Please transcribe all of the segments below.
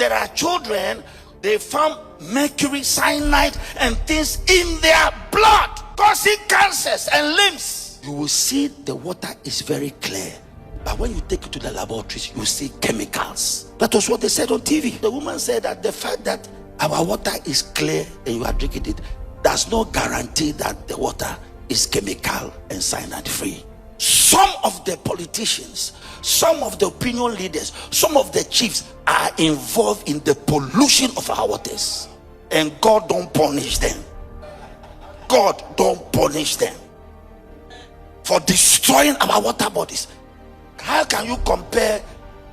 there are children, they found mercury, cyanide, and things in their blood, causing cancers and limbs. You will see the water is very clear. But when you take it to the laboratories, you see chemicals. That was what they said on TV. The woman said that the fact that our water is clear and you are drinking it does not guarantee that the water is chemical and cyanide free. Some of the politicians, some of the opinion leaders, some of the chiefs are involved in the pollution of our waters. And God don't punish them. God don't punish them for destroying our water bodies. How can you compare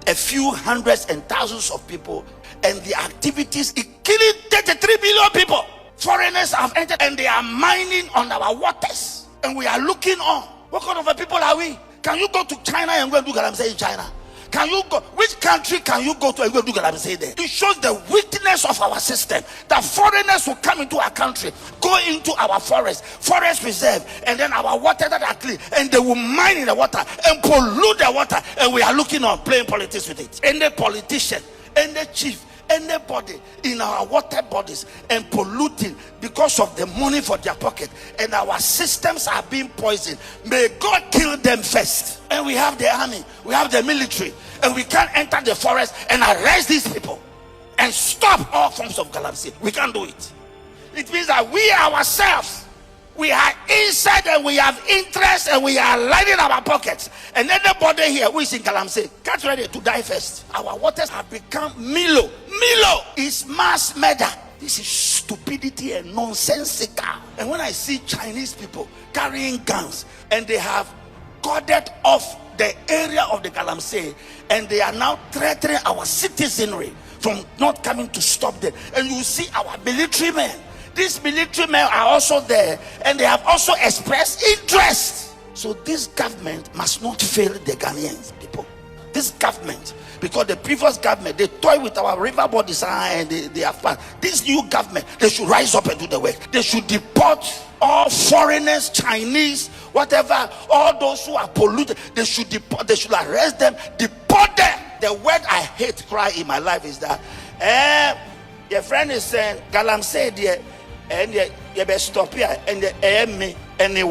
a few hundreds and thousands of people and the activities in killing 33 million people? Foreigners have entered and they are mining on our waters, and we are looking on. What kind of a people are we? Can you go to China and go and do galamsey in China? Can you go? Which country can you go to and go and do galamsey there? It shows the weakness of our system. That foreigners will come into our country, go into our forest reserve, and then our water that are clean, and they will mine in the water and pollute the water, and we are looking on playing politics with it. Any politician, any chief, anybody in our water bodies and polluting because of the money for their pocket, and our systems are being poisoned. May God kill them first. And we have the army, we have the military, and we can't enter the forest and arrest these people and stop all forms of galamsey. We can't do it. It means that we ourselves, we are inside and we have interest and we are lining our pockets. And anybody here who is in galamsey, get ready to die first. Our waters have become Milo. Milo is mass murder. This is stupidity and nonsensical. And when I see Chinese people carrying guns and they have corded off the area of the galamsey and they are now threatening our citizenry from not coming to stop them, and you see our military men. These military men are also there, and they have also expressed interest. So this government must not fail the Ghanaians people. This government, because the previous government, they toy with our river bodies and they are fun. This new government, they should rise up and do the work. They should deport all foreigners, Chinese, whatever, all those who are polluted. They should deport, they should arrest them, deport them. The word I hate cry in my life is that your friend is saying galamsey there, and you best stop here, and the me and they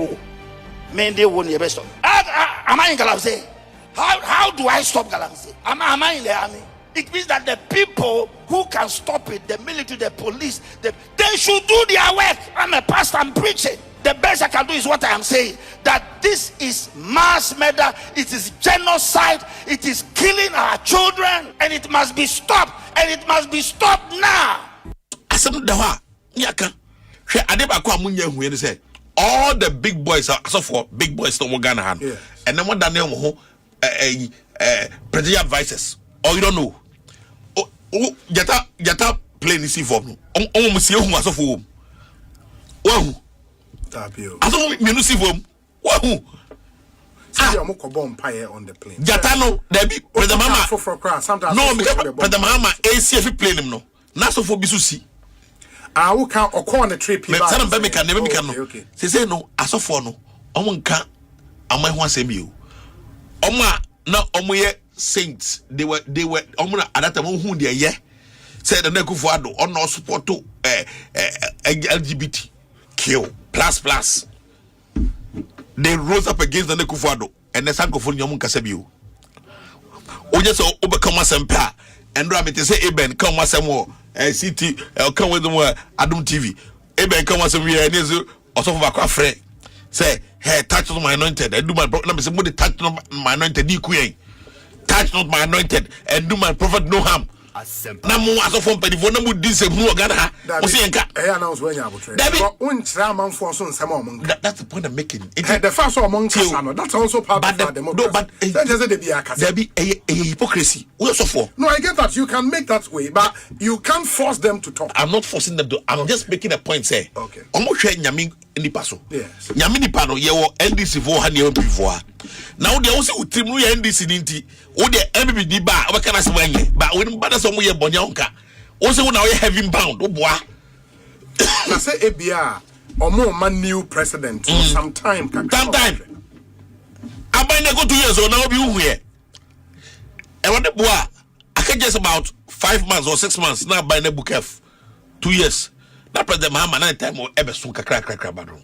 will you best stop. Am I in galamsey? How do I stop galamsey? Am I in the army? It means that the people who can stop it, the military, the police, they should do their work. I'm a pastor, I'm preaching. The best I can do is what I am saying, that this is mass murder, it is genocide, it is killing our children, and it must be stopped, and it must be stopped now. All the big boys are so for big boys to Ghana, and then what Daniel presidential advisors, or you don't know. Jata plain is form. Almost you was of whom. Wow. I don't mean to see them. Wow. On the plane. Jatano, there be the mama for cross. Sometimes no, because the mama ACF plane no. Not so for Bisusi. I will count or corner trip. Some baby can never be no. They say no, as of for no. Omun can am I want same you. Oma na omoye saints. They were omuna at that time who they ye said the Nekufuado on no support to LGBT kill plus. They rose up against the Nekufuado and the Sankophone Yamun Kasabiu. O just overcome Asempa and Rabbit say Eben come once more city come with them Adum TV. Eben come once more and is also for a friend. Say, hey, touch not my anointed and do my let me say somebody touch not my anointed touch not my anointed and do my prophet no harm. Asempa. Namu asofo mpedifo namu dise mu Ghana. Osienka. Announce when you have trade. That's the point I'm making. The first among Kasano, that's also part of the democracy. But there be a hypocrisy. We also for. No, I get that you can make that way, but you can't force them to talk. I'm not forcing them to. I'm just making a point. Say. Okay. Almost share nyami nipa so. Yes. Nyami nipa no ye wo NDC for ha ne before. Now they also utimu ye NDC ninti. O de MPP di ba o kana se wanye. Ba we mbada so mo ye bonya onka. O se wo na we heavy bound. O boa. Na say ebia omo man new president some time can come. Sometime. Abane go 2 years o na obi hu here. E won de boa. I can just about 5 months or 6 months now buy the book F 2 years now President Mahama 9 time or ever soon kakra badron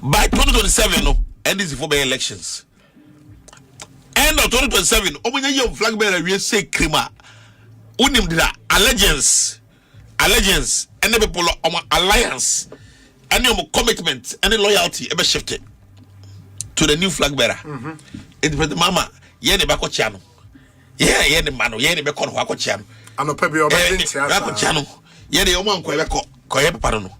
by 2027 no end this for by elections end of 2027 omunya year flag bearer we say krima unim dida allegiance and the people alliance and your commitment and loyalty ever shifted to the new flag bearer it President Mama ye ne bako chiano ye ne mano ye ne beko no wako chiano anopa bi obedient bako chiano ye ne omo anko beko koye papa no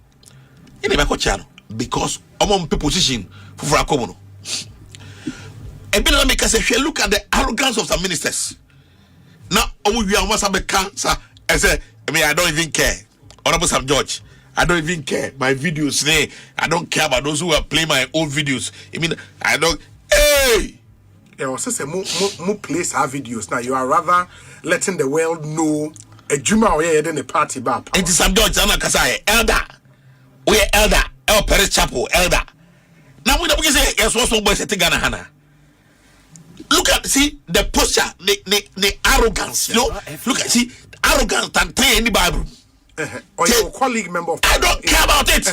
ye ne bako chiano because omo mpe position for akomo no make us look at the arrogance of some ministers now omo wi amasa beka sa say I don't even care Honorable Sam George I don't even care my videos I don't care about those who are playing my old videos I don't hey say more place our videos now you are rather letting the world know a juma or yeah then a party bar it is Sam George I'm not elder we are elder El Perez Chapel elder now we don't say yes what's boy setting Ghana Hana look at see the posture the arrogance you know look at see arrogance and tell any Bible or your colleague member of I don't care about it.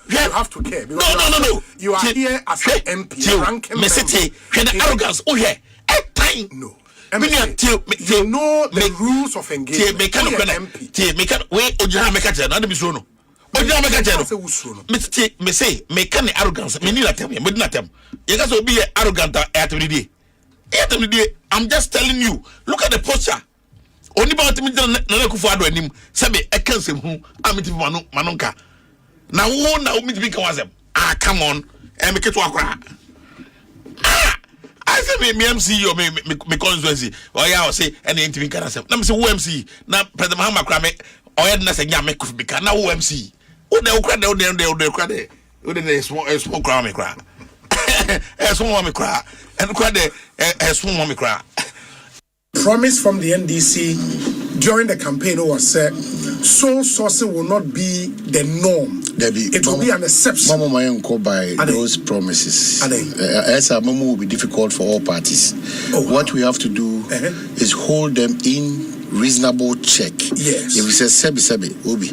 You have to care. No. You are here as an MP, ranking member. The arrogance. Oh yeah. Time. No. You know the rules of engagement. Make an arrogance. Me need tell me. Me not tell me. You guys will be arrogant at the day. I'm just telling you. Look at the posture. Only about me na kufu ado anim sebe ekanse hu amiti manonka na wo na omiti bi kan wasem come on me keto akora I say me MC or me constituency or ya say any interview kan asem na me say wo MC na President Mahama kra me o na say nya me kufu bi kan na wo MC wo na okra de kra de wo de small kra me kra small me kra and kra de small me kra. Promise from the NDC during the campaign was sole sourcing will not be the norm. It will be an exception. Mama may go by those promises. As a mama will be difficult for all parties. What we have to do is hold them in reasonable check. Yes. If we say sebi obi,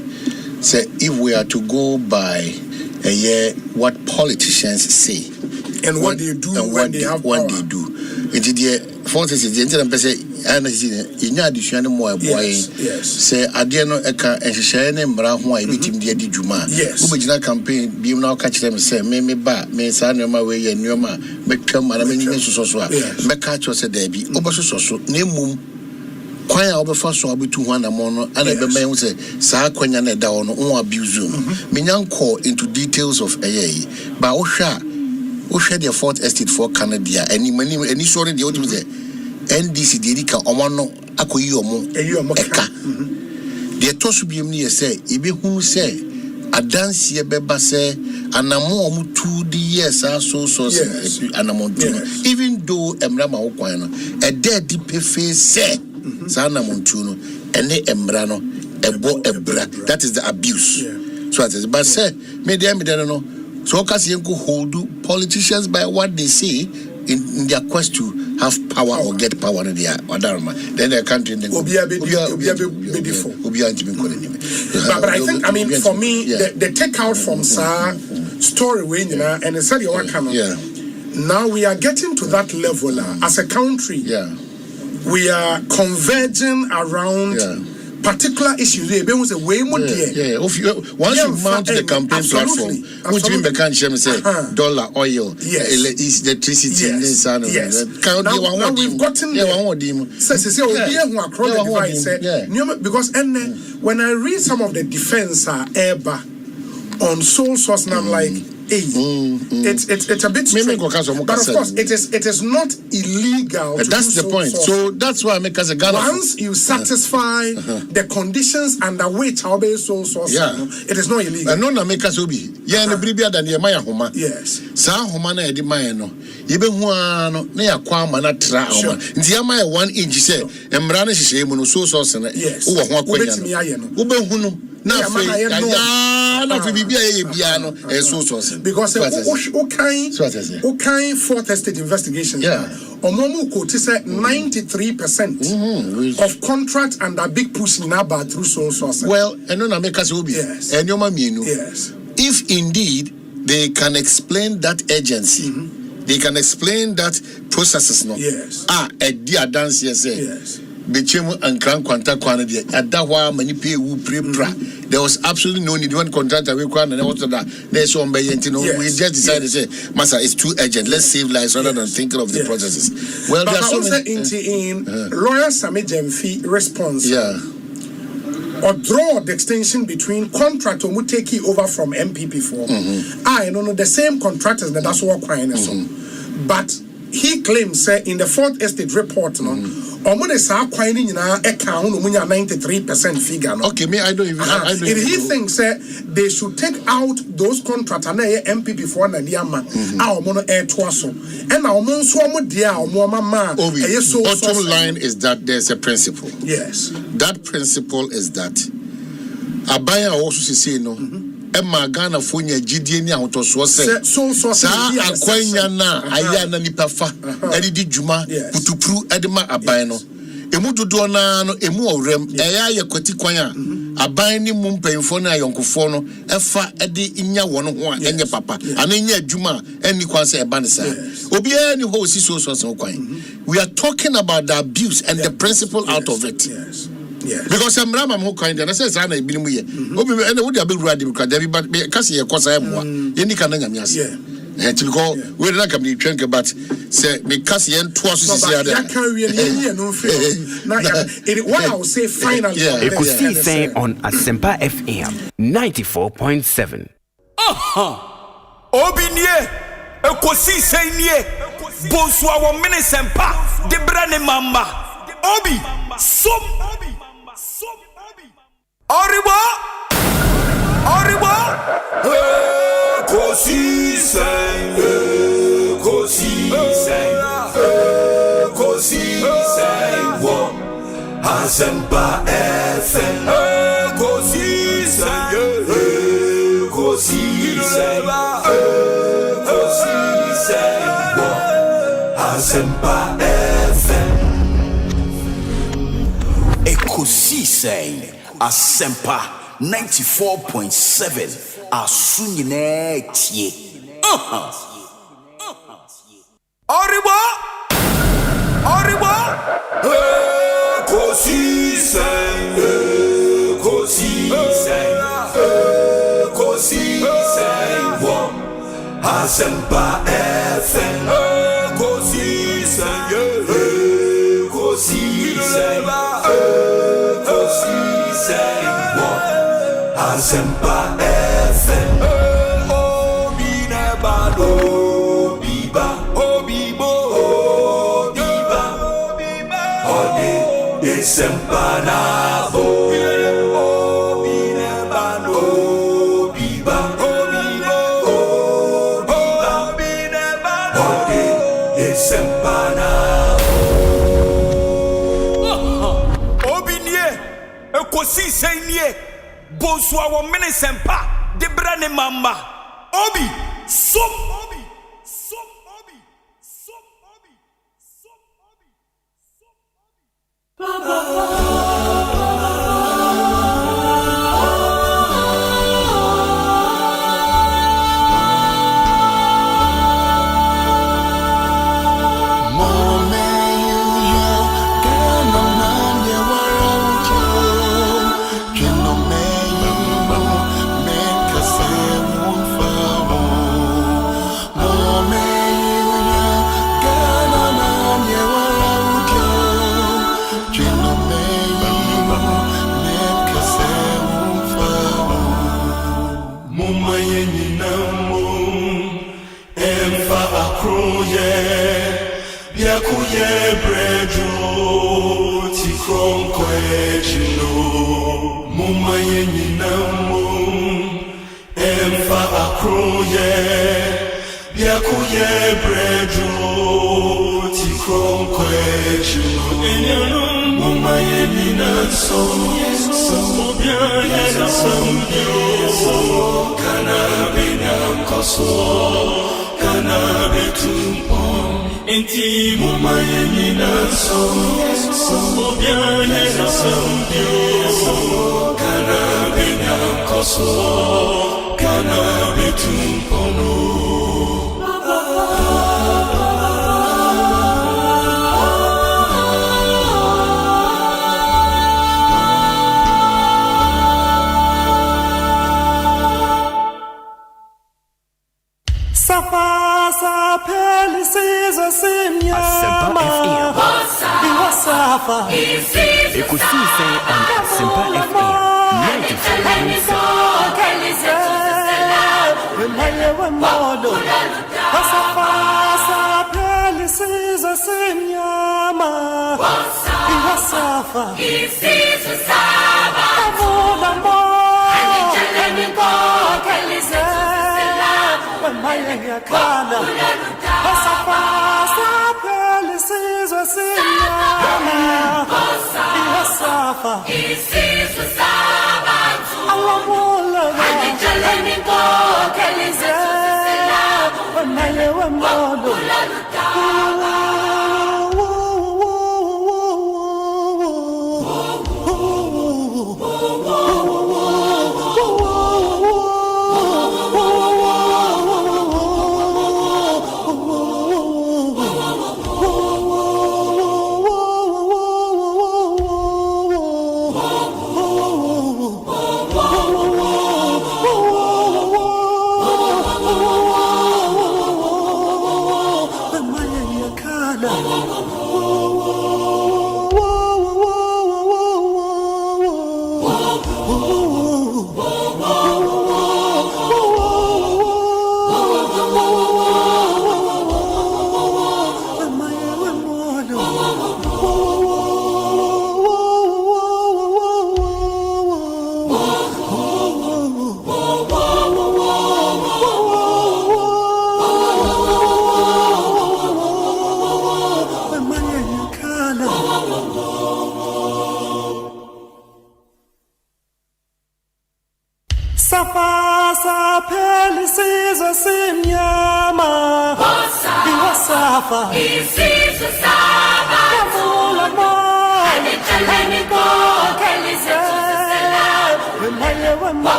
say if we are to go by what politicians say and what they do and when they have what they do. It is for instance, the internet person in addition more boy say adiano eka enhyehyɛ mbra ho a ebitim de adi dwuma ubegina campaign bi na ka kyerɛ me say me ba me sa nneoma we yɛ nneoma betwam ara me nyɛ soso a meka kyerɛ sɛ da bi obososo so na emum kwan a obefa so abetu ho anamo no ana ebema hu sɛ saa kwanya na da no on abuse no me nyanko into details of ba wohwɛ the fourth estate for Canada any sorry the ultimate say NDC dedika omo no akoyi omo eka the tosu biem ni say ebe hu say adanse beba say anamo omo 2 years so anamo even though emra ma wokwan no e dead pefe say sa anamo no ene emra no ebo ebra that is the abuse so it is but say me no so Okasienko hold politicians by what they say in their quest to have power or get power in their Odarma. Then their country then but I think for me the take out from story when and it's you want now we are getting to that level as a country. We are converging around particular issues once you mount the campaign platform which mean can say dollar oil electricity now we've gotten because when I read some of the defense on sole source and I'm like it's a bit strange. But of course it is not illegal. That's the point. So that's why I make us a Ghana. Once you satisfy the conditions under which our base sole source it is not illegal. No na make us obi. Yeah, na bribia da na maya homa. Yes. Sa homa na edi maya no. Yebe hu ano na yakwa ma na tra homa. Nti ya maya 1 inch say emra na hihye mu no sole source na. Yes. Wo ho akwanya no. Wo be hu no. Na fe na fe bibia ye bia no sole source. Because what kind fourth estate investigation omomu quote say 93% of contract under big push in about through sole source. Well, and no make us obi. Yes. Yes. If indeed they can explain that agency, they can explain that processes, no. Yes. A dear dance yes. Bechemu and Cran Quanta Quantity at that one many pay who pre-pra. There was absolutely no need one contract and also that there's one by we just decided to say, Master, it's too urgent. Let's save lives rather than thinking of the processes. Well, there are so many in lawyer Sami Jemfi response. Or draw the extension between contract who take it over from MPP4. I know the same contractors that that's what but he claims in the fourth estate report Omo sa kwani nyina account no munya 93% figure no. Okay, me I don't even he thinks they should take out those contracts and MPP for na dia ma omo no to so and omo nso omo dia omo mama so bottom line is that there's a principle. Yes. That principle is that abaya also say no Emma Ghana Fonya GD ni ahotoso se sa akwanya na aya na nipa fa edidi djuma putupru edema aban no emu dodo na no emu orem eya yakwati kwan a aban ni mu mpemfo na yonkofo no efa ede nya wono ho a enye papa ana nya adwuma eni kwan se eba ne sa obi ani ho si so kwan. We are talking about the abuse and the principle out of it. Yes. Because I'm Ramam who kind and I says I been we and would have been ready because everybody kasi a cosa any kind of yamias. To go we're not coming to but say me kasi and twas what I will say finally. Ekosiisen On Asempa FM 94.7. Obinye Ekosiisen nie Bonsu our Asempa de brane mama Obi som Oribo Ekosiisen On Asempa FM Ekosiisen On Asempa FM Ekosiisen Asempa 94.7 Asunyine tie. Oribo Ekosiisen On Asempa FM Ekosiisen On Asempa FM Obi nebado biba obibo obiba ode Asempa na bo obi nebado biba obibo obi nebado ode Asempa na obi nie Ekosiisen nie Bonsu our Asempa de brane mama Obi som Kana Inti mama yenina so obiane na sambio kana benya koso kana bitumpono Asempa FM. Ekosiisen On Asempa FM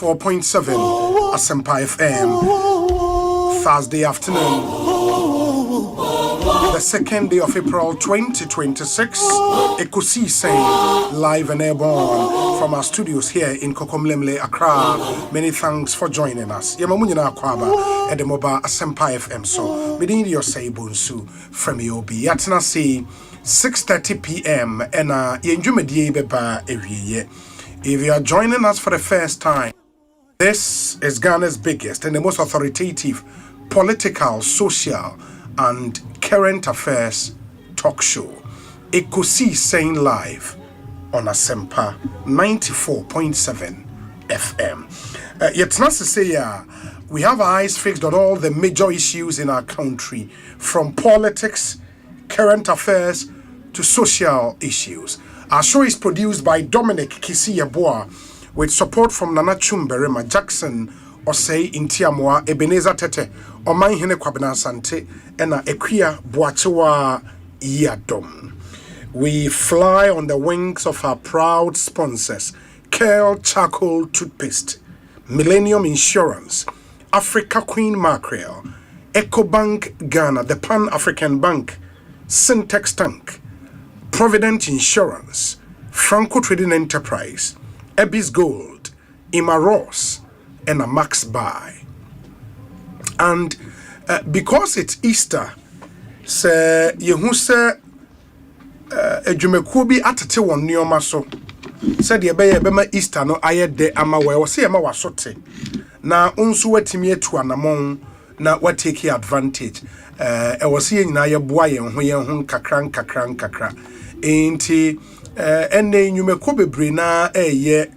94.7 Asempa FM, Thursday afternoon, the 2nd day of April 2026. Ekosiisen live and airborne from our studios here in Kokomlemle, Accra. Many thanks for joining us. Yamamunyana Kwaba at the mobile Asempa FM. So, within your say Bonsu from Yobi. Yatna say 6:30 p.m. and Yenjumedi Beba every year. If you are joining us for the first time, this is Ghana's biggest and the most authoritative political, social, and current affairs talk show. Ekosiisen live on Asempa 94.7 FM. It's not to say we have our eyes fixed on all the major issues in our country, from politics, current affairs, to social issues. Our show is produced by Dominic Kisiyeboa with support from Nana Chumberema, Jackson, Osei, Intiamwa, Ebenezer Tete, Oman Hene Kwabena Sante, and Ekwia Boachewa Yadom. We fly on the wings of our proud sponsors, Curl Charcoal Toothpaste, Millennium Insurance, Africa Queen Mackerel, EcoBank Ghana, the Pan-African Bank, Syntex Tank, Provident Insurance, Franco Trading Enterprise, Ebis Gold, Ima Ross, and a Max Buy. And because it's Easter, say yehu say adwumekuo bi atete won neoma so said the bema Easter no aye de ama we say ma wasote na unsu watimi atu anamon na what take advantage e wo say nyina ye boa ye ho kakra enti enne nwumekuo bebre na eye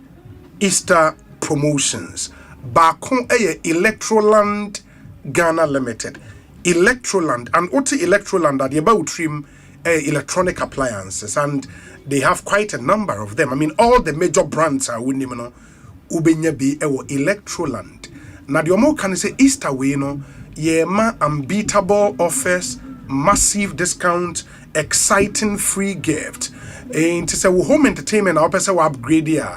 Easter promotions baako eye Electroland Ghana Limited. Electroland and Oti Electroland are the about trim electronic appliances, and they have quite a number of them. I mean, all the major brands are winning, you know, Ubenya be Electroland. Now the more can say Easter way, you know, yema unbeatable offers, massive discount, exciting free gift. And to say home entertainment, I'll say upgrade here.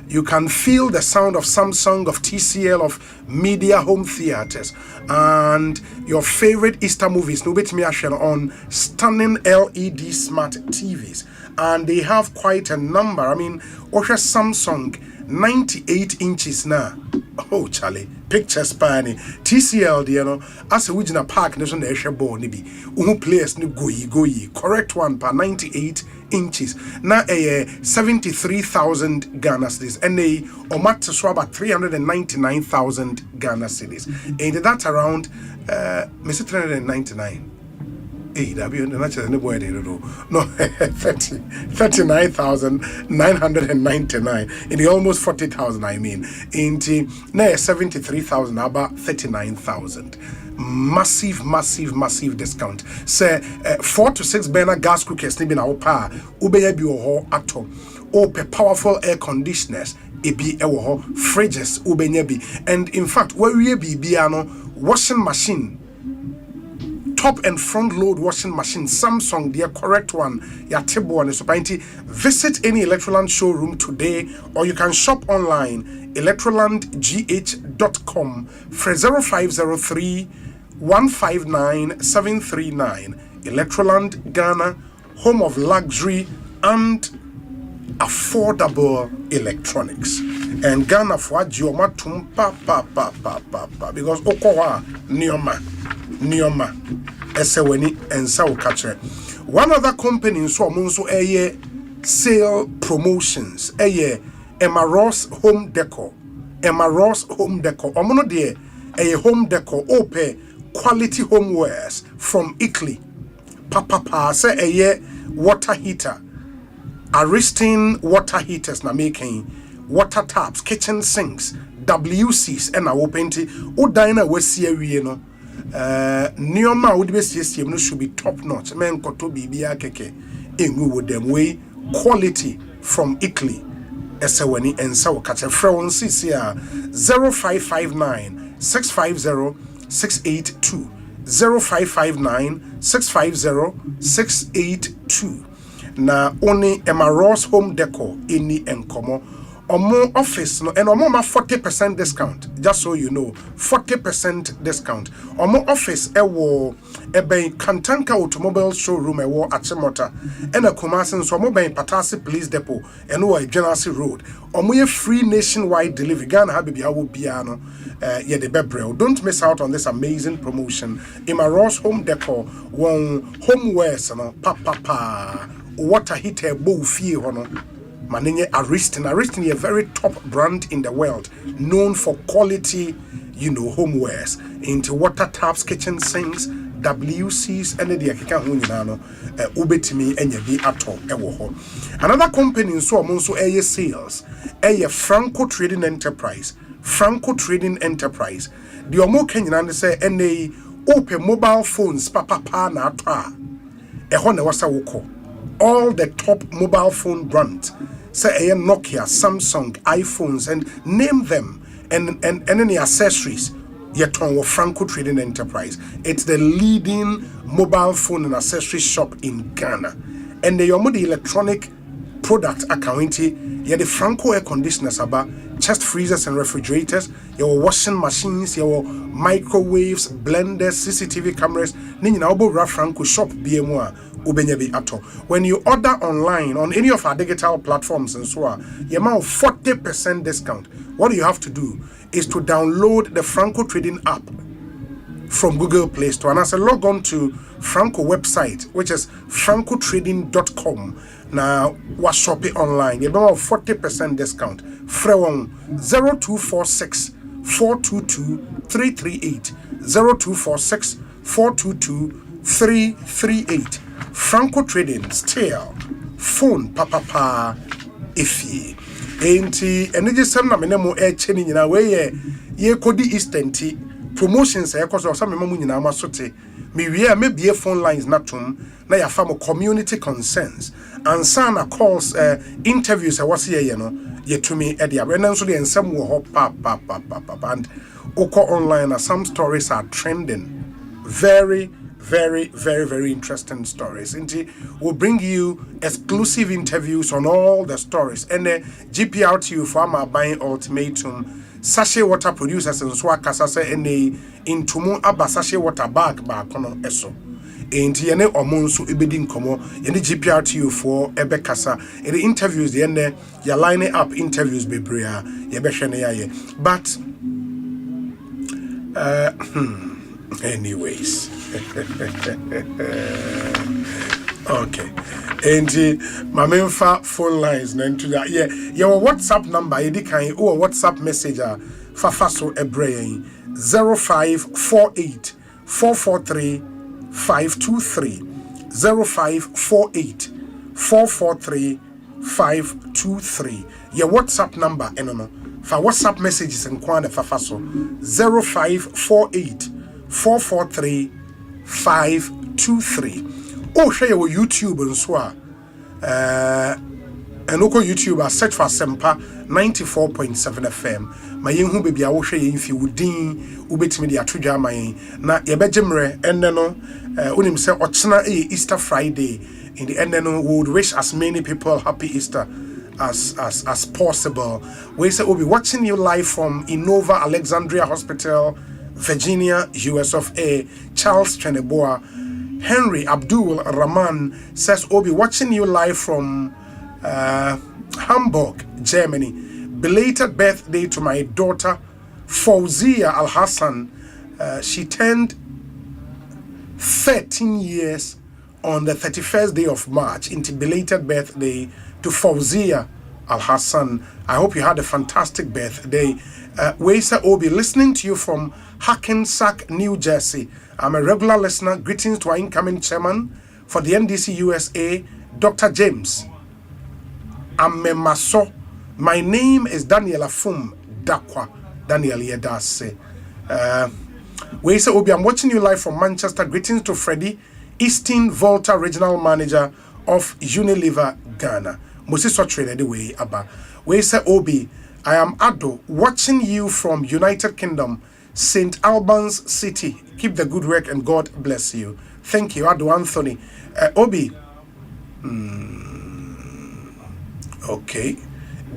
You can feel the sound of Samsung, of TCL, of media home theaters, and your favorite Easter movies. No bit me on stunning LED smart TVs, and they have quite a number. I mean, Osha Samsung 98 inches now. Oh, Charlie, pictures pani TCL, you know, as a Wijina Park, nation the Esha Bo Nibi, players ni goyi, correct one per 98 inches. Now a 73,000 Ghana cedis, and a omat swab 399,000 Ghana cedis, and that's around Mr. 399. Hey, that be no 39,999 in the almost 40,000. I mean, into now 73,000 about 39,000. Massive discount. Say 4 to 6 burner gas cookers nibi na opa ubeye bi ho atom. Ope powerful air conditioners ebi ewo ho, fridges ubenya bi, and in fact where we be ano washing machine, top and front load washing machine, Samsung, the correct one, Yatebo and Sopainti. Visit any Electroland showroom today, or you can shop online, electrolandgh.com, for 0503 159 739. Electroland Ghana, home of luxury and affordable electronics. And Ghana for Jioma Tumpa because Okowa Nioma Eseweni and Sao Catcher. One other company in Swamunso sale promotions, Emma Ross Home Decor. Omono de home decor ope quality homewares from Italy. Papa say water heater. Arresting water heaters na making water taps, kitchen sinks, WCs and open to Udina Wessia no. Neoma would be system no should be top notch. Men koto bibia keke. Engu with them way quality from Italy. Eseweni and Sao Catcher Frown CCR 0559 650 682 0559 650 682. Na only Emma Ross Home Decor any enkomo omo office no and omo 40% discount, just so you know, 40% discount. Omo office ewo ebe Kantanka automobile showroom ewo Achimota and a Kumasin so omo ben Patasi Police Depot and o Generasi Road. Omo ye free nationwide delivery. Ghana habibi awo biano ye de bebrel. Don't miss out on this amazing promotion. Emma Ross Home Decor won homewares no papa water heater bow fee hono manenye Arresting a very top brand in the world, known for quality, you know, homewares into water taps, kitchen sinks, WCs, and the akeka ho nyina no ubetimi enya bi ato ewo ho. Another company in so amonso sales Franco Trading Enterprise. The omo kenyina ne say ene open mobile phones papa na atwa eho na wasa woko. All the top mobile phone brands, say Nokia, Samsung, iPhones, and name them, and any accessories. Yet on Franco Trading Enterprise, it's the leading mobile phone and accessory shop in Ghana, and the electronic product accounting. The Franco air conditioners about chest freezers and refrigerators, your washing machines, your microwaves, blenders, CCTV cameras. Nina obo Franco shop BMO. When you order online on any of our digital platforms and so on, you have 40% discount. What you have to do is to download the Franco Trading app from Google Play Store. And as I log on to Franco website, which is francotrading.com. Now, was shopping online. You have 40% discount. Frewon 0246 422 338. 0246 422 338. Franco Trading still phone papa ifi. Enti energy sem na menemo e cheni nyina we ye kodi Eastern tea promotions e koso some mamu nyina masote me wie me bie phone lines na tom na ya fam community concerns and sana calls interviews e wose ye no ye tumi e dia we nanso de ensem wo ho pa and oko online and some stories are trending very interesting stories. And we'll bring you exclusive interviews on all the stories. And GPRTU for my buying ultimatum. Sachet water producers and swaka sase ene intumu aba sachet water bag kono eso. And yene omonsu ibedin komo yene GPRTU for ebekasa. And the interviews the ene ya lining up interviews bebrea yebeshene yaye. But anyways. Okay. And my main phone lines into that. Yeah, your WhatsApp number, you can or WhatsApp messenger Fafaso Ebrain 0548 443 523 0548 443 523. Your WhatsApp number, no. For WhatsApp messages and Kwana Fafaso 0548 443 523. Oh, share your YouTube and swa. And oko YouTube search for Asempa 94.7 FM. My young baby, I will share if you would dean ubet media to Jamai. Na yebejemre and no unim say ochna Easter Friday. In the end, we would wish as many people happy Easter as possible. We say we'll be watching you live from Innova Alexandria Hospital, Virginia, US of A. Charles Cheneboa. Henry Abdul Rahman says we'll be watching you live from Hamburg, Germany. Belated birthday to my daughter Fauzia Al Hassan. She turned 13 years on the 31st day of March. Into belated birthday to Fauzia Al Hassan. I hope you had a fantastic birthday. Weisa Obi, listening to you from Hackensack, New Jersey. I'm a regular listener. Greetings to our incoming chairman for the NDC USA, Dr. James Amemaso. My name is Daniel Afum Dakwa. Daniel Yedase. Weisa Obi, I'm watching you live from Manchester. Greetings to Freddie, Eastern Volta Regional Manager of Unilever Ghana. Moses Sotre anyway, Abba. Weisa Obi, I am Ado, watching you from United Kingdom, St. Albans City. Keep the good work and God bless you. Thank you, Ado Anthony. Obi. Okay.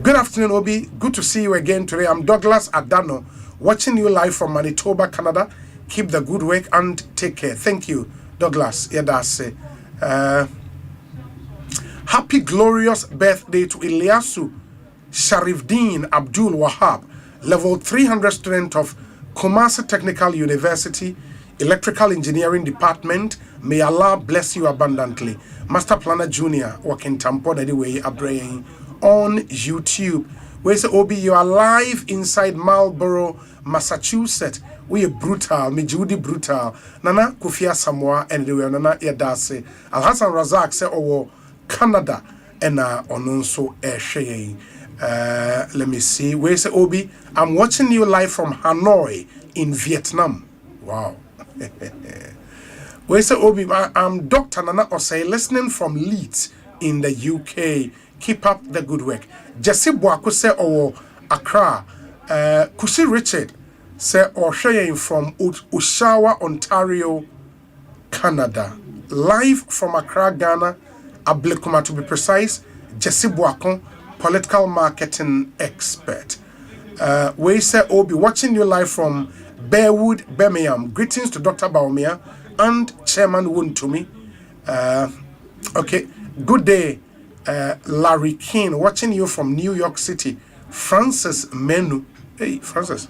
Good afternoon, Obi. Good to see you again today. I'm Douglas Adano, watching you live from Manitoba, Canada. Keep the good work and take care. Thank you, Douglas. Yedase. Happy glorious birthday to Ilyasu Sharifdeen Abdul Wahab, level 300 student of Kumasi Technical University, Electrical Engineering Department. May Allah bless you abundantly. Master Planner Junior, working tampon anyway, Abraham on YouTube. Where say Obi, you are live inside Marlborough, Massachusetts. We are brutal, me Judy brutal. Nana Kufia Samoa anyway, Nana Yadase. Al Hassan Razak say oh Canada and ononso share. Let me see. Where say Obi? I'm watching you live from Hanoi in Vietnam. Wow. Where say Obi? I'm Dr. Nana Osei, listening from Leeds in the UK. Keep up the good work. Jesse Boaku say Accra. Kusi Richard say sharing from Oshawa, Ontario, Canada. Live from Accra, Ghana. Ablekuma to be precise. Jesse Boaku, political marketing expert. We say Obi, watching you live from Bearwood, Birmingham. Greetings to Dr. Baumia and Chairman Wuntumi. Okay, good day, Larry King, watching you from New York City. Francis Menu. Hey, Francis.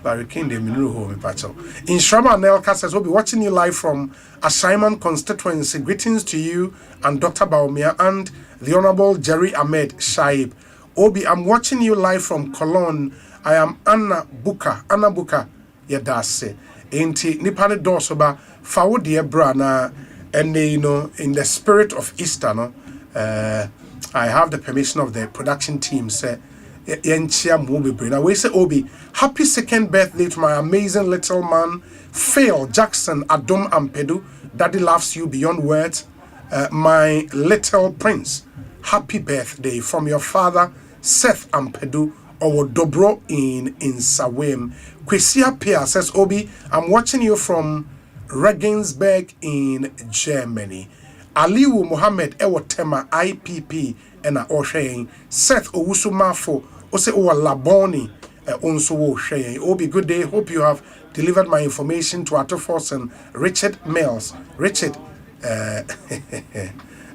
Larry King, the Minuru Home Pacho. In Shrama Nelka says, we'll be watching you live from Assignment Constituency. Greetings to you and Dr. Baumia and the Honorable Jerry Ahmed Shaib. Obi, I'm watching you live from Cologne. I am Anna Buka. Yadase. Ain't Nipane Dorsoba, Fawo dear brana, and you know, in the spirit of Easter, no, I have the permission of the production team, say, now we say, Obi, happy second birthday to my amazing little man, Phil Jackson Adom Ampedu. Daddy loves you beyond words, my little prince. Happy birthday from your father, Seth Ampedu, or Dobro in Sawem. Kwisia Pia says, Obi, I'm watching you from Regensburg in Germany. Aliu Mohammed Ewotema IPP and Osei. Seth Owusumafo Ose Owa Laboni Onso Osei. Obi, good day. Hope you have delivered my information to Atofos and Richard Mills. Richard,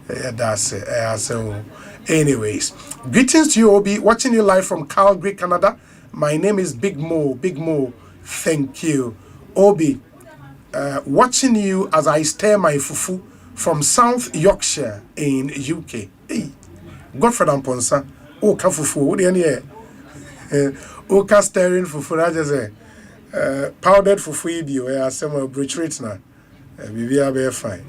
that's it. So, anyways, greetings to you, Obi. Watching you live from Calgary, Canada. My name is Big Mo. Big Mo, thank you, Obi. Watching you as I stir my fufu from South Yorkshire in UK. Hey, Godfred Amponsa. Oh, ka fufu. What do you need? Oh, ka stirring fufu. I just say powdered fufu. You are some bridge rate now. We are fine.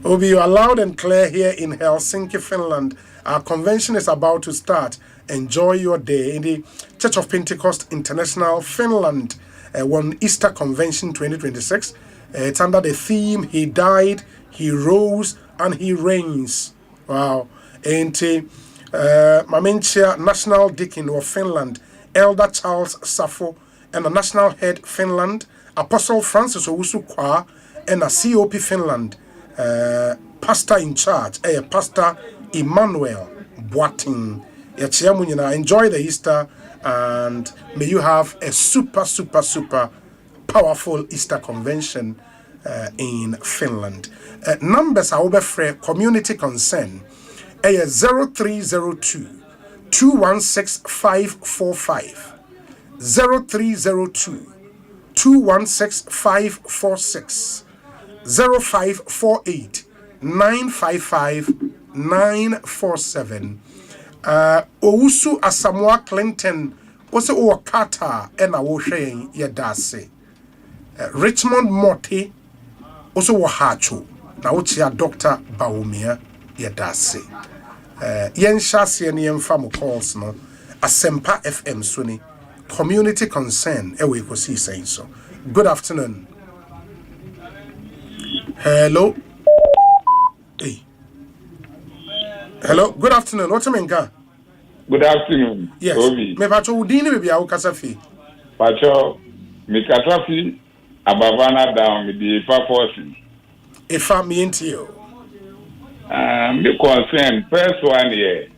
Obi, you are loud and clear here in Helsinki, Finland. Our convention is about to start. Enjoy your day in the Church of Pentecost International, Finland. One Easter Convention 2026. It's under the theme, He died, He rose, and He reigns. Wow. And Mamenchia National Deacon of Finland, Elder Charles Safo, and the National Head Finland, Apostle Francis Owusu Kwa, and a COP Finland, Pastor in charge, Pastor Emmanuel Boating. Enjoy the Easter, and may you have a super powerful Easter convention in Finland. Numbers are over for community concern. 0302 216 545 0302 216 546 0548 955 947. Owusu Asamoah Clinton also o Kata and a Woshe Yadase. Richmond Morty also wa Hacho. Na Uchia Dr. Baumia Yadase. Yen Shasi and Yen Famo calls no Asempa FM Suni. Community concern. Ekosiisen so. Good afternoon. Hello. Hey. Hello, good afternoon. What's your name? Good afternoon. Yes. Obi. Me pacho udini baby awu kasafi. Pacho me kasafi abavana down me the ifa forcing. Ifa me into you. Me concern first one here.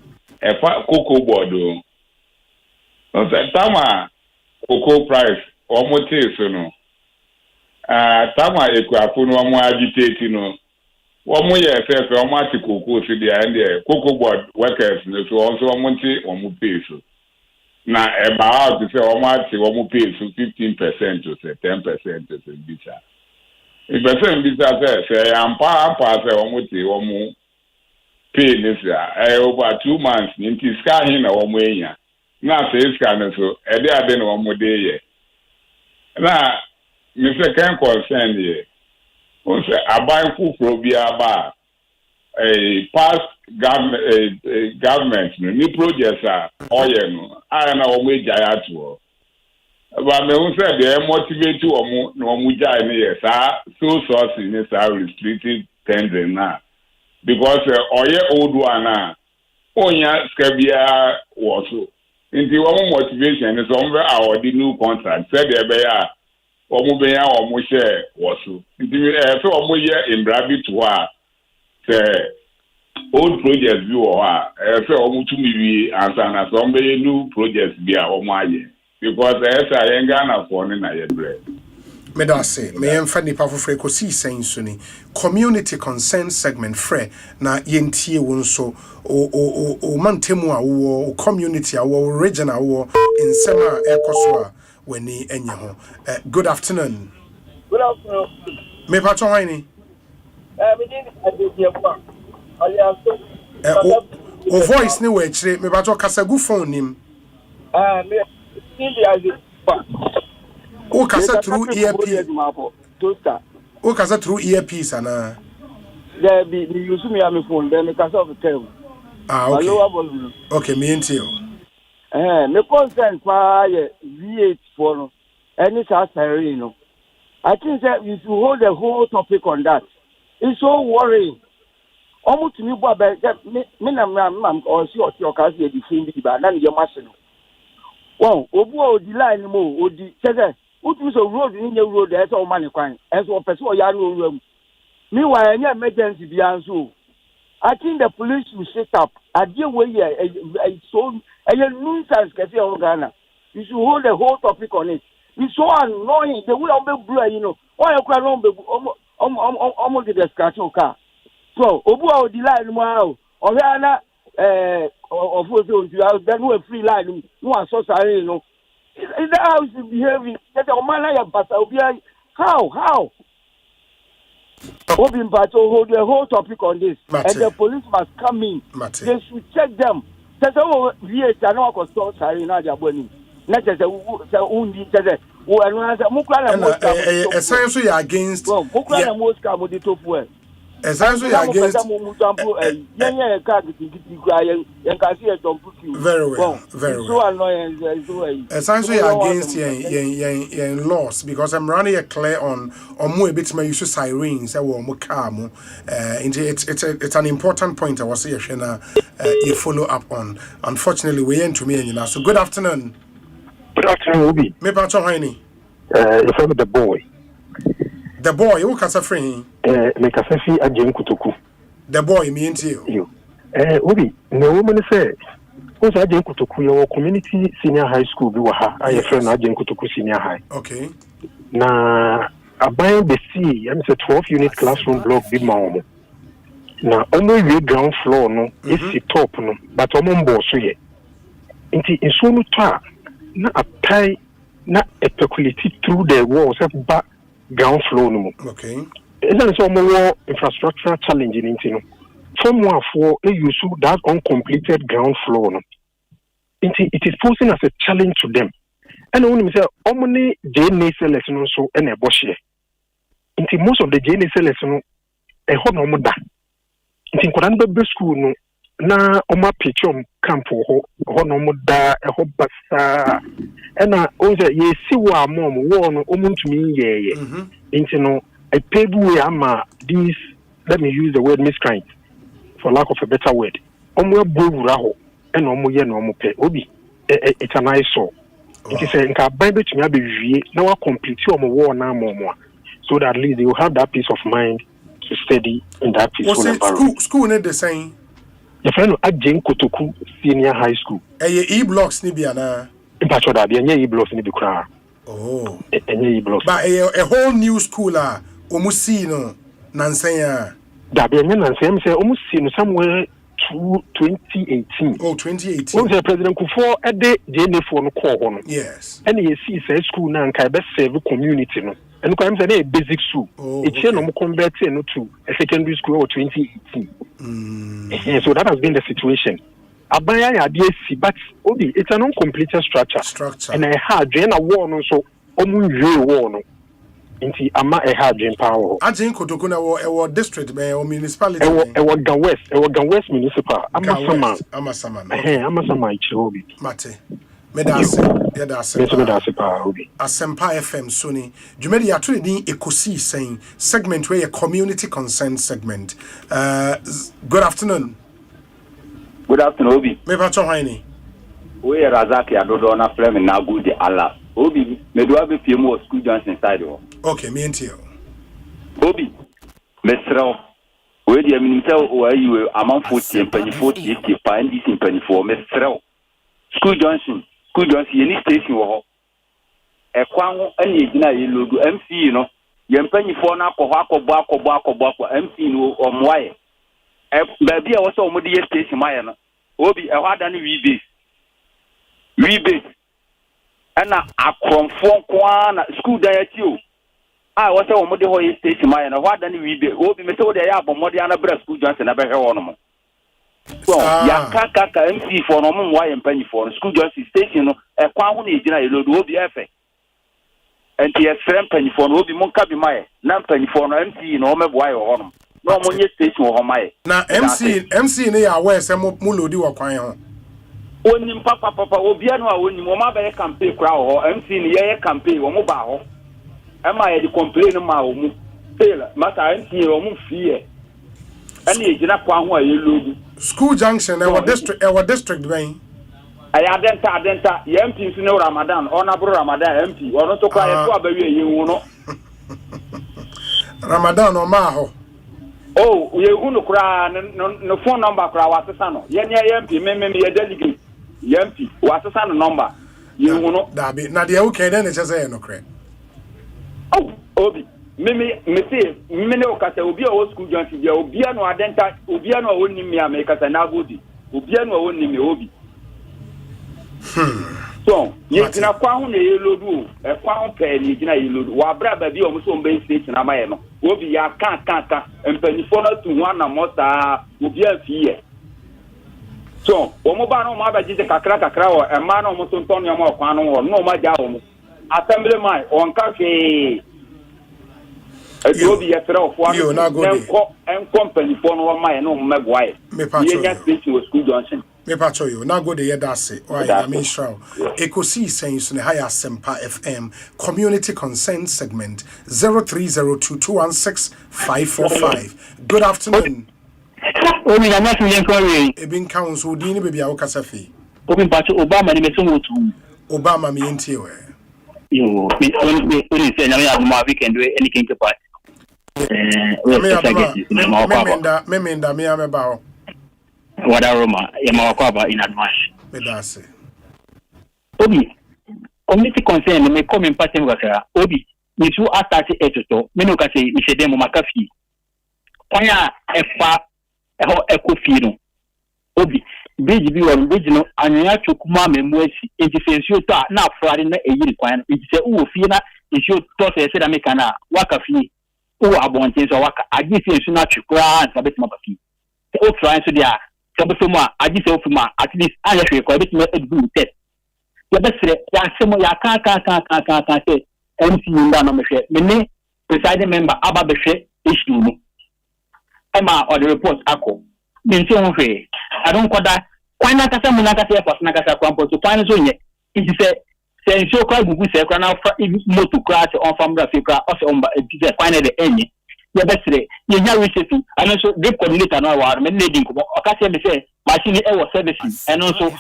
Efa cocoa board. No say tama cocoa price almost so no. Tama ekwafu no mo agitate no. One year, first, one month, cocoa, so the cocoa board workers, so also 1 month, 1 pay. So now, about to say, 1 month, 1 pay, so 15% to say 10% to say, Bisa. If I say, Bisa say, I'm part, say, 1 month, 1 pay this year, over 2 months, in this car in a 1 way. Now, say, it's kind of so, a day, I didn't 1 more day. Now, Mr. Can concern here. Also, I buy food for Biaba. A past government, new projects are all I know which I had to. But me who said they motivate to no muja in here, so sources in are restricted tendering now. Because old one now, Onya Scabia was so. In the one motivation is over our new contract, said they are. Omubeya omushe wasu. So omuye imbrabi tuwa se old projects bi wo ha. So omutumi bi ansana so omuye new projects bi a omuaye. Because esa yenga na for ne na yebre. Me da say me emfa nipa fofre Ekosiisen so ni community concern segment frɛ na yentie wo nso o mantemu a wo community a wo region a wo nsɛm a ɛkɔso a weni enye ho. Good afternoon. Good afternoon. Me patcho wani? Me dey o voice ni we chire me patcho kasagu phone nim. Me dey o kasa through earpiece. O kasa through earpiece ana. There be use me am phone then me kasa of tell. Okay. Okay, me ntio. Me concern pa V8 for no. Any salary no. I think that you should hold the whole topic on that. It's so worrying. Almost me boy me na or see or cause the phone be ba na your machine. Wow, obu o di line mo o di say utu so road ni new road e so man kwan e so person o ya no room. Meanwhile any emergency be answer. I think the police will set up. I deal with so a nuisance can say Ghana. You should hold the whole topic on it. It's so annoying. The way I'm blue, you know. Why you cry almost the scratch your car. So Obu the line now. Oriana of course then we free line. No one so sorry, you know. Is that how you behaving? That a man how? Hoping to hold the whole topic on this, and the police must come in. They should check them. That's all. Yes, I know. I was so sorry. Now they are burning. Not just undi. Just essentially against. Essentially against. Very well. Very well. So annoying. Essentially against yen laws because I'm running a clear on more bit my use sirens. It's an important point. I was saying you follow up on. Unfortunately, we ain't to me and so good afternoon. Good afternoon, Obi. Me patcho haini. If I'm the boy. The boy, who can say free? Me can say Ajem Kutuku. The boy, me and you. Obi, no woman say, what's Ajem Kutuku, your community senior high school, be waha, I have friend Ajem Kutuku senior high. Okay. Na, I buy the C, I'm a 12-unit classroom block, be mom. Na, only the ground floor, no, it's the top, no, but I'm on board, so yeah. In so no time, na a tie, na a peculiarity through the walls of back. Ground floor no. Okay. There is some more infrastructure challenge in it. Someone for a use that uncompleted ground floor no. It is posing as a challenge to them. And only say many JNA selection so and a bush here. Most of the JNA selection a hot no da. In Koranbe school no na oma pichom camp ho no da a hot basa. And I also ye see wa mom no to me ye into no a paid way ama these let me use the word miscreant for lack of a better word. Omwe bowuraho and ye no mo pe obi it's a nice so. It is a nka bible to me abewie na wa complete your war na mo so that at least you have that peace of mind to study in that peaceful environment. School need the same. Your friend Ajen Kotoku Senior High School. E-blocks ni biana. Impatcho that be any blocks ni be cry. Oh. Any blocks. But a whole new school omusi no nansenya. That be any nansenya say omusi no somewhere to 2018. Oh, 2018. When the President Kufuor at the JNA for no call on. Yes. And he see say school now can best serve community no. And I'm saying a basic school. It's here no convert to a secondary school or 2018. So that has been the situation. Abaya DSC, but it's an uncompleted structure. And I had Jena war so omu war no. Inti ama a hard drain power. Ajin Kotokuna or district or municipality. Gan West municipal. Amasaman. Ichirobi. Mate. Asempa FM Sony. Jumedi aturi din Ekosiisen segment where a community concern segment. Good afternoon. Good afternoon, Obi. Me pacho haini. We are Razaki Adodo na frame na good Allah. Obi, me do have a few more school Johnson inside ho. Okay, me ntio. Obi, me sraw. We dey minister where you among 40 and 40 find this in 24 me sraw. School Johnson, any station wo. E kwan ho ani gina ye logo MC no. Ye mpanyifo na akọbọ MC no omwaye. Baby I was almost the station my no. Obi e hada no we base. ɛna akrɔmfoɔ nkoa na school dan ati o a wɔsɛ wɔn de hɔ yɛ station ma yɛ na hɔ adane wi be obi me sɛ wo de yɛ abɔmmɔde ana bra school Johnson na bɛhwɛ hɔ no mo so ya kaka MC for no mo wa yɛ mpanyifo no school Johnson station no ɛkwan ho na egyina yɛ lodo obi ɛfɛ enti yɛ frɛ mpanyifo no obi mo nka bi ma yɛ na mpanyifo no MC no wɔn mɛboa yɛ hɔ no na wɔn nyɛ station wɔ hɔ ma yɛ na MC ne yɛ aware sɛ mo lodi wɔ kwan ho onim papa obia no a onim o ma be campaign kra ho MC ni ye campaign o mo ba ho e ma ye di complain ma o mu fail mata MC o mu fie ani e gina kwa ho a ye lodu school junction e district ben aya adenta ye MP nso ne Ramadan ona bro Ramadan MP ono to kwa ye to abawie ye hu no Ramadan o ma ho oh ye hu no kra no phone number kra wa sesa no ye ne ye MP me ye delegate yampi wasesa no number yehu no dabi na de okay den ne chese no kre oh obi me say me ne okasa obi a wo school Johnson dia obi a no adenta obi a no wonni me America na godi obi a no wonni me obi so ye gina kwa ho na ye lodu e kwa ho pe ni gina ye lodu wa bra ba bi o mo so mbe station amaye no obi ya kan empanifo na tu ho na mota obi a fiye so omo ba no ma ba jije kakra o e ma no mo so nton ya mo kwan no no ma ja omo assembly man on ka fe e obi ya tra ofo en company for no ma no megwa e ye nya station school Johnson me pacho yo na go de ye dase why I mean sure Ekosiisen so ne high Asempa FM community consent segment 0302216545 good afternoon Omi na masu yen kwari. Ebin council di ni bebia wo kasafi. Omi pacho Obama ni meso wotu. Obama mi enti we. Yo, me oni se na me aduma weekend we any king part. Memenda me ameba ho. Wada Roma, ya mawakwaba in advance. Medase. Obi, community concern me come in party ngakara. Obi, ni su atati etoto. Me no ka se mi se demo makafi. Kwanya efa eho ekofi no obi beji bi won beji no anya chokuma memuasi ejifensuo to na afrade na eyiri kwan no ejise uwo fie na esio to se da meka na waka fie uwo abonten so waka agi se ensu na twekura nsa betima ba fie se o try so dia se be femu a agi se o femu a at least anya hwe ko betima edu test ya besre ya semo ya ka se MC nda no mehwe me ne presiding member aba behwe issue no Emma or the report ako. Binti onwe. I don't kwada. Kwana kasa mu na kasa airport na kasa kwampo so kwana so nye. It say nso kwa gugu se kwa na moto crash on family Africa o se omba it kwana de enye. Ye besre ye nya receipt and so deep coordinator na war me need nko. O ka se me say machine e wo service and also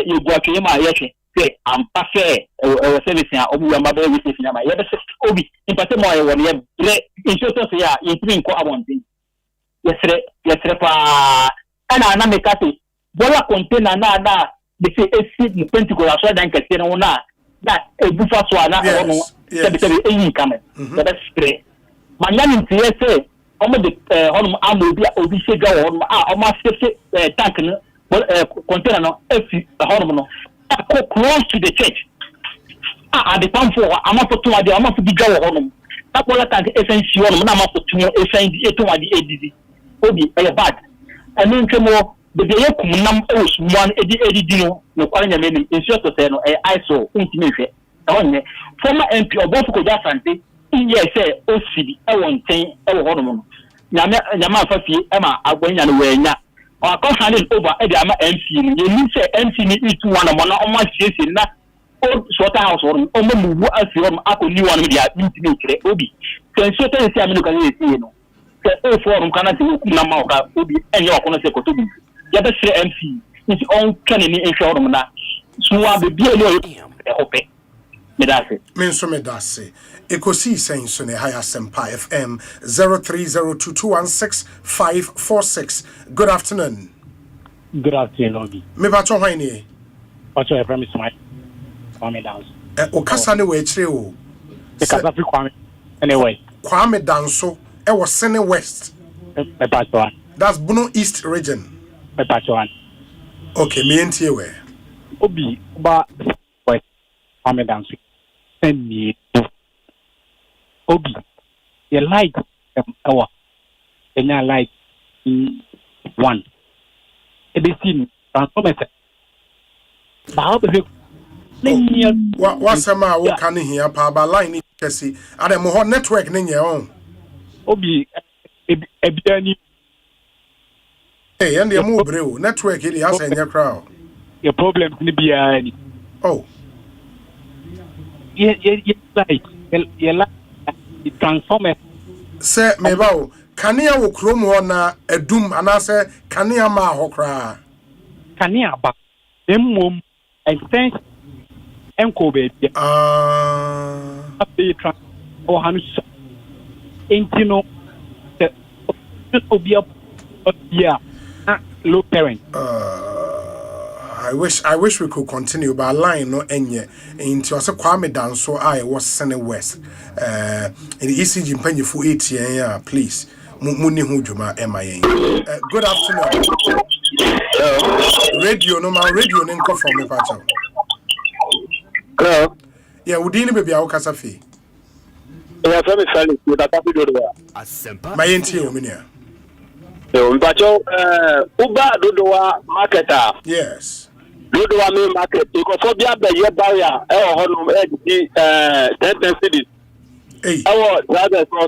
you go atwe ma ye hwe. Say am pafe e service a obu ya mabe receipt na ma. Ye besre obi impate mo ye won ye bre nso to se ya intri nko abontin. Yesre pa ana na mekate bola container na de se esi mu penticola so dan kete no na ebufa so ana ono se be eyin kame da spray manyani ntie se omo de hono amobi obi sega hono omo asese tank no container no efi hono no close to the church at the time for amafoto ade amafoto diga hono bola tank essential hono na amafoto essential eto ade edizi obi bad enu ntwemo de ye kumnam osmuan edi dino no kwara nya menim insure to say no iso untimi hwe onye former MP Bonsu ko jasante iye say osidi wonten hono no nyama afafie ma agbanya no wanya o akọsane over e de ama MC ni ye say MC ni itu wana mo na o ma siesie na o sota house o mo mu asi o akoni wana me dia ntimi kire obi tenso te si amino kan ye no o forum kana ti na ma ka obi enye okono se kotobi ya be se MC nti on kane ni enhwe na suwa be bia le hope medase Ekosiisen so ne high Asempa FM 0302216546 good afternoon Obi me ba cho hwan ni Ocho e promise my Kwame dance o kasa ne we kire o e kasa fi Kwame anyway Kwame danso e was Sene West. That's Bono East region. Okay, me and you. Obi, ba Kwame Dance. Send me Obi. You like our and I like one. It is in transformers. What's a man who can hear Paba line? Cassie, and a more network in your own. Obi, Ebiani. Hey, and the move, network, it has in your crowd. Your problem is be oh, you like transformers. Sir, Mabel, Kania will chrome one a doom, and I say, Kania ma hokra. Kania ba, mum, and thanks, and Kobe. Or Hanus, Intino, the Obia, yeah, low parent. I wish we could continue, but line no enye into us Kwame Dance so I was Senate West. In the ECG penny for 8 years, please. Muni Hujuma MIA. Good afternoon. Radio no man radio nko from me pacho. Hello. Yeah, udini baby a okasafi. Yeah, from Felix with a copy do Asempa. My enti o minia. Mpacho Uba Dodowa marketer. Yes. Dodowa main market because for bia be ye barrier honum di 10 cities. Hey. Our drivers so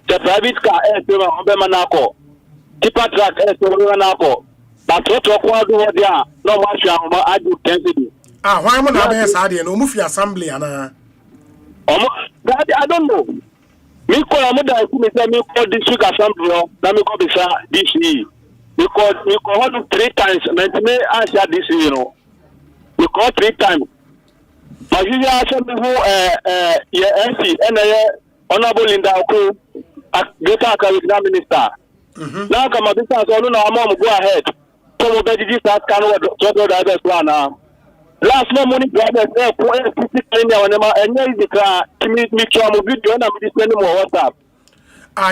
the private car to on be manako. Tipper truck to manako. But what do there no one shall I do 10 cities. Why am I be sad no move assembly ana? I don't know. Me call amuda ku me say me call district assembly na me go bisa DC. Because me call 3 times me answer this me call 3 times. But you say me who MC and honorable Linda Oku Greater Akabina minister. Now come business so no am go ahead. So we be this start can what drivers plan now. Last money drivers physically and the car to me to video na me send more WhatsApp.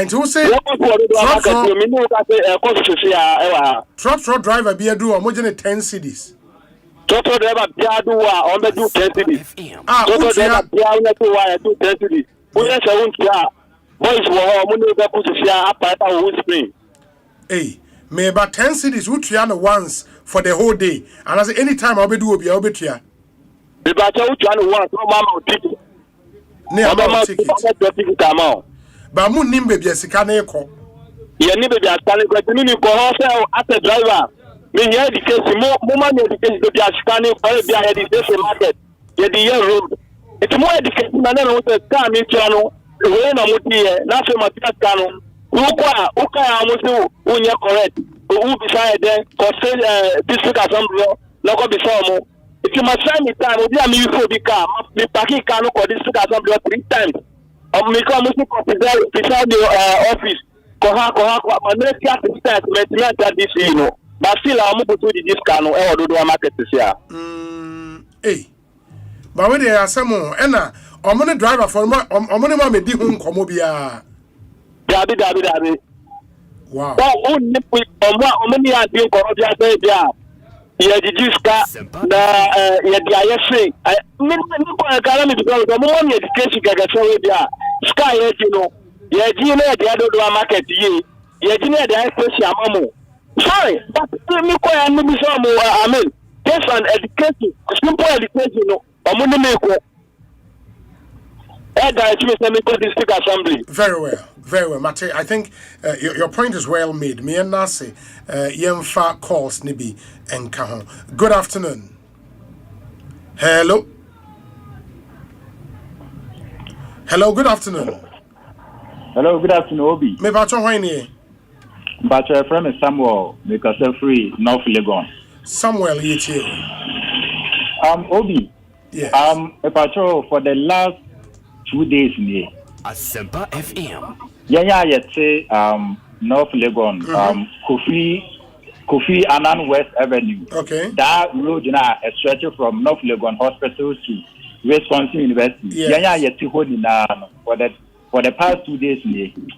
Into say truck driver be do omo 10 cities. Truck driver be do on be do 10 cities. Truck driver be do 10 cities. We say won tia boys wo mo no be put sia apart on screen. Hey, me about 10 cities who try no once for the whole day. And I say anytime I'll be do obi I'll be try. Me about who try no once no mama ticket. Ne about ticket. But mu nim baby asika na ekọ. Ye ni baby asika na ekọ ni ko ho say as a driver. Me here the case mo man education baby asika na ekọ be here the market. Ye the year road. It's more education na no say car me try no. We na mo die na say ma tika no. Uka amusu unye correct. Who beside there for district assembly no go be so mo. If you must sign the time, we are me for the car. Me parking car no for district assembly 3 times. Me come to beside the office. Koha make assistant me this but still I'm to do this car no e do market this year. Hey. But we there some na omone driver for omone ma me di hu nkomo bia. Dabi. Wow. Oh, omoni a di nkomo bia say bia. Ye di ska na ye di ayese. Me ko kala me because mo me education gaga say bia. Sky ye no. Ye di na ye do market ye. Ye di na dey special amamo. Sorry, but me ko ya no bi so mo amen. Just an education, simple education no. Omoni me ko. District Assembly. Very well, Mate. I think your point is well made. Me and Nasi, Yemfa calls Nibi and Kahon. Good afternoon. Hello, good afternoon. Hello, good afternoon, Obi. Me bacho hwani. Bacho friend is Samuel, because free North Legon. Samuel here. Obi. Yes. Bacho for the last 2 days in Asempa FM. North Legon, Kofi Annan West Avenue. Okay. That road now is stretching from North Legon Hospital to Wisconsin University. Yes. For the past 2 days in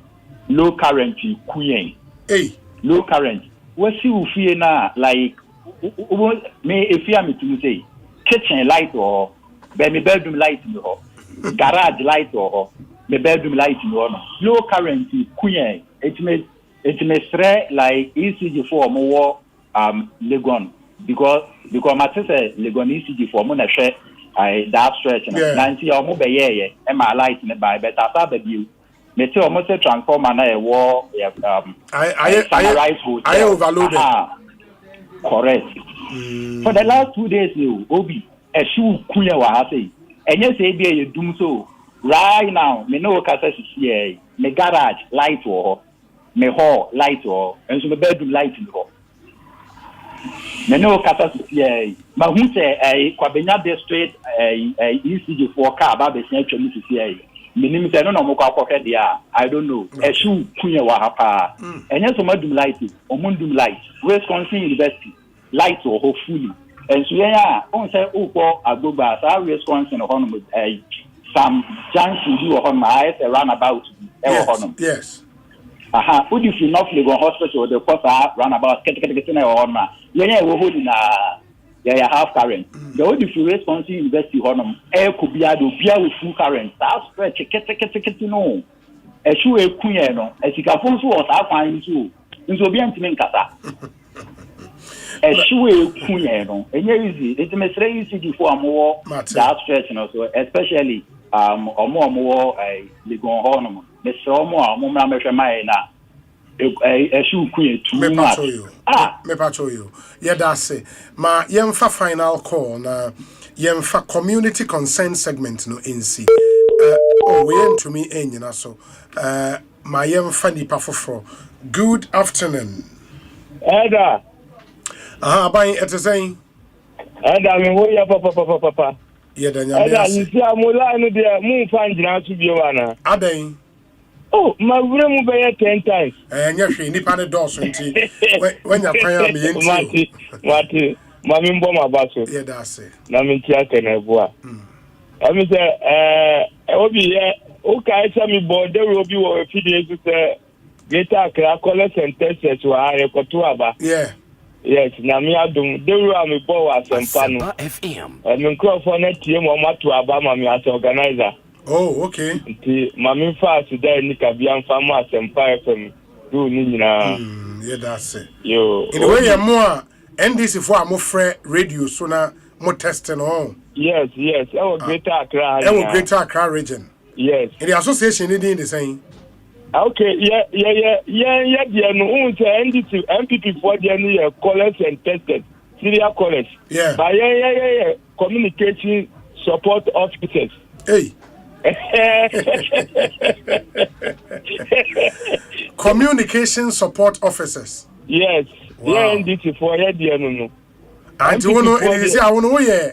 low current in Queen. Hey. Low current. What you feel now like me if you are me to say kitchen light or my bedroom light in the garage light or my bedroom light in the low current queen. It may stray like ECG for more Legon because my sister Legon ECG for more share that stretch Nancy or mobile and my light in the by but after the view. Me too almost a transformer na a war I overloaded. Correct. For the last 2 days you Obi a shoe kuya wa say and yes you do so right now me no kasa here me garage light or me hall light or and so me bedroom light in ho me no kasa here ma hu say kwabenya district ECG for car ba be sia twam here minim say no mo kwa kwofɛ dia I don't know a shoe kunya wa hapa enye so madum light omundum light Wisconsin University light or hopefully and so yeah on say ukwo agboba sa Wisconsin hono some junction do on my a runabout yes aha udi fi North Legon Hospital the course runabout get na on ma yeah we hold na yeah half current the only fi Wisconsin University hono could be ado bia with full current that stretch get no e shu ekunye no e sika fon so o sa kwan nso bia ntime nkasa e shu ekunye no enye easy it me say easy for amwo that stretch no so especially omo Legon hono me so omo mra me hwe mai na e shu kunye too much me pacho you yeah that's it ma yemfa final call na yemfa community consent segment no NC we to me enyina so ma yemfa nipa foforo good afternoon Ada ban etesen Ada me wo ya papa yeah da nya Ada you see amula no de mu fa njina so bi wa na adan oh my room be 10 times nya hwe nipa ne dɔɔso nti wanya kwan am yenti mati mami mbo mabaso yeah that's it na mi tia kana bua ami say obi ye o kai say mi bo de obi wo fidie so say Greater Accra collect and test wa rekoto aba yeah yes na mi adum de ro mi bo wa Asempa no FM mi crofo na tie mo mato aba ma mi as organizer. Oh, okay. Nti mami fast today ni ka bia mfa mo Asempa FM do ni nyina. Yeah, that's it. Yo. In the way more NDC for am frɛ radio so na mo testing on. Yes. Our Greater Accra. Our Greater Accra region. Yes. In the association it in the same. Okay, yeah. There no NDC MPP for there no college and tested. Syria college. Yeah. But yeah. Communication support officers. Hey. Communication support officers. Yes. Wow. Yeah, NDC for there no. And you know it is I know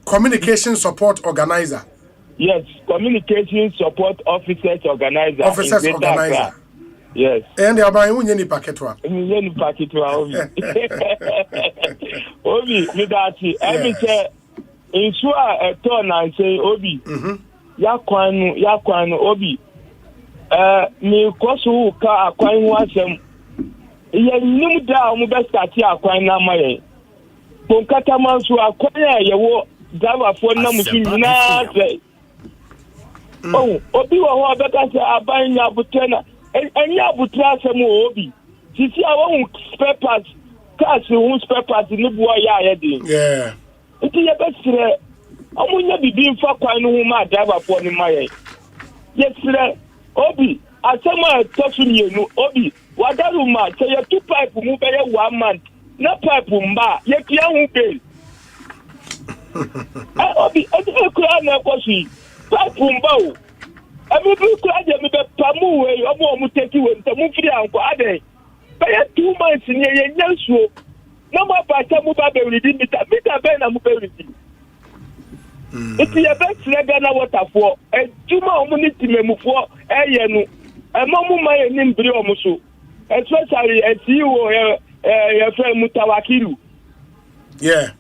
communication support organizer. Yes, communication support officers organizer. Officers organizer. Yes. And they are buying any packet one. Any packet one. Obi, midati. Every say, ensure a turn and say, Obi. Yakwanu, Obi. Me kosu ka akwanu wasem. Ye nimu da mu be start akwanu na maye. Konkata mansu akwanu yewo dava for na mutu na say. Oh, Obi wa beka say abanya butena. Enya butra asem Obi. Sisi awon spare parts. Cars who spare parts ni buo ya dey. Yeah. Nti ye besire amunya bibi mfa kwan no ma driver for ni maye. Yesire Obi asema tosu nienu Obi wadaru ma say ye two pipe mu be ye 1 month. Na pipe mba ye tia hu be. Obi e kura na kosi pipe mba o. Emi bi kura je mi be pamu we omo mu teki we ntamu firi anko ade. Be ye 2 months ni ye nyansuo. No more part mu ba be ready meter be na mu be ready. If you best Ghana waterfall, a Juma community memufo, no, a Mamu name Briomusu, especially a CEO, your friend Mutawakiru. Yeah.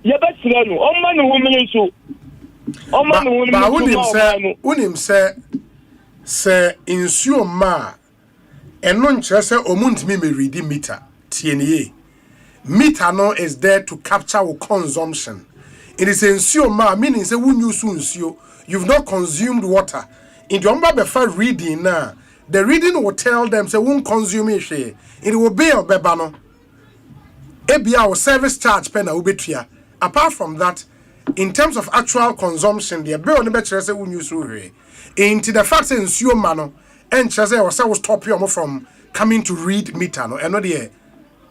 You best learn, oh man, woman, so. Oh man, woman, unim say, insure ma, and non chese omunt me ready meter, TNA. Meter no is there to capture consumption. It is ensure ma meaning say when you soon you've not consumed water. In the umba before reading now, the reading will tell them say won't consume it. It will be a bebano. Ebia or service charge pen ubetria. Apart from that, in terms of actual consumption, the bill on the better say when you through into the fact say ensure mano and chase or say will stop you from coming to read meter no and not the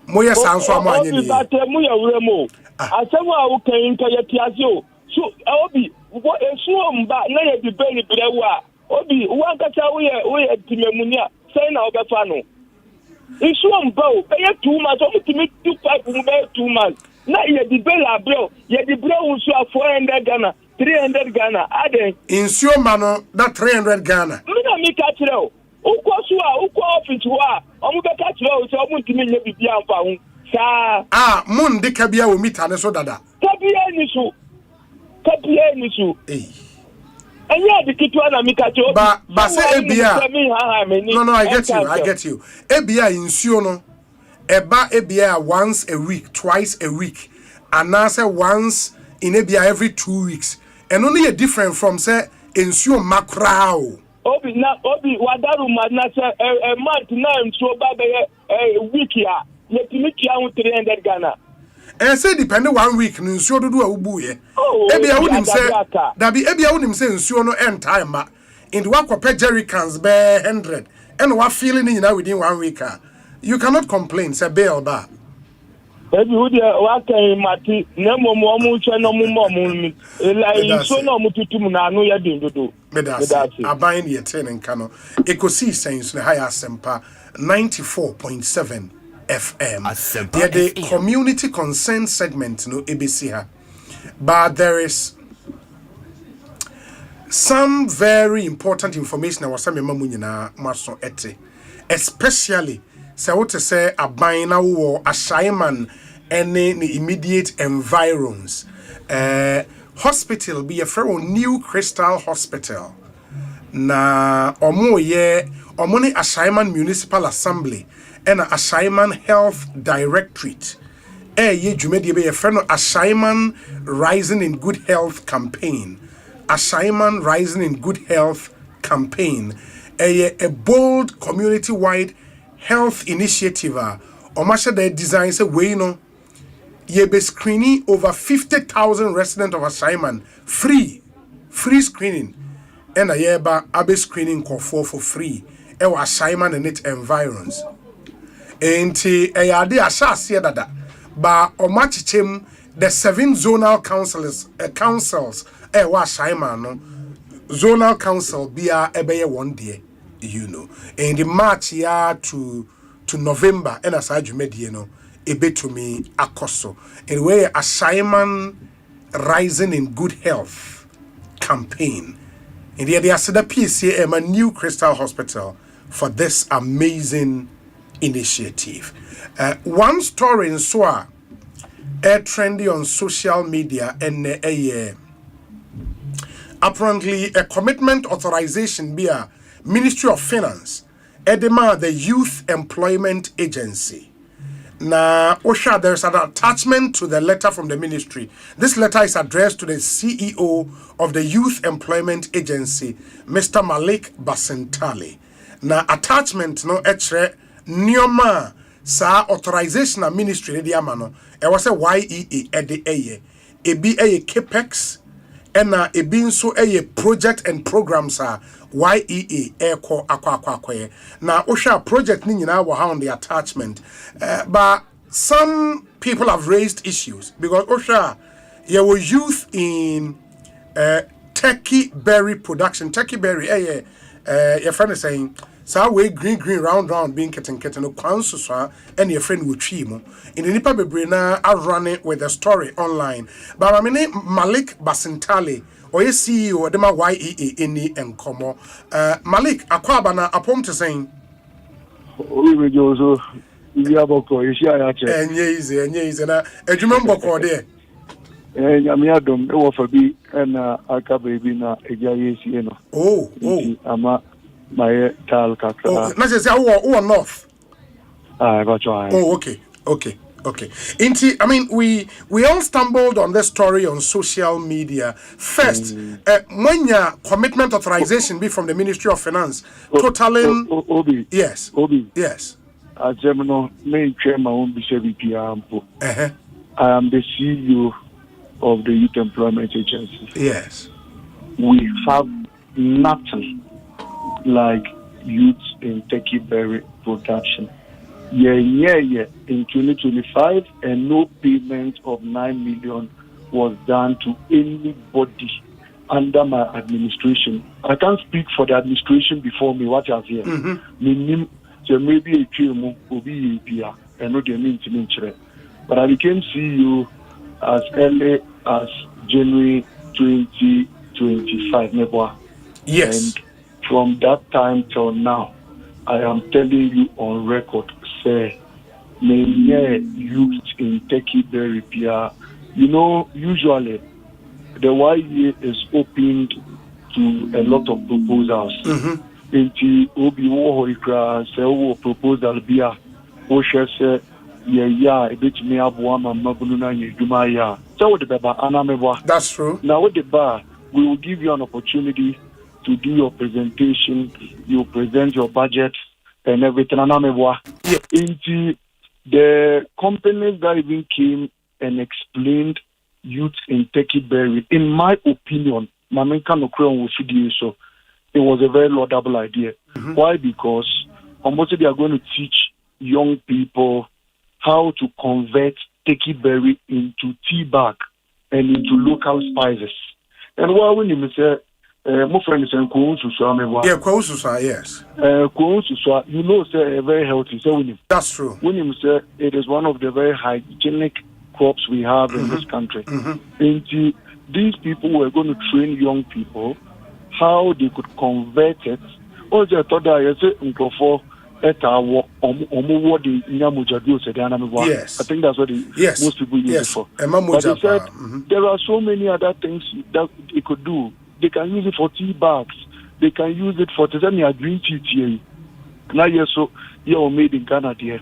moya sounds so among you. I said, well, okay, in Kayatiazio. So, Obi, what a swum back, nay, the belly brewa. Obi, one catcher we are Timemunia, saying our Bafano. In swum bow, pay 2 months, only to make 2 months. Now, yet the bella bill, yet the bro will show 400 Ghana, 300 Ghana, are they? In sure mano, that 300 Ghana. Mina me catch now. Ukosua, office wa, Omuka catch now, so I want to make you be found. Moon de Kabia will meet and so dada. Kabia nisu. And yeah, the Kitwana Mikacho. But say Ebia. No, I get you. Ebia in Siono. Eba Ebia once a week, twice a week. And now say once in Ebia every 2 weeks. And only a different from say in Sio Macrao. Obi Wadaru Madnasa a month now so bad a week here. Let me count 300 Ghana. And say depending 1 week, no sure to do a ubuye. Ebia wouldn't say that be Ebia wouldn't say sure no end time, but in the work of jerry cans bear 100 and what feeling in now within 1 week. You cannot complain, say bail bar. Every would what Mati, no more mucha no more moon. Like so no mutumuna, no ya do. Medasi, a buying your 10 and cano. Ekosiisen On Asempa 94.7. FM. Yeah, the community concern segment no ABC. But there is some very important information I was saying mamunyina maso ete. Especially say what to say a bina war a shaiman any immediate environs. Hospital be a fair New Crystal Hospital. Na omoni a shaiman municipal assembly. And a Ashaiman Health Directorate. Ye Jumedi be a friend of Ashaiman Rising in Good Health campaign. Ashaiman Rising in Good Health campaign. A bold community-wide health initiative. Omasha de designs a way no. Ye be screening over 50,000 residents of Ashaiman. Free screening. And a yeba abe screening call for free. Ewa Ashaiman and its environs. Enti eyade asase dada ba omachichem the 7 zonal councils wa shaima no zonal council bia ebeye one day you know in the March ya to November and as adwumedie no ebetumi akoso anyway a Shaiman Rising in Good Health campaign in the aseda PCA a New Crystal Hospital for this amazing initiative. One story in Swa trendy on social media and apparently a commitment authorization via Ministry of Finance edema the Youth Employment Agency. Now, Osha, there's an attachment to the letter from the ministry. This letter is addressed to the CEO of the Youth Employment Agency, Mr. Malik Basentali. Now, attachment no etre Nioma sa authorization of ministry de amano e was a YEE ede ebi capex ena ebi nso project and programs YEE eko akwa na osha project ni nyina wo on the attachment but some people have raised issues because osha there were youth in turkey berry production your friend is saying so we green round being kitten no kwanso so and your friend will tree mo in the nipa bebre na I run it with a story online but I mean Malik Basentali or CEO of the YEE any enkomo Malik akwaba na apom to saying we jozo iya boko isia ya che enye ize na adwuma mboko de nyame adom e wo fa bi na aka baby na eja yesi no ama my tal kakra. Na say who north. Got you. Oh, okay. Okay. I mean, we all stumbled on this story on social media. First, when your commitment authorization be from the Ministry of Finance, totaling... Obi. Yes. Obi. Yes. As Gemino, main chairman won't be I am the CEO of the Youth Employment Agency. Yes. We have nothing like youth in Turkey berry production. Yeah. In 2025, and no payment of 9 million was done to anybody under my administration. I can't speak for the administration before me. What I hear, so maybe a team will be here and not the mean. But I became CEO as early as January 2025. Yes. And from that time till now, I am telling you on record, say, youth in Turkey berry Pia. You know, usually the YA is opened to a lot of proposals. Into Obi Wohoikra, say, proposal Bia, Osha say, a bit me abuama mabununa yumaya. So the baba anameba. That's true. Now with the bar, we will give you an opportunity to do your presentation. You present your budget and everything. Into the companies that even came and explained youth in Turkey berry, in my opinion, so it was a very laudable idea. Why? Because almost they are going to teach young people how to convert Turkey berry into tea bag and into local spices. And why when you say, my friend is saying, yes. You know, say very healthy. So that's true. When you say it is one of the very hygienic crops we have in this country. And these people were going to train young people how they could convert it. Or they thought that I say yes. I think that's what most people use it for. But they said there are so many other things that it could do. They can use it for tea bags. They can use it for green tea. Now so made in Ghana there.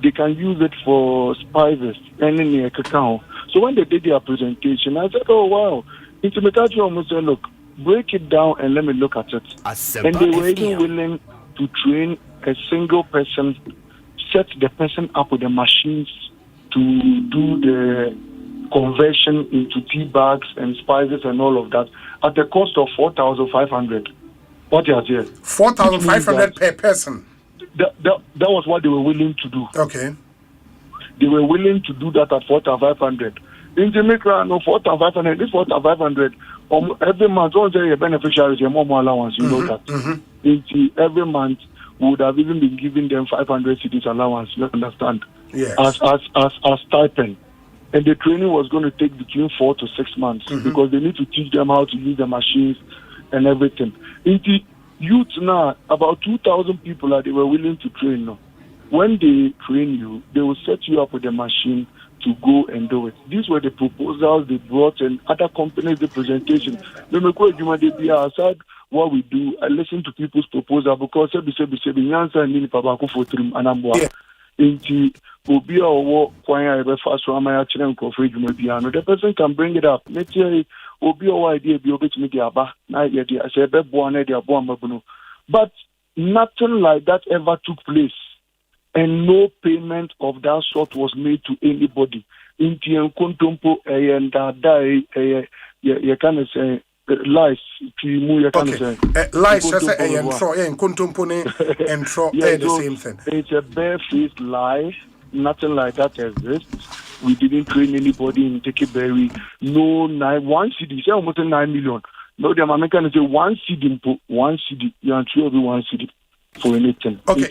They can use it for spices and in cacao. So when they did their presentation, I said, oh wow. Intimidation almost said, look, break it down and let me look at it. And they were even willing to train a single person, set the person up with the machines to do the conversion into tea bags and spices and all of that at the cost of 4,500. What is it? 4,500 per person. That was what they were willing to do. Okay. They were willing to do that at 4,500. In Jamaica, no 4,500. This 4,500 every month. All the beneficiaries get more allowance. You know that. Every month we would have even been giving them 500 cedis allowance. You understand? Yes. As stipend. And the training was going to take between 4 to 6 months because they need to teach them how to use the machines and everything. In the youth now, about 2,000 people they were willing to train now. When they train you, they will set you up with a machine to go and do it. These were the proposals they brought and other companies, the presentation. Aside what we do, I listen to people's proposal because the person can bring it up. But nothing like that ever took place. And no payment of that sort was made to anybody. In Kontompo, you can say lies. Lies, and Kontompo and the same thing. It's a barefaced lie. Nothing like that exists. We didn't train anybody in Tekeberry. No, 1 CD. Say almost 9 million. No, the American say 1 CD. 1 CD. You are sure 1 CD. For anything. Okay,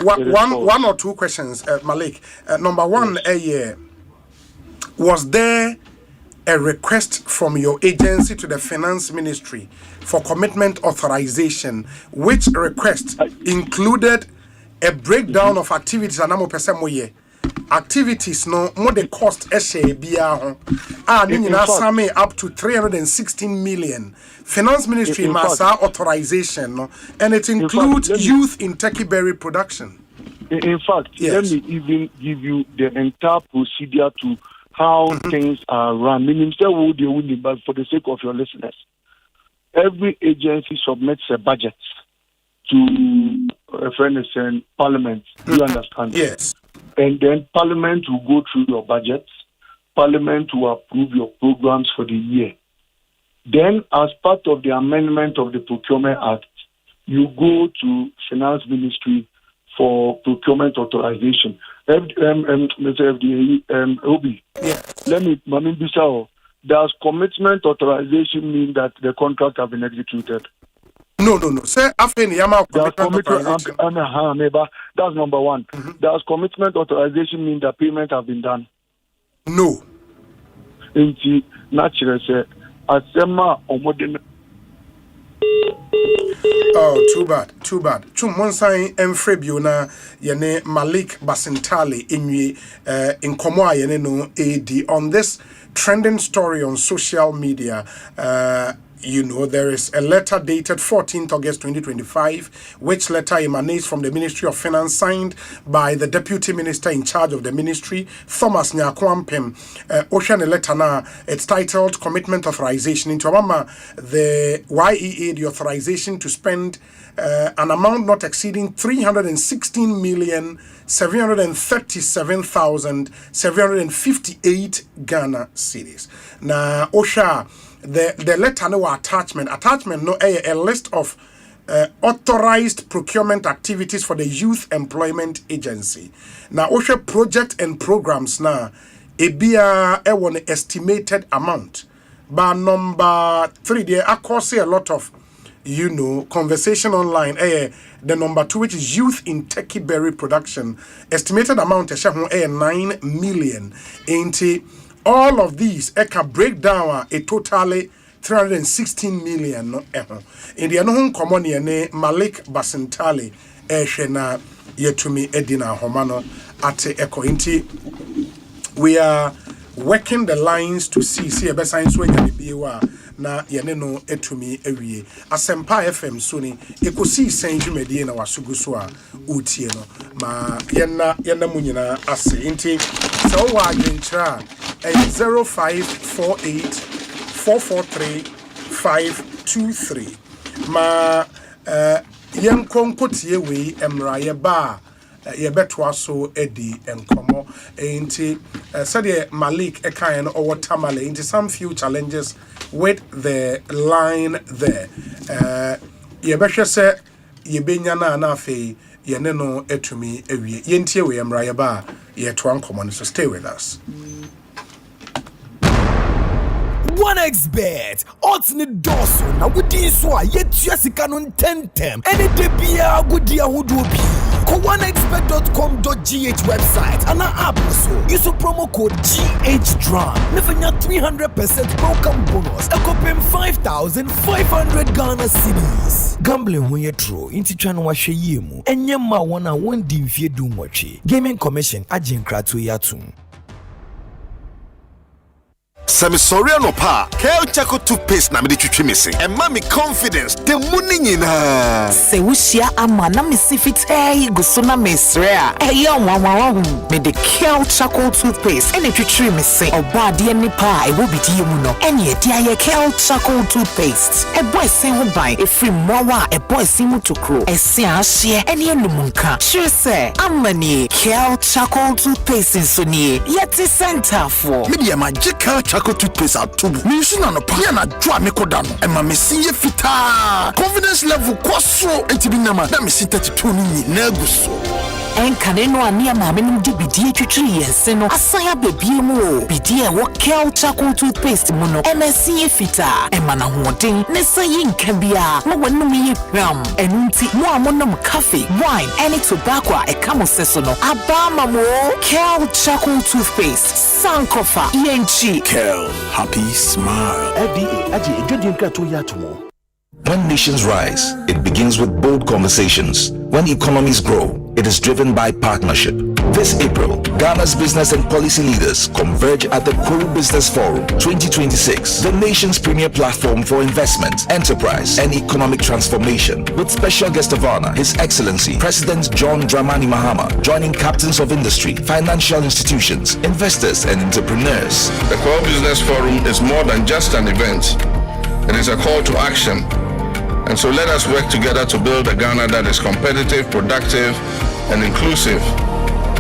one or two questions, Malik. Number one, was there a request from your agency to the finance ministry for commitment authorization, which request included a breakdown of activities and activities no more the cost up to 316 million. Finance ministry must authorization no, and it includes youth in Turkey berry production. In fact, let me even give you the entire procedure to how things are run. Meaning, but for the sake of your listeners, every agency submits a budget to a friend and Parliament. Do you understand? Yes. And then Parliament will go through your budget. Parliament will approve your programs for the year. Then, as part of the amendment of the Procurement Act, you go to Finance Ministry for procurement authorization. Mr. FDA, Obi, let me, does commitment authorization mean that the contract have been executed? No. Say, commitment authorization. That's number one. Does commitment authorization mean that payment have been done? No. Naturally, Asempa Oh, too bad. Chumonsai Enfrebiona Yene Malik Basintali Inwi in Komoa Yene no AD on this trending story on social media. There is a letter dated 14th August 2025, which letter emanates from the Ministry of Finance, signed by the Deputy Minister in charge of the ministry, Thomas Nyakwampem. Ocean letter now, it's titled Commitment Authorization. Into Mama, the YEA, the authorization to spend an amount not exceeding 316,737,758 Ghana cedis. Now, Osha, the letter no attachment no a list of authorized procurement activities for the Youth Employment Agency. Now OSHA project and programs now ebia one estimated amount. But number 3 there I say a lot of conversation online. The number 2, which is youth in Techie Berry production, estimated amount is 9 million. All of these can break down a totally 316 million. In the Anohun Common Malik Basintali Shena Yetumi Edina Homano at Eko Inti. We are working the lines to see a best science when you na yeneno etumi ewie Asempa FM soni Ekosiisen dwumadi na wasugu so a utie no ma yenna munyina ase nti so wa adwentra 0548 443 523 ma yenkonkotie we emraye ba yebetwa so edi enkomo nti said Malik ekan no owo tamale into some few challenges with the line there. Yebeshe se yebenya na afi yene no etumi ewie yentie we emraye ba yetwa enkomo so stay with us. 1xbet odds ni doso na wudi so a yetua sika no tentem ene de bia gudi ahodo bi ko 1xbet.com.gh website and app so use promo code GHDRAM nefanya 300% welcome bonus ekopem 5,500 Ghana cedis. Gambling when you true inti twa no wahwe yemu enye ma wona won di mfie du nwotwe. Gaming Commission agin krato yatum. Samisoria no pa, Kel Chaco toothpaste na me de twetwe me se. And me confidence, the money nyina. Se wushia ama na me sifit go so na me srea. Yo wawa me de Kel Chaco toothpaste ene twetwe me se. Oba de ni pa e wo bidi mu no. Ene de aye Kel Chaco toothpaste. E boy sen ho ban e free mowa e boy sen mu tokro. E se ahye ene enumuka. Sure say amani Kel Chaco toothpaste so ni yeti center for. Me de magical Chaco toothpaste atubu. Me use na no pa na dwa me koda no. E ma me sinye fita. Confidence level kwaso entibi na ma. Na me sin 32 ni na aguso. Enkane no ania ma me ndim bidie twetwe yense no. Asaya bebie mu o. Bidie wo Kel Chaco toothpaste mu no. MSC fita. E ma na hoden ne sayi nka bia. Ma wonum yi hwam. Enunti mo amonom cafe, wine, any tobacco e kamo seso no. Abama mo Kel Chaco toothpaste. Sankofa yenchi. Kel, happy smile. When nations rise, it begins with bold conversations. When economies grow, it is driven by partnership. This April, Ghana's business and policy leaders converge at the Kuru Business Forum 2026, the nation's premier platform for investment, enterprise, and economic transformation. With special guest of honor, His Excellency President John Dramani Mahama, joining captains of industry, financial institutions, investors, and entrepreneurs. The Kuru Business Forum is more than just an event. It is a call to action. And so let us work together to build a Ghana that is competitive, productive, and inclusive,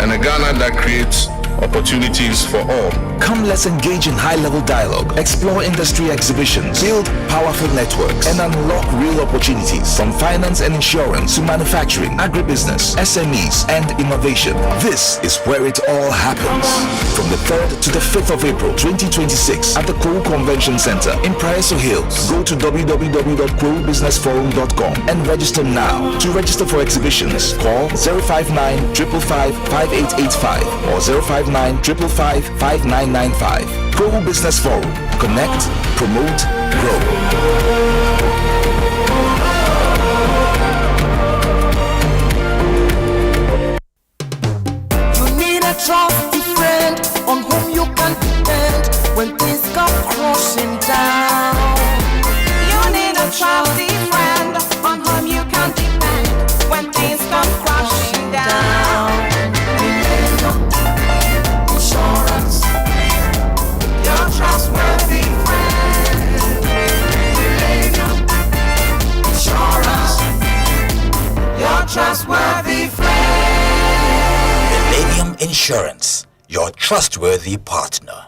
and a Ghana that creates opportunities for all. Come, let's engage in high-level dialogue, explore industry exhibitions, build powerful networks, and unlock real opportunities from finance and insurance to manufacturing, agribusiness, SMEs, and innovation. This is where it all happens. From the 3rd to the 5th of April 2026 at the Kuru Convention Center in Praeso Hills. Go to www.kurubusinessforum.com and register now. To register for exhibitions, call 059 555 5885 or 059 555 5995. Kuru Business Forum. Connect, promote, grow. You need a trusty friend on whom you can depend when things come crashing down. You need a trusty friend on whom you can depend when things come crashing down. Insurance, your trustworthy friend. Insurance, your trustworthy friend. Millennium Insurance, your trustworthy partner.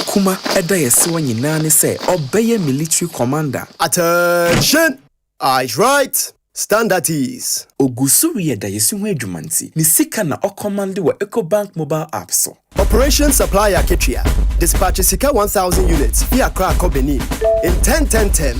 Kuma eda yesiwa nyina ne se obeye military commander. Attention! Eyes right. Stand at ease. Ogusuri eda yesiwa adwumanti. Ni sika na okomande wa EcoBank mobile app so. Operation Supply Aketria. Dispatch Sika 1,000 units via Krako Benin in 10-10-10.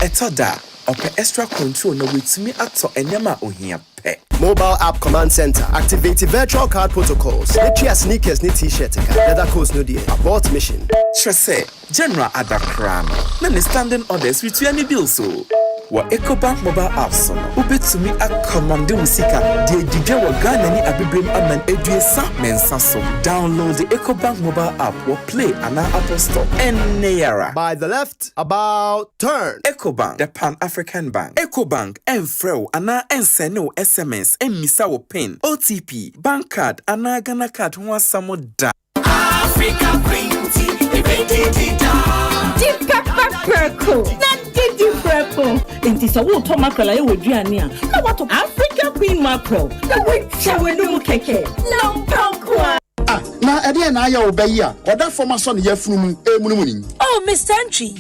Etoda, ope extra control na wetumi ato enyama ohia pe. Mobile app command center. Activate virtual card protocols. Letria sneakers ni t-shirt. Leather coats no dear. Abort mission. Trese, General Adakrano. Na ni standing orders with any bill so. Wa EcoBank mobile app so no. Ubetumi akomande musika. Die didwe wa Ghana ni abibrem aman edue sa mensa so. Download the EcoBank mobile app or play an Apple Store. Neyara. By the left, about turn. EcoBank, the Pan-African Bank. EcoBank, Enfreo, ana enseno SMS, emisa wo PIN, OTP, bank card, ana Ghana card, huwa samo da. Africa printing, Deep pepper purple. Not deep purple. Inti sa wo to mackerel aye woduane a. Na what Africa queen mackerel. Na we chawe no keke. No pokwa. Na ede na aya obayi a oda forma so ne yafunu emunumuni. Oh, Mr. Entry,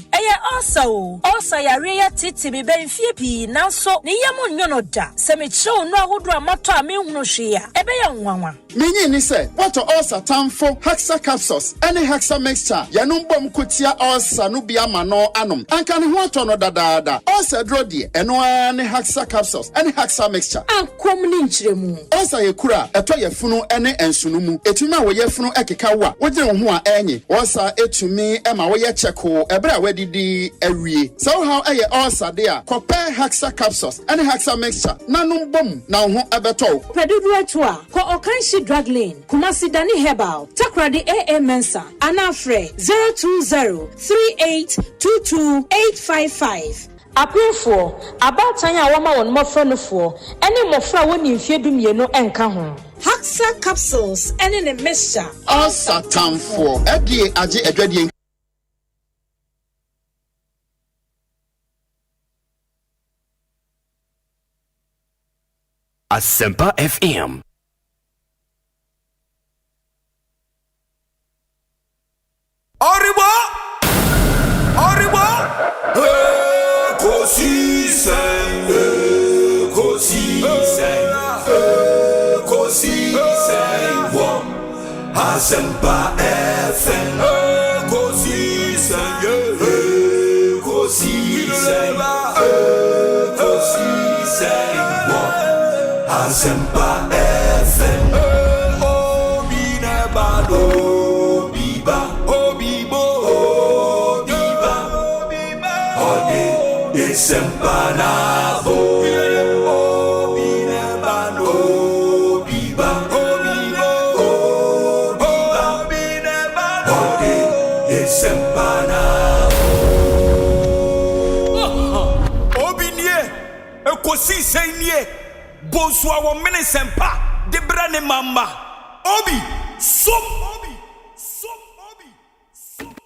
also yare ya titi bi ben fie pi nanso ne yam nyono da. Se me chew no ahodo amato a me hunu hwe a. Ebe ya nwanwa. Menyi ni se what ulcer tamfo hexa capsules any hexa mixture yanum bom kotia ulcer no bia ma no anom. Anka ne ho ato no dadaada. Ulcer dro de eno any hexa capsules any hexa mixture. Ankom ni nchiremu. Ulcer yekura eto yefunu ene ensunumu. Etumi a wo yefunu ekeka wa. Wogye wo ho a enyi. Ulcer etumi ema wo ye cheko ebra wadidi awie. So how eye ulcer de a compare hexa capsules any hexa mixture nanum bom na ho ebeto. Predudu atwa ko okanshi drug lane Kumasi Dani Herbal Takradi AA Mensa Anafre 020-3822-855 Aprofo abatan ya wama won mofra no fo ene mofra woni mfie dumienu enka ho Haxa capsules ene ne mixture ulcer tamfo edie age edwadie. Asempa FM. Arriba! Ekosiisen, one. Asempa FM. Ekosiisen, one. Asempa FM. Asempa na bo. Bonsu our Asempa de brane mama Obi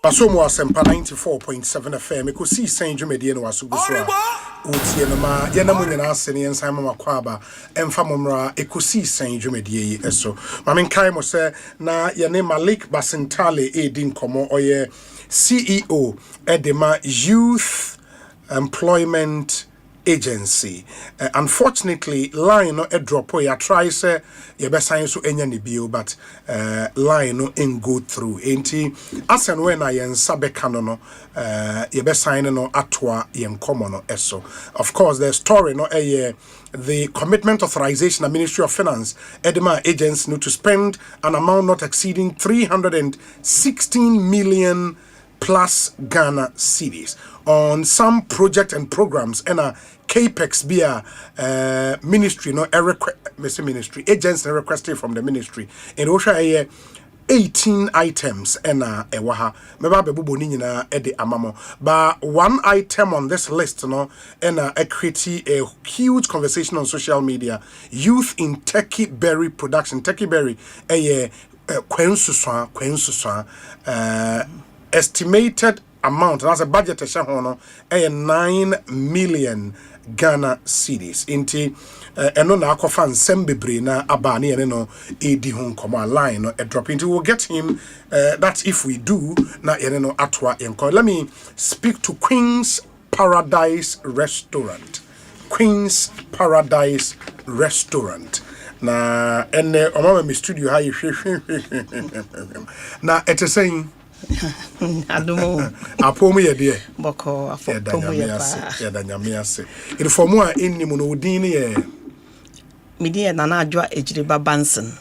Asomo Asempa 94.7 FM Ekosiisen dwumedie no asuguswa otie no ma ye na munyina asene yensan mama kwaba emfa momra Ekosiisen dwumedie yi eso mamen kai mo se na ye ne Malik Basintale edin komo oye CEO edema Youth Employment Agency. Unfortunately, line no a drop ya try say ye be sign so enya ni bio but line no in go through. Enti asen when I yen sabeka no ye be sign no atwa yen komo no eso. Of course the story no the commitment authorization of Ministry of Finance edema agents no to spend an amount not exceeding 316 million plus Ghana cedis on some project and programs and a capex be a ministry no ministry agents requested from the ministry and also 18 items and ewaha meba bebubo ni nyina e de amamo but one item on this list no and create a huge conversation on social media. Youth in Turkey berry production. Turkey berry kwensuswa estimated amount as a budget a 9 million Ghana cedis inti eno na akofan sembebre na abani ene no edi ho nkoma line no a drop into we'll get him that's if we do na ene no atwa enko. Let me speak to Queen's Paradise Restaurant na ene omama mi studio ha na ete saying adumo apomu ye de boko afomu ye pa ya da nyame ase informu a ennimu no odin ye midi Nana Adwoa Ejiriba Banson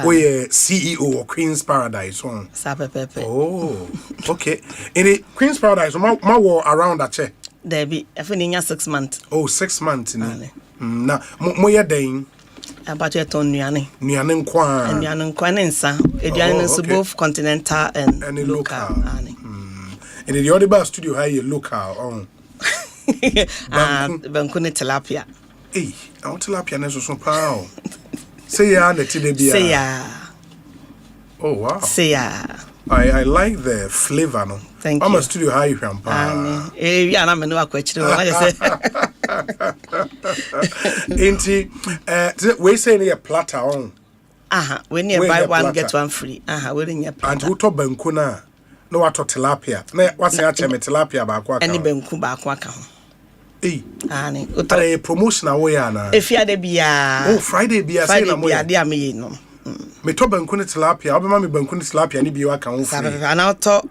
we CEO of Queen's Paradise on sapepepe oh okay in the Queen's Paradise ma wo around that che there be afininya 6 months 6 months ni na mo ye den about your ton nuane nkwa nsa eduane so both continental and local in the other bar studio how you local on Bankune tilapia tilapia na so pao say ya na tide bia say ya oh wow say ya I like the flavor no thank you I'm a studio how you can pa ya na me no akwachire what you say Inti we say near platter on when you buy one get one free we near platter and who to banku na no wato tilapia na what's ya cheme tilapia ba kwa any banku ba kwa ka ho ani utare promotion away na Friday bia Friday bia say na mo ya dia me no me to banku ne tilapia obema me banku ne tilapia ni bi wa ka ho free ana to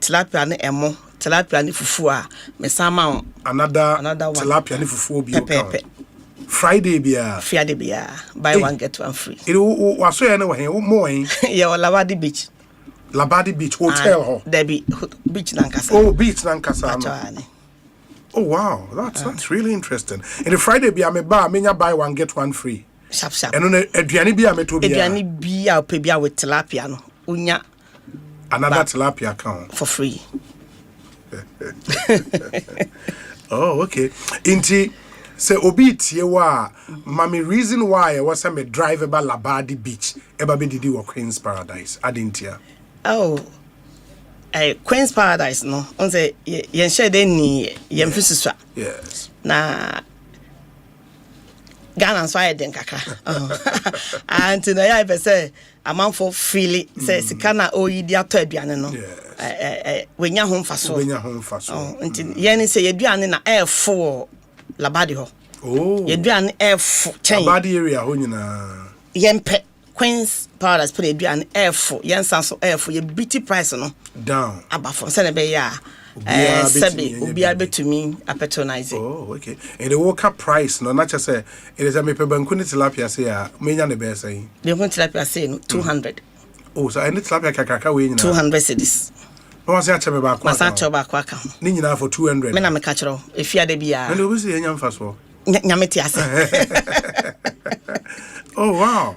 tilapia ne emo tilapia ni fufu a me sama another tilapia ni fufu bi o ka Friday bia buy one get one free it waso ya na wo hen mo hen ya Labadi Beach hotel ho there be beach nankasa beach nankasa oh wow that's really interesting in the Friday bia me buy one get one free sharp eno na aduane bia me to bia aduane bia o pe bia with tilapia no unya another tilapia account for free oh okay inti se obi tie wa mami reason why was me drive ba Labadi Beach eba be didi wo Queen's Paradise adintia Queen's Paradise no on say yen share den ni yen fisuswa yes na Ghana so I den kakra and no ya be say amanfo freely say sika na oyidi ato aduane no wenya ho mfaso nti yen say aduane na airfo Labadi ho aduane airfo chen Labadi area ho nyina yen pe Queen's Paradise put aduane airfo yen sanso airfo ye beauty price no down abafo se na be ya sabi ubia betumi patronize okay and the worker price no not just say it is a me pe banku ni tilapia say a menya ne be say the banku tilapia say no 200 so I need tilapia kakaka we nyina 200 cedis no was ya cheme ba kwa masa choba kwa ka ni nyina for 200 me na me ka chiro efia de bia and we say enya mfaso nyameti ase oh wow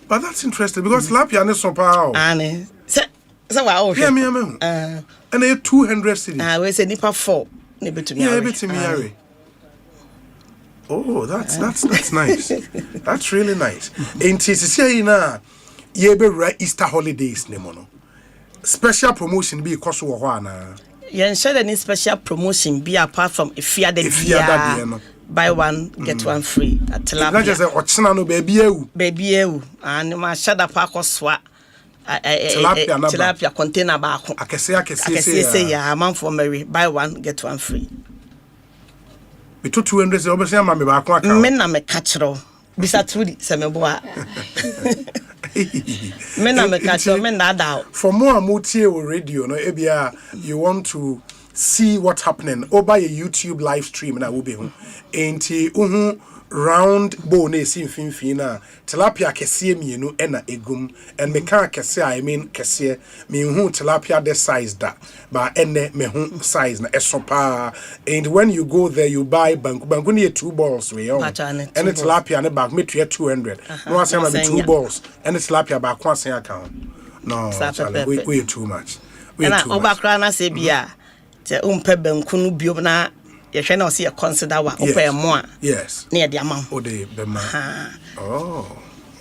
but that's interesting because tilapia ne so pa ane so wow yeah me and 200 cedis we say nipa 4 ne betumi betumi yare Oh, that's nice. That's really nice. And say na ye be Easter holidays nemono. Special promotion be cost wo ho ana. Yen share any special promotion be apart from if you the buy one get one free at tilapia. Not just ochina no baby ewu and ma shada pa koswa tilapia container ba ko. Akese say ya man for Mary buy one get one free. Be 200 say obese ma me ba ko aka. Me na me kachiro bisa tudi se me boa. Me na me kachiro me na da. For more amutie o radio no ebia you want to see what's happening over a YouTube live stream na wo be ho. Enti uhu round bone esi mfimfini na tilapia kese mienu na egum and me kan kese I mean kese me hu tilapia the size da ba ene me hu size na esopa. And when you go there you buy banku ne 2 balls we on and tilapia ne bag me 200 no asem na 2 balls and tilapia ba kwa sen account no we too much we na too much obakra na se bia te umpe banku no biom na ye hwe na o se ye consider wa opa mo a yes na ye de amam o de be ma oh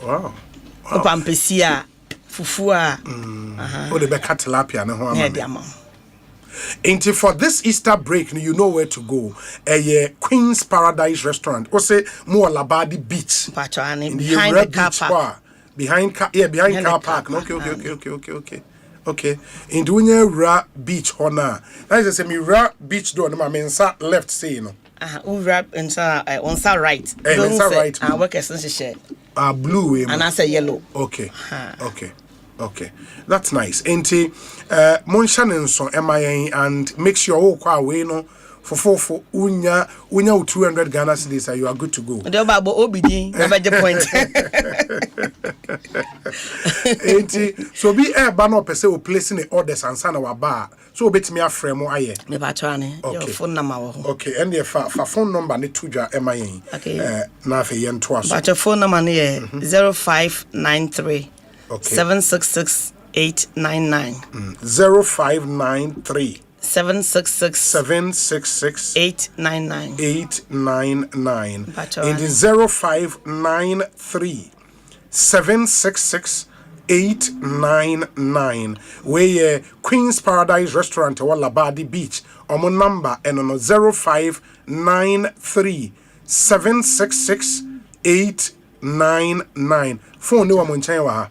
wow opa mpesi a fufu a o de be tilapia ne ho amam na de amam. And for this Easter break, you know where to go. A Queen's Paradise restaurant. Or say more Labadi Beach. Behind the car park. Behind car park. Okay. In Dunya Ra Beach Hona. That is a Ra Beach door. No, I mean, left say no. Ura on right. Right. Work as share. Blue and I say yellow. Okay. That's nice. Enti Monshanen so MIA and make sure all kwa we no for unya 200 Ghana cedis you are good to go. The babo obidi abaje point. Enti so be ba no pese o placing the orders and sana wa bar so obetimi afrem mo aye. Me ba twane your phone number wo. Okay, and the phone number ne tuja MIA. Na fe yen to aso. But your phone number ne 0593 766 899 0593 766 899 899 and 0593 766 899 where Queen's Paradise restaurant or Labadi Beach omo number and on 0593 766 899 phone no mo nchan wa ha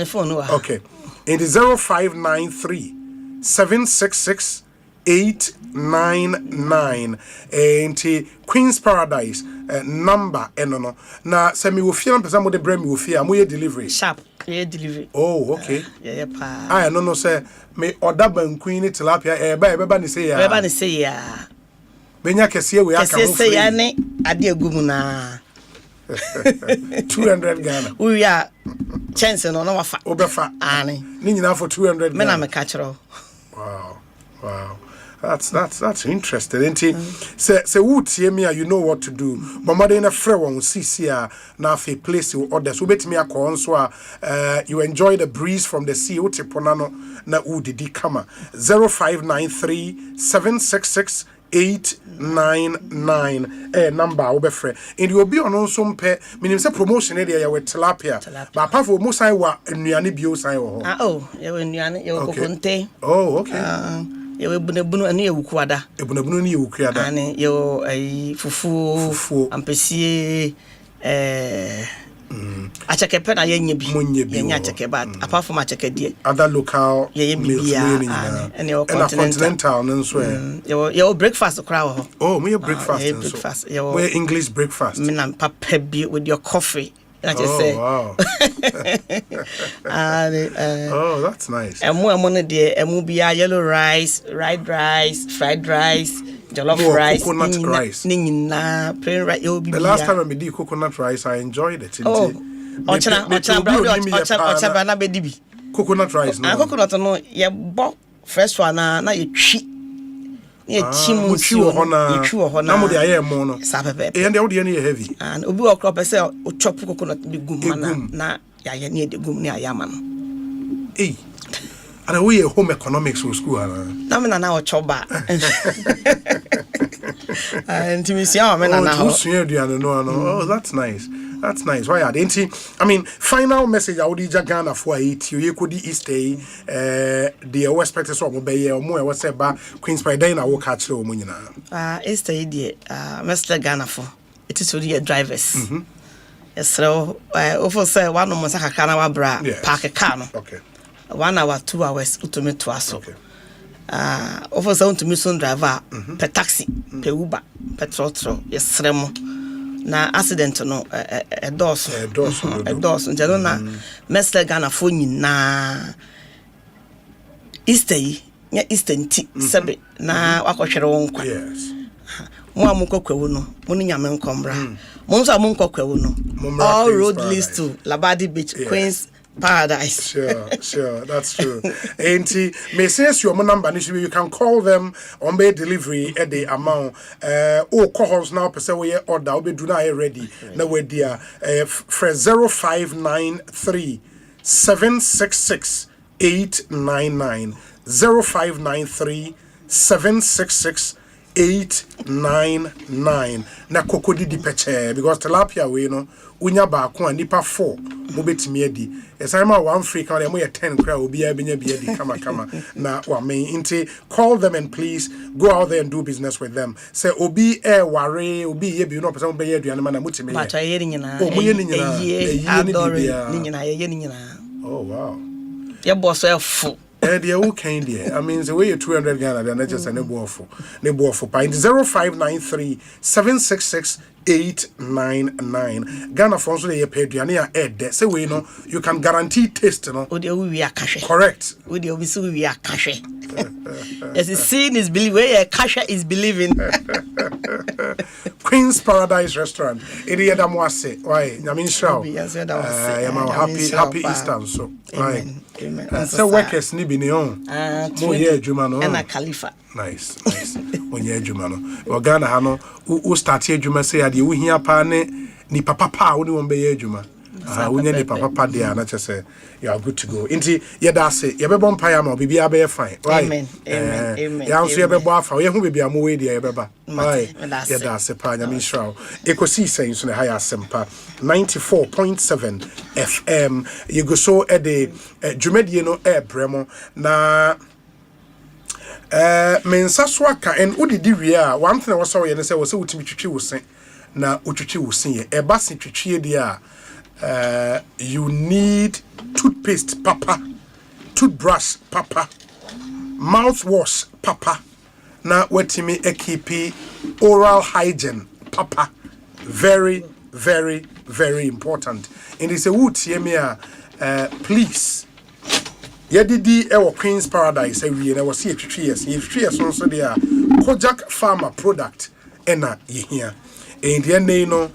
phone no. Okay. It is 0593 766 899 and Queen's Paradise number no na se me wo fie na pesa mo de bra me wo fie am ye delivery sharp delivery. Oh, okay. Yeah pa. I no say me order ban Queen tilapia ba ni say ya benya kese we aka mo say ya ne ade agumu na 200 Ghana. We are chance no wafa. Obefa. Ani. Ni nyina for 200 Ghana. Me na me kachiro. Wow. That's interesting. Say would me you know what to do. Mama dey na frɛ won sisi a na fe place you order. So betimi akɔ nso a you enjoy the breeze from the sea. Wote pona no na udidi kama. 0593 766 899 number obefre and you will be on also mpe minim say promotion area ya with tilapia but apart from mo sai wa nnuane bio sai wo ho ya we nnuane ya kokonte okay ya we bunabunu ane ya wukuada ni wukuada ane yo fufu ampesie acheke pe na yenye bi yenye acheke but apart from acheke die other local meals and your continental nso your breakfast kra ho me breakfast we English breakfast me na papa bi with your coffee like you say wow that's nice emu no de emu bia yellow rice fried rice jollof rice, coconut rice. Plain rice. The last time I made coconut rice, I enjoyed it. Coconut rice. No. Coconut no. You bought fresh one na you cheap. You chimu. You chew hona. Namu de aye mo no. Sapepe. And the audio ni heavy. And obi okro pese o chop coconut bi gum na ya ye ni de gum ni ayama no. And we home economics for school. Na me na na ochoba. And me see am na na. Oh, that's nice. That's nice. Why are they? I mean, final message I would Ghana for it. You could Easter the expect so mo be or mo was ba Queen's Park then I will catch you mo nyina. Easter Mr. Ghana for. It is really drivers. Yes, so offer say one of Mosaka Kana wa bra park a car. Okay. 1 hour, 2 hours ultimate to us. Okay. Offer sound to me soon driver per taxi, per Uber, per trotro, yes, remo. Na accident no a doors, and Janona Mr. Ghana phone na Easter, ya Eastern tea, sabe, na wakoshere wonkwa. Yes. Mo amuko kwewuno, mo ni nyame nkombra. Mo nso amunko kwewuno. All road leads to Labadi Beach, Queen's Paradise. Sure, that's true. Auntie, may say your number, you can call them on bay delivery at the amount. Cohos now per se we order, I'll be do not ready. No way, dear. For 0593 766 899 0593 766 899 na kokodi di peche because tilapia we no unya ba ko anipa 4 mo betimi adi esama one free kan dem 10 kra obi a benya bi adi kama na wa me nti call them and please go out there and do business with them say obi ware obi ye bi no person be ye aduane ma na mutimi ba cha ye nyina o mo ye nyina ye nyina oh wow ye boss full. Dear, who can dear? I mean, the way you're 200 Ghana, they're not just a nebo for pint 0593 766 899. Ghana phones they pay Diania Ed. Say we know you can guarantee taste, no? We are cash. Correct. We are cash. As is seeing is believing, where cash is believing. Queen's Paradise Restaurant. Iri Adamwase. Why? Namin Shao. Happy Easter. So. Amen. So workers ni bi ne on. Mo ye adwuma no. Na Khalifa. Nice. Mo ye adwuma no. Organa ha no u start adwuma say ade wo hia pa ne ni papa pa wo ni won be ye adwuma. Wonya ni papa de na chese you are good to go. Inti ye da say ye be bon pa ya ma bibia be fine. Right? Amen. Ya nso ye be bo afa ye hu bibia mo we de ye be ba. Right. Ye da say pa nya mi shraw. Ekosiisen so ne ha ya Asempa 94.7 FM. You go so e de dwumadie no bremo na mensa so aka en udidi wie a one thing was so ye ne say was utimi twitwi wo sen na utwitwi wo sen ye e ba se twitwi de a you need toothpaste papa, toothbrush papa, mouthwash papa, na wetimi ekipi oral hygiene papa. Very, very, very important. And it's a wood yemia please. Yedidi ewo Queen's Paradise every year was here 3 years. 3 years also there Kojak Farmer product ena yehia. And the no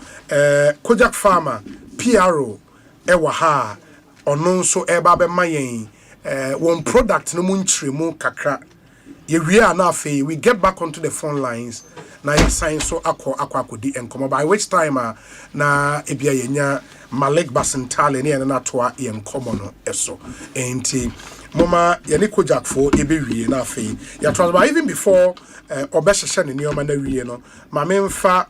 Kojak Farmer PRO ewa ha ono so eba be mayen one product no munchire mu kakra ye wia na afei we get back onto the phone lines na ye sign so akodi enkomo by which time na ebia yenya Malik Basentale ne na toa ye enkomo no eso enti mama ye ne Kojak fo ebe wie na afei ya twas by even before obesheshe ne nioma na wie no ma memfa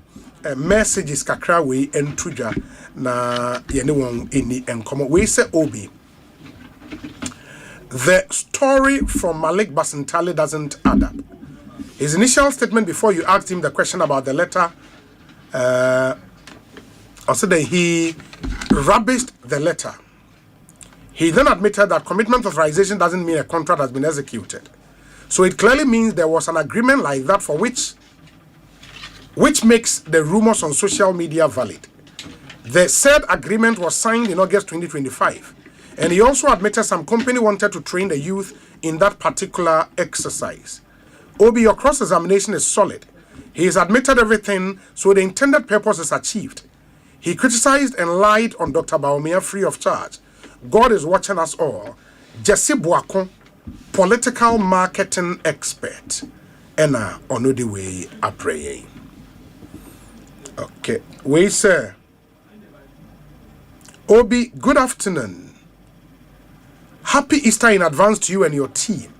messages kakra we entuja na yene won eni enkomo we say obi the story from Malik Basentale doesn't add up. His initial statement before you asked him the question about the letter also that he rubbished the letter. He then admitted that commitment authorization doesn't mean a contract has been executed, so it clearly means there was an agreement like that for which makes the rumors on social media valid. The said agreement was signed in August 2025, and he also admitted some company wanted to train the youth in that particular exercise. Obi, your cross-examination is solid. He has admitted everything, so the intended purpose is achieved. He criticized and lied on Dr. Baumia free of charge. God is watching us all. Jesse Boakon, political marketing expert. Ena ono the way I pray. Okay, we sir. Obi, good afternoon. Happy Easter in advance to you and your team.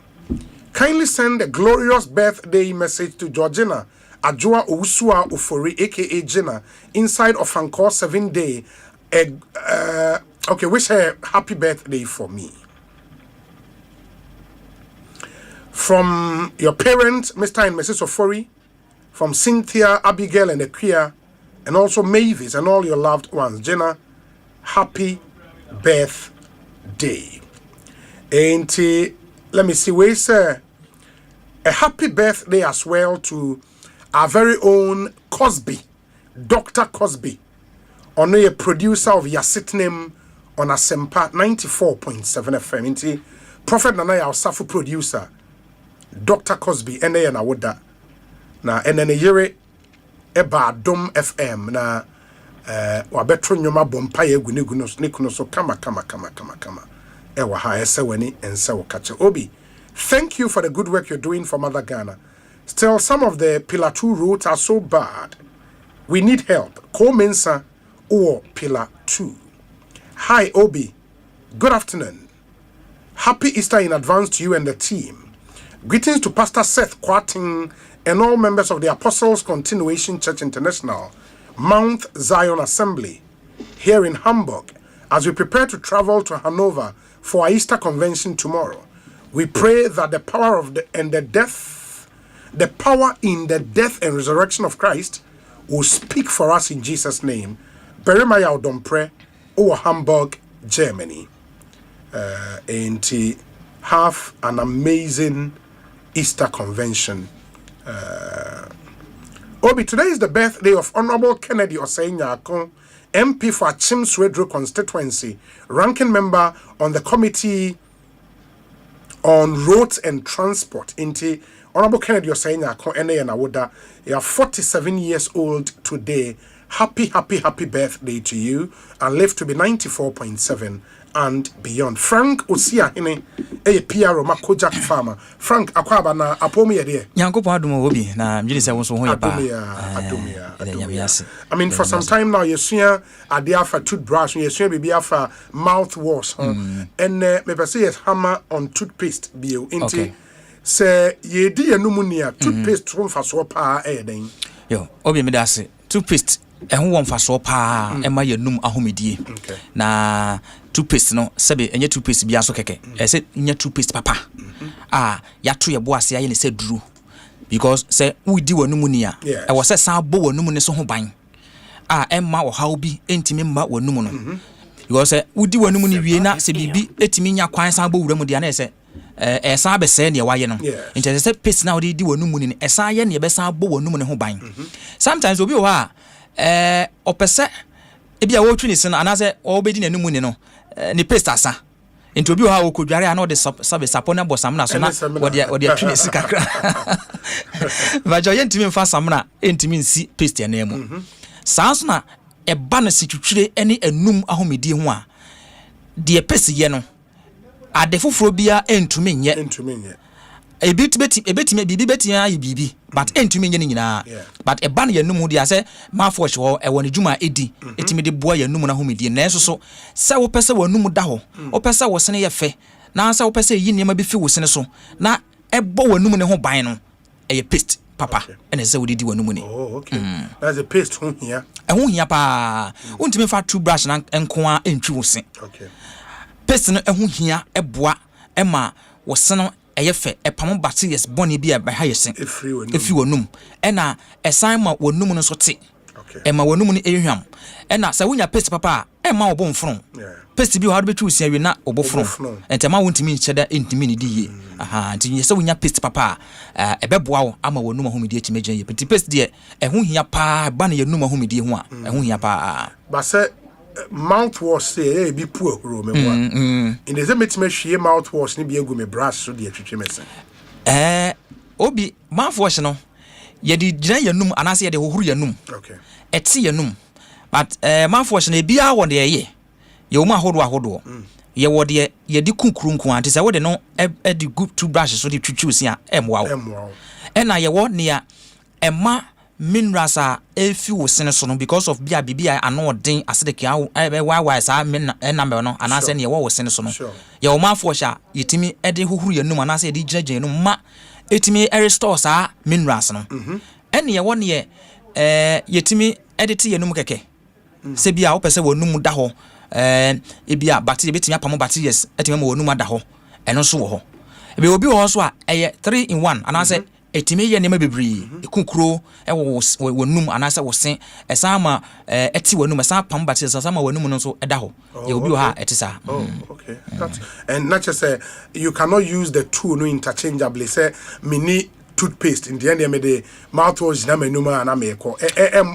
Kindly send a glorious birthday message to Georgina Ajua Owusua Ofori, aka Jenna, inside of Anchor 7-day. Okay, wish her happy birthday for me. From your parents, Mr. and Mrs. Ofori, from Cynthia, Abigail, and Equia, and also Mavis and all your loved ones. Jenna, happy birthday. And let me see, we say a happy birthday as well to our very own Cosby, Dr. Cosby, on a producer of Yasitnim on Asempa 94.7 FM. Inti Prophet Nanaya Safu producer, Dr. Cosby, ene na woda na ene ne yere eba Dom FM na wabetro nyoma bompa ye guneguno so kama ewa ha ese weni ense wokache Obi. Thank you for the good work you're doing for Mother Ghana. Still, some of the Pillar 2 roads are so bad. We need help. Call Mensa or Pillar 2. Hi, Obi. Good afternoon. Happy Easter in advance to you and the team. Greetings to Pastor Seth Quarting and all members of the Apostles Continuation Church International, Mount Zion Assembly, here in Hamburg, as we prepare to travel to Hanover for our Easter convention tomorrow. We pray that the power in the death and resurrection of Christ will speak for us in Jesus' name. Berimaya Odompre, over Hamburg, Germany. And to have an amazing Easter convention. Obi, today is the birthday of Honorable Kennedy Osei Nyako, MP for Achim Swedro constituency, ranking member on the Committee on Roads and Transport. Inti Honorable Kennedy Osei Nyako ene na woda. You are 47 years old today. Happy birthday to you, and live to be 94.7 and beyond. Frank Osia hine a PRO Makojak farmer. Frank akwaba na apomi ede. Yanko pa adumo obi na mjini se wonso ho yapa. Adumia. I mean, for some time now, you see adia for toothbrush, you see baby for mouthwash, and me say yes hammer on toothpaste bio into say ye di enumunia toothpaste from for so pa eden. Yo, obi me da se toothpaste ehun won fa so pa e ma yenum ahomedie. Na toothpaste no sebe enye toothpaste bia so keke. E se nya toothpaste papa. Ya to ye bo ase aye ne se duru. Because say we di wanum ni a e wo se san bo wanum ne so ho ban. Emma wo haw bi entimi mma wanum no. Because say we di wanum ni wie na se bibi etimi nya kwan san bo wuram dia na se san be se ne waye no. Nti se paste na wo di wanum ni e san ye ne be san bo wanum ne ho ban. Sometimes obi wo ha opese e bia wo twi ni se na na se wo be di nanum ni no ni paste asa. Into bi ha okodware ana de service apona bosam na so na wode atwene sikakra bajo yentimi mfa samna entimi nsi paste na emu sanso na e ba na sikutwire ene enum ahomedi ho a de paste ye no ade foforo bia entumi nye ebetime bibi betia ye bibi but entumi nye nyina but e ba na yenum dia se mafosh ho e woni djuma edi etimi de boa yenum na homedi na enso se wo pese wonum da ho wo pese wo sene ye fe na se wo pese yi niam bi fi wo sene so na e bo wonum ne ho ban no e ye paste papa ene se wo di wonum ni that's a paste ho hia e ho hia pa untimi fa toothbrush na enko a entwi wo se paste no e ho hia e boa e ma wo sene eyefe epam bacterias boni bia ba ha yesen efi wonum ena esan ma wonum no so te ema wonum no ehwam ena sa wonya paste papa ema obo mfron paste bi ha do betwi usia wi na obo fron entema wontimi ncheda entimi ni diye nti sa wonya paste papa ebeboa wo ama wonum ahomedi etimejan ye paste de eho hia pa ba na yenum ahomedi ho a eho hia pa ba se mouthwash say e bi pu ahuro me wa in the metima hwie mouthwash ni bi egu me brush so de atwetwe mesen obi mouthwash no ye di gina yanum anase ye de hohuru yanum eti yanum but mouthwash na bi a wo de ye wo ma ahodo ye wo de ye di kunkurunku ante se wo de no e di good toothbrush so de twetwe usia emwa wo ena ye wo ne ya ema minerals are if you send so because of bia bibia ano den acidic why sa number no and answer ne wo send so no ye o ma for sha yetimi ede huhuru ye num and answer de gyinagyina no ma etimi restore sa minerals no ene ye wo ne yetimi edit ye num keke se bia wo pese wo num da ho ebia bacteria betimi apamo bacteria etimi ma wo num da ho eno so wo ho ebe obi wo so a eye 3 in 1 and answer etimi ye nema bebri ekunkuro wonum anasa wosen esama eti wonum esa pam bati esama wonum no so eda ho ye obi ha etisa okay that and not just say you cannot use the two no interchangeably say mini toothpaste in the end me the mouthwash na menuma na me ko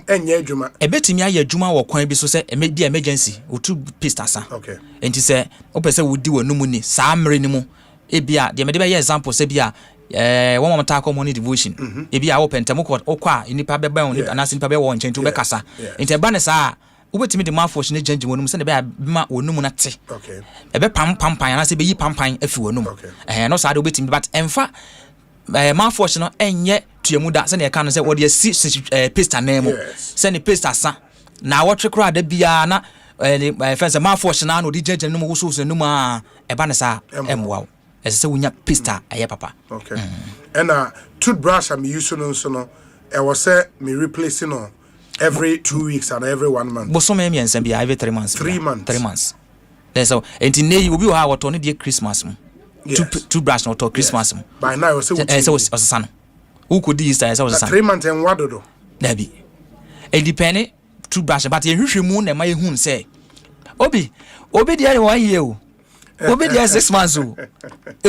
enye adwuma ebetimi aye adwuma wo kwan bi so say bi emergency o toothpaste asa okay enti say opese wodi wonum ni saa mere ni mu ebia de me de be example say bia one more time morning devotion ebi a open tem ko okwa inipa be ban anase inipa be wo nchen to be kasa enti ba ne saa ubetimi de mouthwash ne janji wonum se ne be ma wonum na te okay ebe pam anase be yi pam afi wonum no saa de ubetimi but emfa mouthwash no enye tuemu da se ne ka no se wo de si paste anemo se ne paste asa na wotwe kro ada bia na fence mouthwash na no di janji no mo so so num a eba ne saa emwa ese wunya pista aye papa okay and toothbrush I'm using no I was say me replacing no every 2 weeks and every 1 month bo so me miensa bia every 3 months 3 months there's so enti nei obi ha wato ne de Christmas mu toothbrush no to Christmas mu by now I was say osasa no who could this say osasa 3 months and what do dabi e depend toothbrush but ye hwehwe mu na mai hun say obi dey 1 year o obi dey 6 months o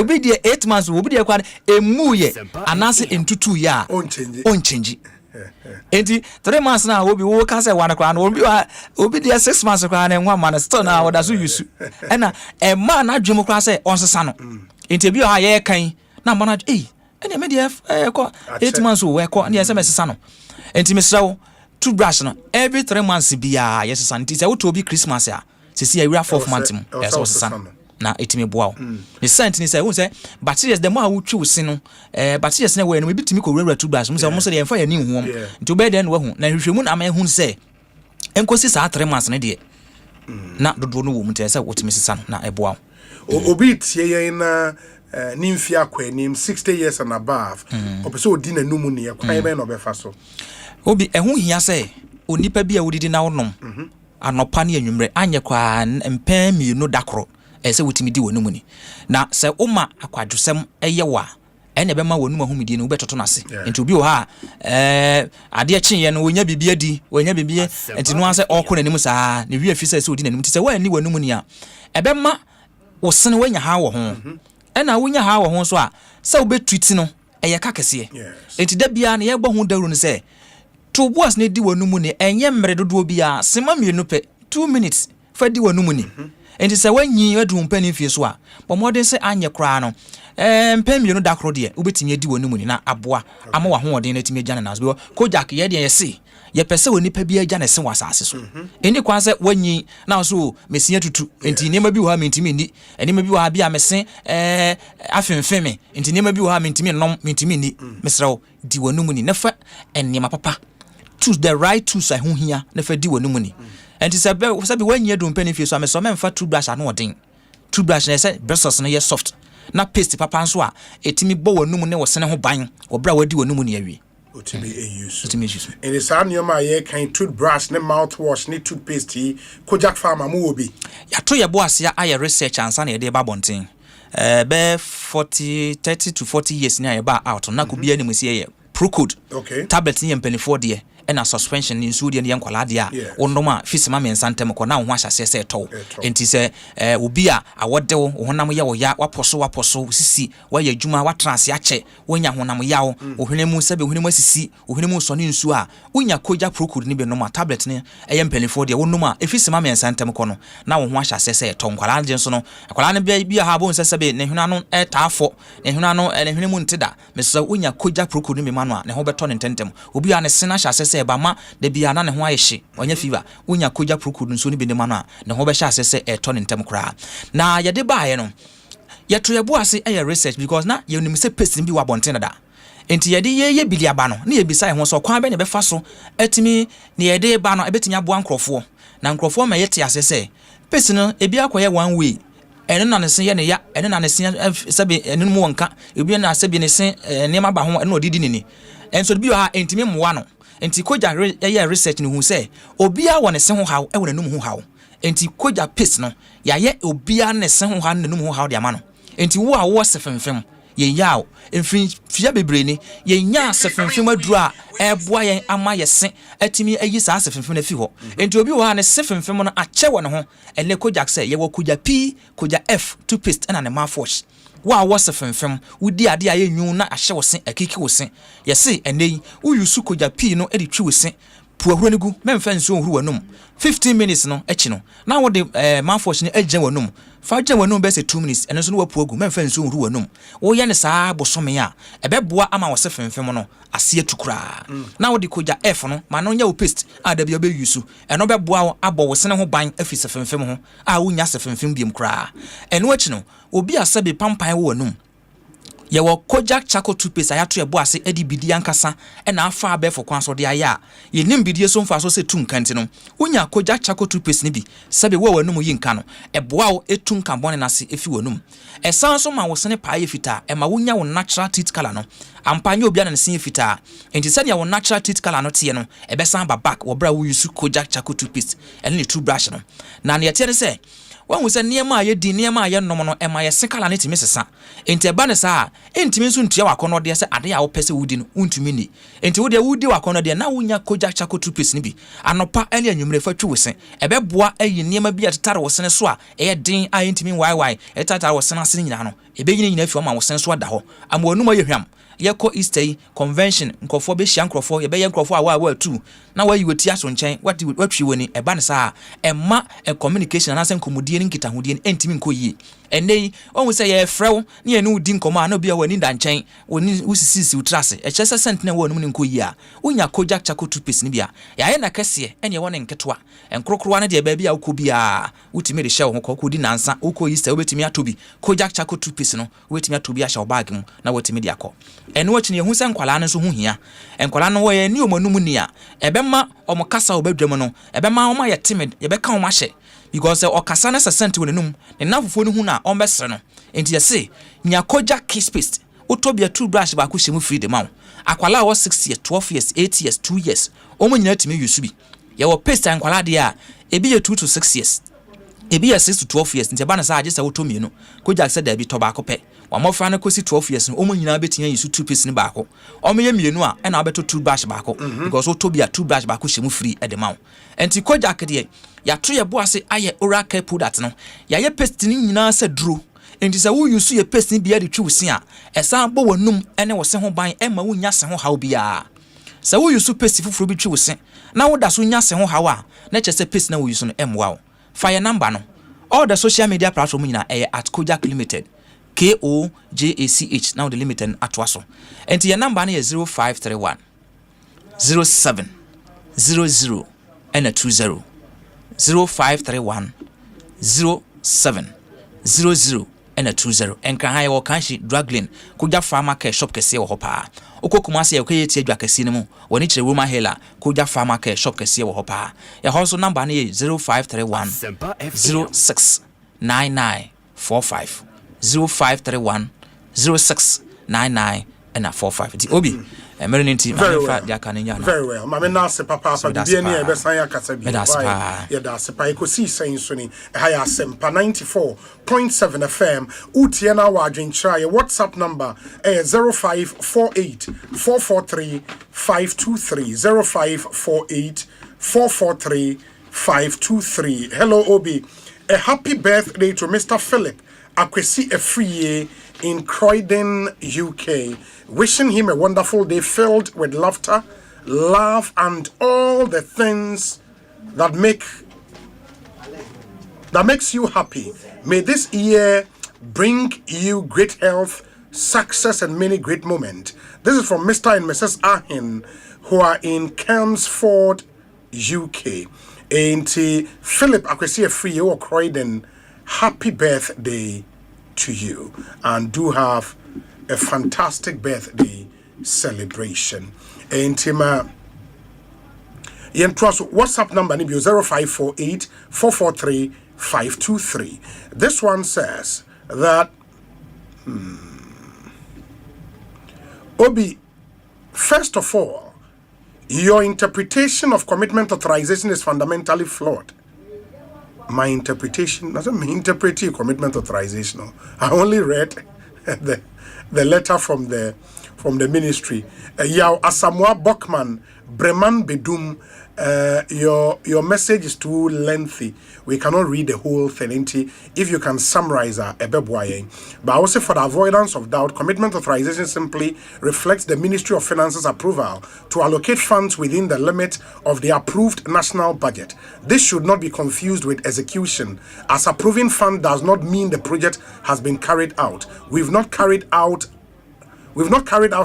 obi dey 8 months o obi dey kwa emuye anase entutu ya on change enti 3 months na obi wo ka say one kwa na obi dey 6 months kwa na enwa man still na oda so yusu ena e ma na dwem kwa say onsesa no enti bi ha ye kan na mana ene me dey kwa 8 months o we kwa na yesema sesa no enti mesrawo toothbrush no every 3 months bia yesesa enti say wo to obi Christmas ya sisi ya 4th month mu yesesa sesa na etimi boa the scent ni say won say bacteria the more wutwi wose no bacteria na we no bitimi ko wura toothbrush mo say mo say dey enfa ya ni huom nti obe den wo hu na hwehwemu na ama hu say enkosi saa 3 months ne de na dodo no wo mu say wotimi sesa no na eboa obi tie ye na nimfi akwanim 60 years and above opese odi na numu ne kwan be no be fa so obi ehu hia say onipa bia wodidi na wonom anopa ne anwumre anye kwa mpem mienu dakro ese wotimi di wonum ni na se uma akwadwosem eyewa ene be ma wonum ahumidi no ubetoto nase enti obi o ha ade kyenye no wonya bibia di wonya bibia enti no ase okọ nanim saa ne wi afisa se odi nanim ti se wa ni wonum ni a ebe ma wosene wanya ha wo ho ena wonya ha wo ho so a se ubetwiti no eye kakese enti da bia na ye gbo ho dawru no se to boas ne di wonum ni enye mmere dodo bia sema mienu pe 2 minutes fa di wonum ni enti se wanyi adu mpani fie so a bomodin se anye kra no mpemi no dakro de ubetimi adi wonum ni na aboa ama wa hoodin na timi agya na so kojak ye de ye se ye pese woni pa bi agya na se wasase so eni kwa se wanyi na so mesia tutu enti nema bi wo ha mentimi ni enema bi wo ha bia mese afemfeme enti nema bi wo ha mentimi nom mentimi ni mesrawo di wonum ni nafa enema papa choose the right tools I hia nafa di wonum ni enti sabi wanyi adu mpani fie so ameso memfa toothbrush ano odin toothbrush na say bristles no ye soft na paste papa nso a etimi bo wonum ne wosene ho ban obra wadi wonum ne awie otimi use in the san yoma ye kan toothbrush ne mouthwash ne toothpaste kojak farmer mu obi ya to ye bo asia aye research ansa na ye de ba bonten be 30 to 40 years na ye ba out na ko bia ni musie ye procurement tablet ni mpani 4 de ena suspension in sudi ne yankwala de a wonoma fisima mensantem ko na ho ahyase se to enti se obi a awode wo honam ye wo ya waposo sisi waya adwuma watrase ache wonya honam yawo ohwenemu sebe ohwenemu asisi ohwenemu so ne nsu a wonya koja procurement ni be noma tablet ne eye mpanifo de wonoma efisima mensantem ko no na wo ho ahyase se to nkwala de nso no akwala ne bia ha bo nsesebe ne hwena no taafo ne hwena no ne hwenemu ntida mesa wonya koja procurement me manu a ne ho beto ne ntentem obi a ne sena ahyase ba ma de bia na ne ho ayehye onya fever wonya koja procurement nso ni bi ne ma no a ne ho be hye asese eto ne ntem kra na ye de baaye no ye to ye bo ase research because na ye nim se paste bi wa bonten da enti yɛde ye bilia ba no na yɛbisa ho so kwan bɛ ne bɛfa so atimi ne yɛde ba no ebetimi aboa nkrɔfoɔ na nkrɔfoɔ ma yɛte ase sɛ pesi no ebi akɔyɛ one way ɛno na ne se yɛ ne ya ɛno na ne se sɛbe ɛno mu wonka ebi na sɛbe ne se nneɛma ba ho ɛno odidi nini enso bi ha entimi mmoa no enti koja yɛ research ne hu sɛ obia wɔ ne se ho haw ɛwɔ n'anum ho haw enti koja pesi no yɛayɛ obia ne se ho haw n'anum ho haw de ama no enti wo a wo sefemfem ye yaw enfin fia bebre ni ye nya sefemfem aduru a eboa yen ama yese atimi ayi saa sefemfem na fi ho enti obi wo ha ne sefemfem no ache wo ne ho ele kojak se ye wo koja P koja F toothpaste na ne mouthwash wa wo sefemfem wudi ade aye nwu na ahye wo se akiki wo se yese enei wo yusu koja P no edi twi wo se puahuro ne gu memfa nso ohuru wanum 15 minutes no echi no na wo de mouthwash ne agye wanum fa gye wanum be se 2 minutes eno so no wapuagu memfa nso ohuru wanum wo ye ne saa bosome a ebeboa ama wo se femfem no ase atukura na wo de koja F no ma no nya wo paste a da bia be yusu eno beboa wo abo wo se ne ho ban afi se femfem ho a wo nya se femfem biem kura eno echi no obi asabe pampan wo wanum ye wo kojak chako toothpaste ayato ebo ase edi bidi ankasa e na afa abefo kwan so de aya ye nim bidi so mfa so se tu nkanti no wonya kojak chako toothpaste ni bi sabe wo wanum yi nka no eboa wo etu nkambone na se efi wanum esan so ma wo sene paa yefita e ma wonya wo natural teeth color no ampanye obi na ne se yefita enti sane ya wo natural teeth color no tie no e be san ba back wo bra wo use kojak chako toothpaste ene ne toothbrush no na ne yete ne se wan wo se niema aye di niema aye nom no e ma ye sekala ne timi sesa enti eba ne sa entimi nso ntua wakono de se ade a wo pese wudi no untumi ni enti wo de wudi wakono de na wonya kojak chako toothpaste ni bi anopa ene anwumre fa twi wo se ebeboa ayi niema bi atetare wo sene so a e den a entimi why e tatare wo sene ase nyina no ebe nyina afi o ma wo sene so ada ho ama onum aye hwam yeko Easter convention nkofo be hia nkofo ye be ye nkofo awa tu na wa yiwoti aso nchen watwi woni eba ne saa emma communication na sen komodie nkita hodie entimi nkoyie enei onwu se ye frew na ye no di nkoma na bia wani da nchen woni usisisi utrase e chese sent na wonum nkoyie a unya kojak chako toothpaste ni bia ya ye na kese ene wona nketwa enkrokrowa na de ba bia ukobia utimi de hye ho kokodi nansa uko Easter obetimi atobi kojak chako toothpaste no obetimi atobi a hye bag mu na watimi de akọ eno wachi ne hu se nkwala no so hu hia nkwala no wo ye ni omanum ni a ebema omokasa obadwam no ebema oma ye timid ye beka oma hye because okasa na sent wonenum ne nafofo no hu na ombesre no enti ye se nya kojak kiss paste utobia toothbrush ba ko hyemu free de ma akwala wo 6 years 12 years 8 years 2 years omo nyina timi yusu bi ye wo paste ankwala de a ebi ye 2 to 6 years ebi ye 6 to 12 years nti ba na sa age sa wotomi no kojak se da bi to ba ko pe wa mofra na kosi 12 years no omo nyina betinya yusu toothpaste ni ba ko omo ye mienu a e na obeto toothbrush ba ko because otobia toothbrush ba ko hyemu free e de ma enti kojak de ya to ye bo ase aye oral care product no ya ye paste ni nyina se duro enti se wo yusu ye paste ni bia de twi wusi a esan bo wanum ene wo se ho ban e ma wo nya se ho haw bia se wo yusu paste fufuro bi twi wusi na wo da so nya se ho haw a na che se paste na wo yusu no emwa wo fire number no all the social media platform nyina at Kojak Limited KOJACH now the limited atwaso enti your number na 0531 07 00 and a 20 0531 07 00 and a 20 enka ha wo kanshi drugline Kojak Pharma Care shop kese wo hopa okokuma se yakye tie dwa kese ne mu woni kire Roma Hela Kojak Pharma Care shop kese wo hopa ya hoso number na 0531 06 9945 0531 0699 and a 45 the obi emergency manfa dia kanenya very well mama na se papa bibia ni e besan ya kasa bi ya da se pa Ekosiisen so ni ha Asempa 94.7 FM utie na wa adwenkyra ya WhatsApp number 0548 443 523 0548 443 523 hello obi a happy birthday to Mr. Philip Akwesi Efriye in Croydon, UK. Wishing him a wonderful day filled with laughter, love, and all the things that makes you happy. May this year bring you great health, success, and many great moments. This is from Mr. and Mrs. Ahin, who are in Chelmsford, UK. And Philip Akwesi Efriye or Croydon, happy birthday to you, and do have a fantastic birthday celebration. Intima. WhatsApp number 0548 443 523. This one says that Obi, first of all, your interpretation of commitment authorization is fundamentally flawed. My interpretation doesn't mean interpreting commitment authorization. I only read the letter from the ministry. Yao Asamoah Bokman Breman Bedum. Your message is too lengthy. We cannot read the whole thing. If you can summarize but also for the avoidance of doubt, commitment authorization simply reflects the Ministry of Finance's approval to allocate funds within the limit of the approved national budget. This should not be confused with execution, as approving fund does not mean the project has been carried out. We've not carried out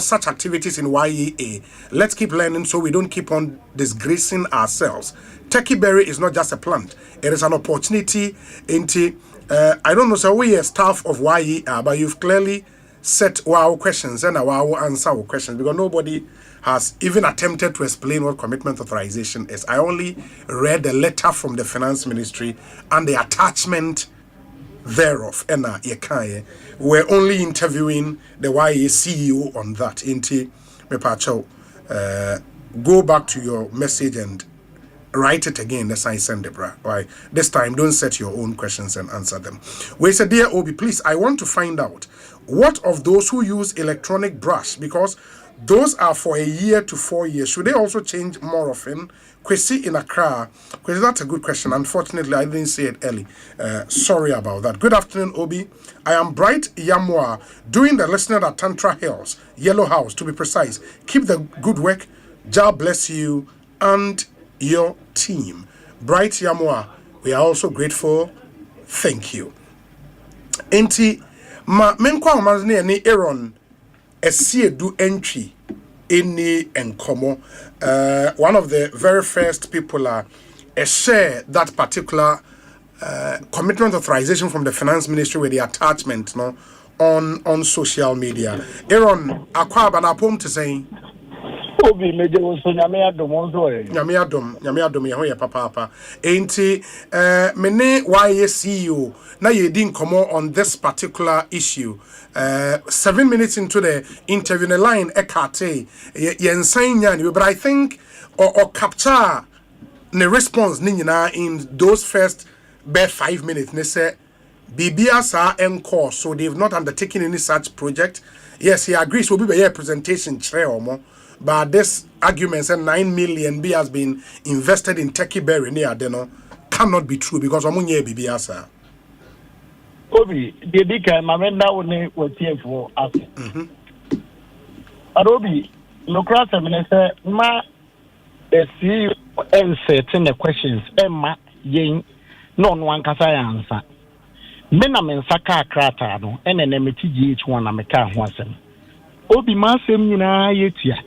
such activities in YEA. Let's keep learning so we don't keep on disgracing ourselves. Turkey berry is not just a plant. It is an opportunity. I don't know, so we are staff of YEA, but you've clearly set our questions and our answer our questions, because nobody has even attempted to explain what commitment authorization is. I only read the letter from the Finance Ministry and the attachment thereof. We're only interviewing the YA CEO on that. Go back to your message and write it again. That's I send it, right? This time, don't set your own questions and answer them. We said, dear Obi, please, I want to find out what of those who use electronic brush, because those are for a year to 4 years. Should they also change more often? Kwesi in Accra. Kwesi, that's a good question. Unfortunately, I didn't say it early. Sorry about that. Good afternoon, Obi. I am Bright Yamwa, doing the listener at Tantra Hills, Yellow House, to be precise. Keep the good work. Jah bless you and your team. Bright Yamwa, we are also grateful. Thank you. Enti, menkwa umazne ni Aaron, do entry any enkomo. One of the very first people share that particular commitment authorization from the Finance Ministry with the attachment on social media. Aaron, akwa bana pom to say Obi meje wonso nyame adom wonso nyame adom ye ho ye papa enti mene YA CEO na ye di nkomo on this particular issue. 7 minutes into the interview, the line ekate yensan, but I think or capture the response in those first 5 minutes. They say BBS are encore, so they've not undertaken any such project. Yes, he agrees will be a presentation but this argument said 9 million B has been invested in Turkey berry near Deno cannot be true, because omunye BBS. Obi, the big mamenda one was here for us. Obi, no cross minister, ma see certain the questions, Emma Yen, no one can answer. Menamen Saka Kratano, and an MTGH1 America Watson. Obi Masem Yetia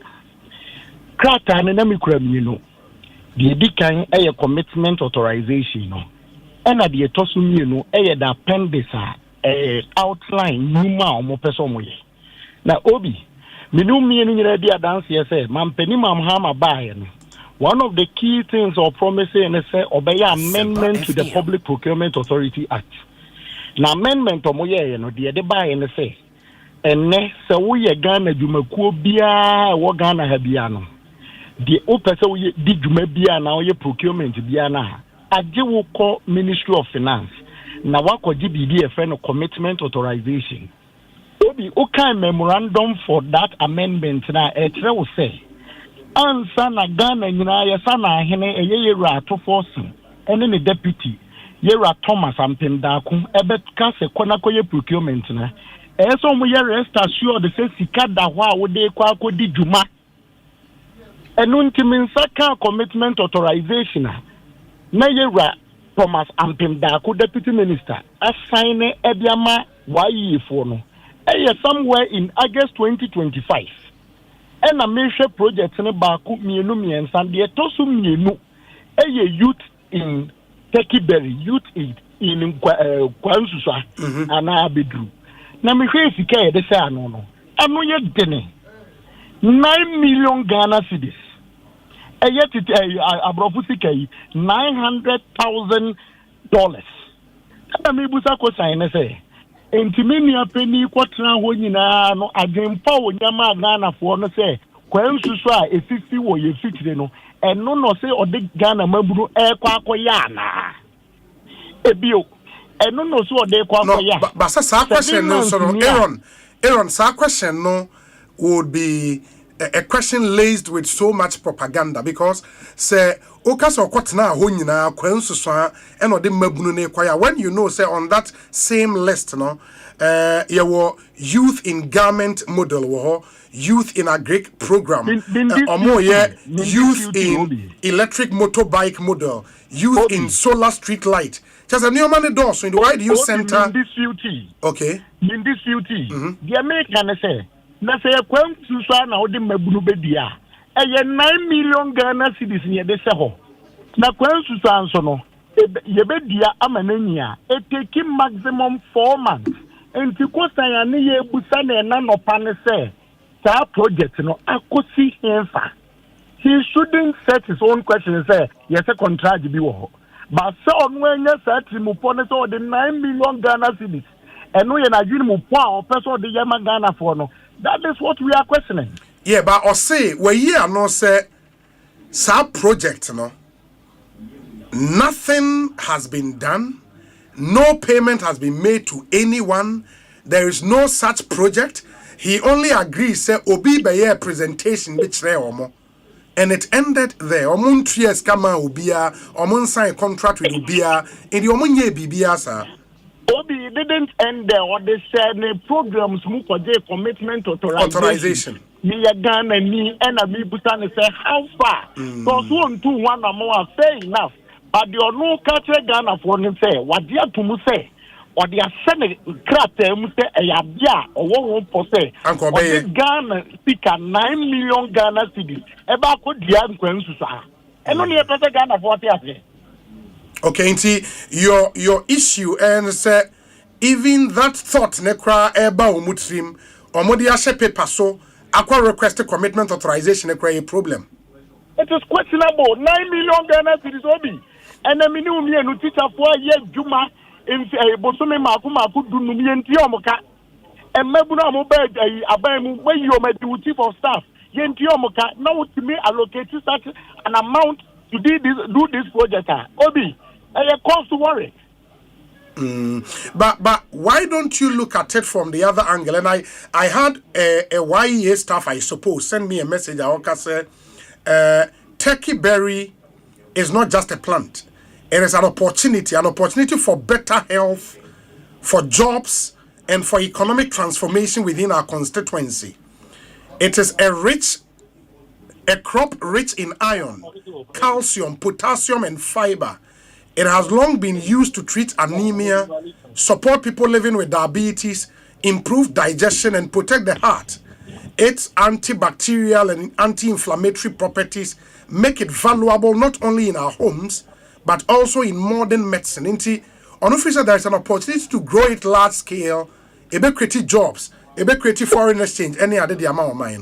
Krata and Namikram, you know. The big a commitment authorization, no. And at the Tosum, you know, the appendix, outline, Numa, or Mopesomoye. Now, Obi, Minu meaning idea dance, yes, Mampenimam Hama Bayan. One of the key things or promising is obey amendment to the Public Procurement Authority Act. Now, amendment to Moye, you know, the buy and say, and ne, so we are Ghana, Jumakubia, or Ghana Habiano. The Opesa did Jumabia now, your procurement, Biana. Aje will call Ministry of Finance. Na wako GBD a friend of commitment authorization. Obi okay memorandum for that amendment na etre will say. Ansa na Ghana nyina yesa na hene yeyera to force. Ene ne deputy yera Thomas Ampemdaku ebetka se konakoye procurement na. Eso mo ye rest assured the say sika da ho a wo de kwa akodi dwuma. Enu ntimi nsaka commitment authorization. Nayera Thomas Ampemdaku, Deputy Minister, assign Ebiama YE for no. Somewhere in August 2025. And a major project in Baku, Mienumi and Sandia Tosum Yenu, a youth in Turkey berry, youth in Kwansusa, and Abidru. Namihe Sika, the Sanono. I'm not yet dinner. 9 million Ghana cedis. Yet it abrofusika $900,000. Busa ko sign say. Intimini apeni kwatra ho nyina no adwempa wonyama Ghana fo no say kwansusu a efifi wo ye fitire no eno no say ode Ghana maburu ekwa akoya na ebio eno no so ode ekwa akoya but sa question no so Aaron sa question no would be a question laced with so much propaganda because say okasa okotena ho nyina kwansusu a eno de mabunu na ekwa ya when you know say on that same list no your youth in garment model wo youth in agric program youth in electric motorbike model youth in solar street light just a new money door so in the wide youth center in this UT okay in this UT the American say na say kwam susu na odi mabunu bedia eye 9 million Ghana cedis ne de se ho na kwam susu anso no ye bedia amanania it take maximum 4 months enti kosan ne ye busa na na no pa ne say that project no akosi henfa he shouldn't set his own question and say yes a contract bi wo but say onwe nya set mu po ne so the 9 million Ghana cedis eno ye na dwini mu po a person de yama Ghana for no that is what we are questioning. Yeah, but Osei we here no say sub project no nothing has been done, no payment has been made to anyone, there is no such project. He only agrees say obi be ye presentation bi kire omo and it ended there. Omo ntries kama obia omo sign contract with obia in the omo nye bibia sir. Obi didn't end there. What they said the programs mu for the commitment authorization. Me Ghana ni and me busan say how far? So 1 2 1 more fair enough. But the no catch Ghana for him say what dia to mu say or the Senate crater mu say ayabia or 1% Ghana speaker 9 million Ghana cedis eba ko dia nkwansu sa eno ne pese Ghana for ate. Okay, nti your issue and say even that thought nekra eba omutrim omodi ahye paper so akwa request commitment authorization nekra a problem. It is questionable. 9 million Ghana cedis obi and I mean me no teacher for ye juma in bosome maku dunu mi enti omoka and mebuna mo be aban mu we you my chief of staff ye enti omoka now to me allocate such an amount to do this project obi cause to worry. But why don't you look at it from the other angle? And I had a YEA staff, I suppose, send me a message. I said, turkey berry is not just a plant. It is an opportunity for better health, for jobs, and for economic transformation within our constituency. It is a crop rich in iron, calcium, potassium, and fiber. It has long been used to treat anemia, support people living with diabetes, improve digestion, and protect the heart. Its antibacterial and anti-inflammatory properties make it valuable not only in our homes, but also in modern medicine. On officer, there is an opportunity to grow it large scale, create jobs, create foreign exchange, any other the amount of money.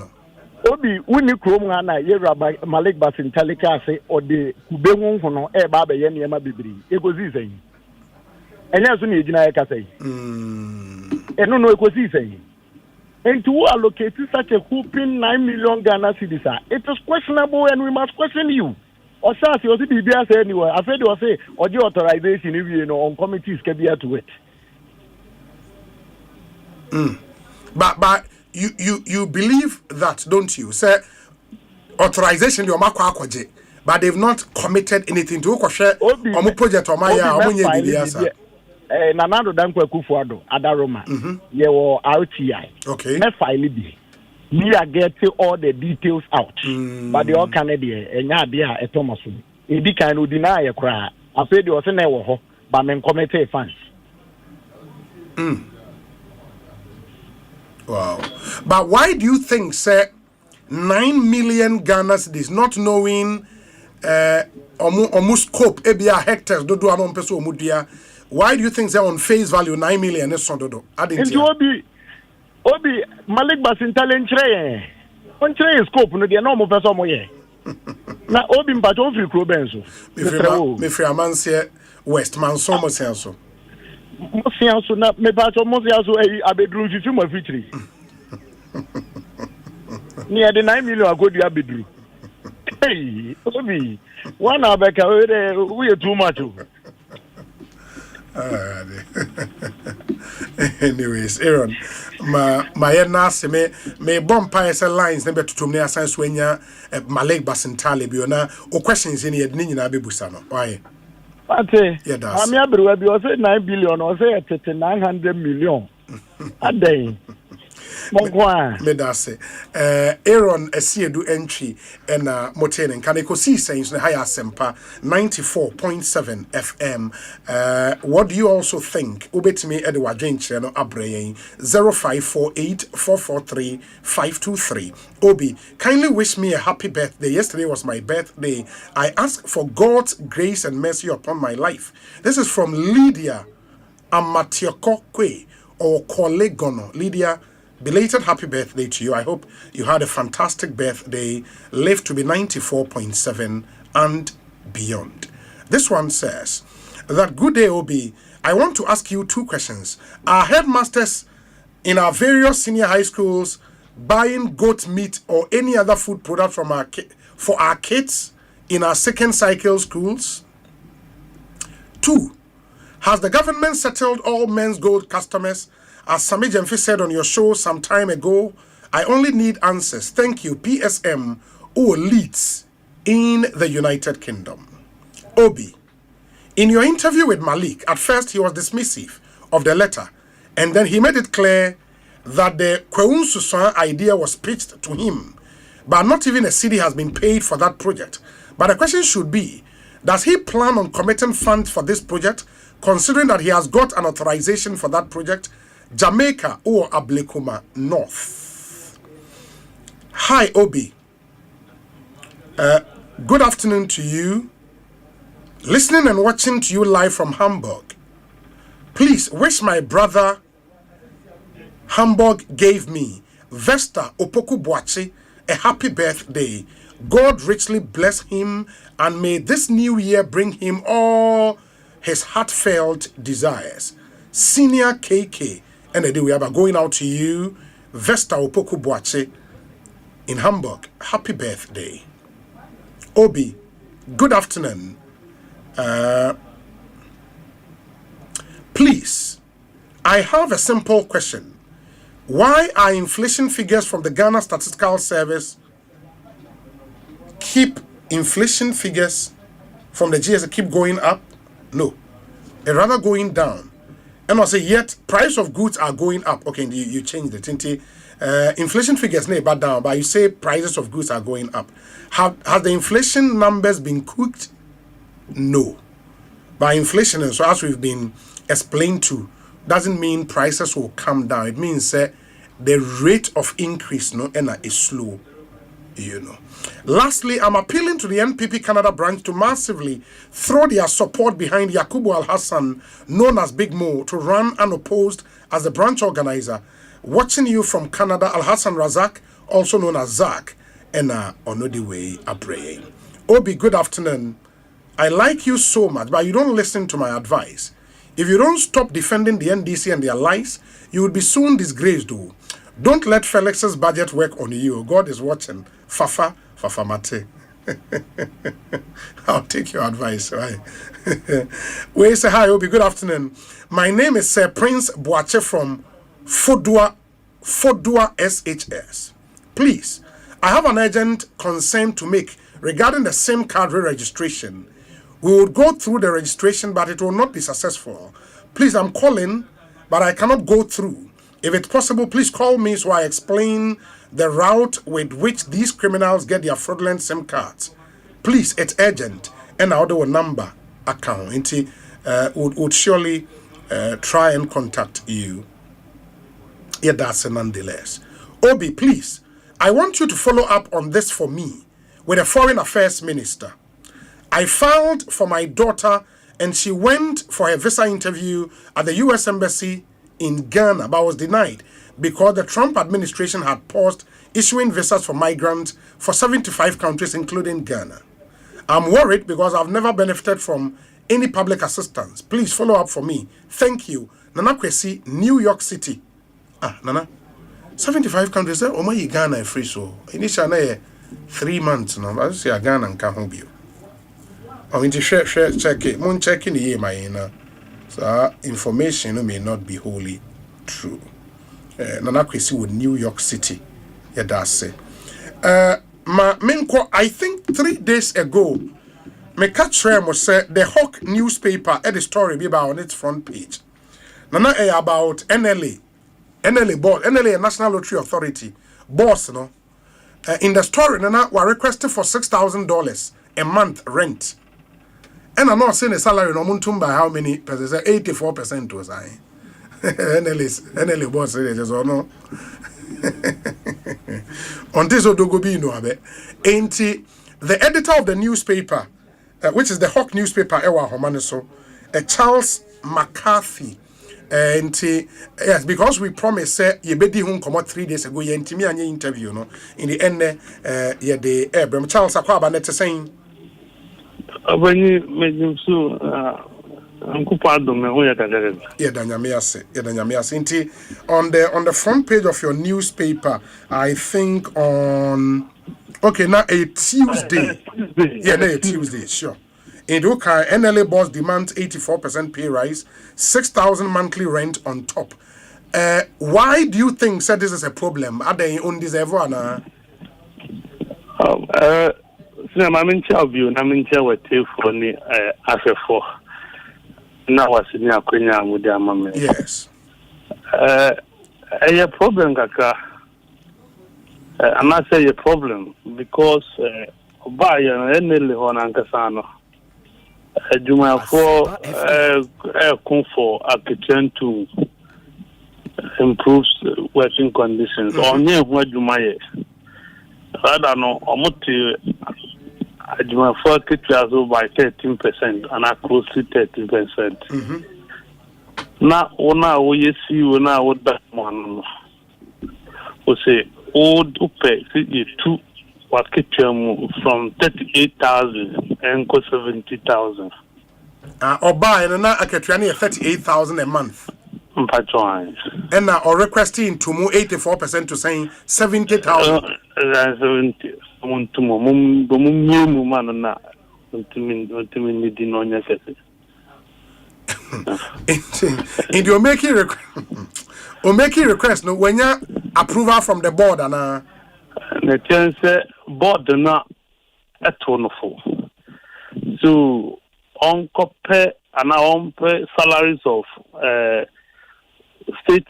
Obi wuni krom na ye Rabbi Malik Basin Talika say or the kubemu hono e ba be ye niema bibiri Ekosiise yi enya so na ejina ka say eno no Ekosiise yi and to allocate such a whooping 9 million Ghana cedis it is questionable and we must question you or say you see bibia say anyway afraid you say or the authorization if you know on committees can be to it but you believe that, don't you? Say authorization your makwa akwaje, but they've not committed anything to okoshe omu project omaya omunye bibiasa. Nanando dankwa kufuado adaroma. Ye wo RTI. Okay. Me file bi. Me are getting all the details out. But the all Canadian enya ade a etomaso. E di kan no deny e kra. Afedi o se na e wo ho, but men committee funds. Wow. But why do you think, say, 9 million Ghana cedis, not knowing almost scope, ebia hectares, dodo anon peso omudia, why do you think, say, on face value, 9 million is so dodo? Obi, Malik Basin Talent On train scope no the normal person mo ye. Na obi mpacho on free kro ben so. Me free amanse West man so mo senso. Mo senso na me mpacho mo senso abedru fifi mo fitri. Ni ade 9 million agodi abedru. Hey, obi. One abeka we too much. Anyways, Aaron, my nurse me bomb pies lines never to me assign swenya my leg basentale biona or questions in the nina bebusano. Why? Yeah, that's. I'm able to say 9 billion or say 900 million a day. Medase Aaron Esiedu entry and Moten can Ekosiisen On Asempa 94.7 FM. What do you also think? Ubetimi Edward Jenche no Abreye 0548443523. Obi, kindly wish me a happy birthday. Yesterday was my birthday. I ask for God's grace and mercy upon my life. This is from Lydia Amatiokokwe or Kolegono. Lydia, belated happy birthday to you. I hope you had a fantastic birthday. Live to be 94.7 and beyond. This one says that good day, Obi. I want to ask you 2 questions. Are headmasters in our various senior high schools buying goat meat or any other food product from for our kids in our second cycle schools? 2. Has the government settled all men's gold customers? As Sami Jemfi said on your show some time ago, I only need answers. Thank you, PSM, who leads in the United Kingdom. Obi, in your interview with Malik, at first he was dismissive of the letter, and then he made it clear that the Kweun Susan idea was pitched to him, but not even a cedi has been paid for that project. But the question should be, does he plan on committing funds for this project, considering that he has got an authorization for that project? Jamaica or Ablekuma North. Hi, Obi. Good afternoon to you. Listening and watching to you live from Hamburg. Please wish my brother Hamburg gave me, Vesta Opoku Boachi, a happy birthday. God richly bless him and may this new year bring him all his heartfelt desires. Senior KK. And we are going out to you, Vesta Opoku Boache in Hamburg. Happy birthday. Obi, good afternoon. Please, I have a simple question. Why are inflation figures from the Ghana Statistical Service keep going up? No, they're rather going down. And I say, yet price of goods are going up. Okay, you changed it. Inflation figures may back down, but you say prices of goods are going up. Have the inflation numbers been cooked? No. By inflation, and so as we've been explained to, doesn't mean prices will come down. It means the rate of increase is slow. Lastly, I'm appealing to the NPP Canada branch to massively throw their support behind Yakubu Al-Hassan, known as Big Mo, to run unopposed as the branch organizer. Watching you from Canada, Al-Hassan Razak, also known as Zak, and Onodiwe Abreye. Obi, good afternoon. I like you so much, but you don't listen to my advice. If you don't stop defending the NDC and their lies, you will be soon disgraced, though. Don't let Felix's budget work on you. God is watching. Fafa Mate. I'll take your advice, right? We say hi, Obi. Good afternoon. My name is Sir Prince Boache from Fodua SHS. Please, I have an urgent concern to make regarding the SIM card re-registration. We would go through the registration, but it will not be successful. Please, I'm calling, but I cannot go through. If it's possible, please call me so I explain the route with which these criminals get their fraudulent SIM cards. Please, it's urgent. And I'll do a number account. Would surely try and contact you. Yeah, that's nonetheless. Obi, please, I want you to follow up on this for me with the Foreign Affairs Minister. I filed for my daughter and she went for a visa interview at the U.S. Embassy in Ghana, but was denied because the Trump administration had paused issuing visas for migrants for 75 countries, including Ghana. I'm worried because I've never benefited from any public assistance. Please follow up for me. Thank you. Nana Kwesi, New York City. Nana, 75 countries. Oh my Ghana free so. Initially 3 months now. I say Ghana and Kahobio. Oh, into share check it. Mon check in the year my so information may not be wholly true. Nana Kwesi with New York City. Yeah, that's it. I think 3 days ago, me catch was said the Hawk newspaper had a story be about on its front page. Nana about NLA board, NLA National Lottery Authority boss, no. In the story, Nana were requested for $6,000 a month rent. And I'm not saying the salary no muntum by how many percent? 84% was I. NLA boss said it or no. On this Odogobino abe. Ain't the editor of the newspaper, which is the Hawk newspaper, Ewa Homaneso, Charles McCarthy. And yes, because we promised you be home come out 3 days ago, you intimi an interview, no. In the end, yeah, the Abraham Charles Akwaba net saying. When you made him so, I'm Kupado, me who yeah, on the front page of your newspaper, I think on now a Tuesday. Yeah, a Tuesday, sure. In Dukai, NLA boss demands 84% pay rise, 6,000 monthly rent on top. Why do you think this is a problem? Are they undeserved one? I'm in view, I'm in with you for the AFE4. Now was in your Queen with their mama. Yes. A problem, Kaka. I'm not saying a problem because by an on Ankasano. Juma for comfort application to improve working conditions. Or near what Juma is. I don't know. Juma for Kitchazo by 13% and I close to 13%. Now, we see you now with that one. We say, old pay, two. What from 38,000 and 70,000. Or buy and now I get 38,000 a month. And now or requesting to move 84% to saying 70,000. 70. Someone to mum man na ultimately no necessity. In your making request no when you approval from the board and the chance board not at one for so on compare and on pay salaries of state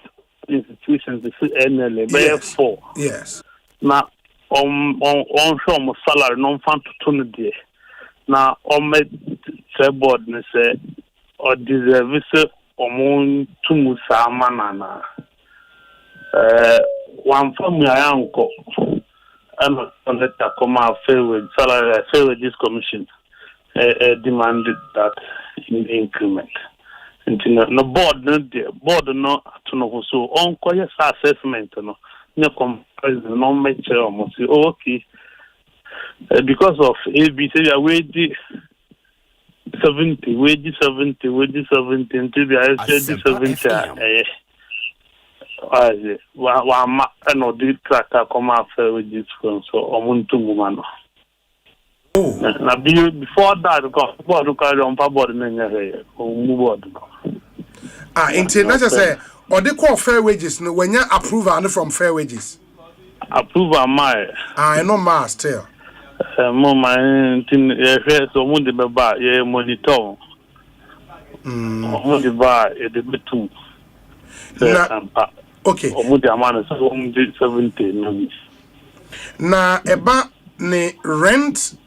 institutions the NLA yes. For yes now on show salary non fan to day now on me say board ne say or deserve it on to musa manana one family uncle and on let that come out fail with salary fail with this commission demanded that in increment. And no board no to know so on quiet assessment no comparison no measure almost okay because of ABC are wage 70 until the 70 and no did tracker come out with this one so on to woman. Now before that board to carry on board move international say or they call fair wages no when you approve and from fair wages approve my I know ma still my tin so mun de ba ye monitor mun de ba e de betu okay mun de amana so mun de 70 no na eba ne rent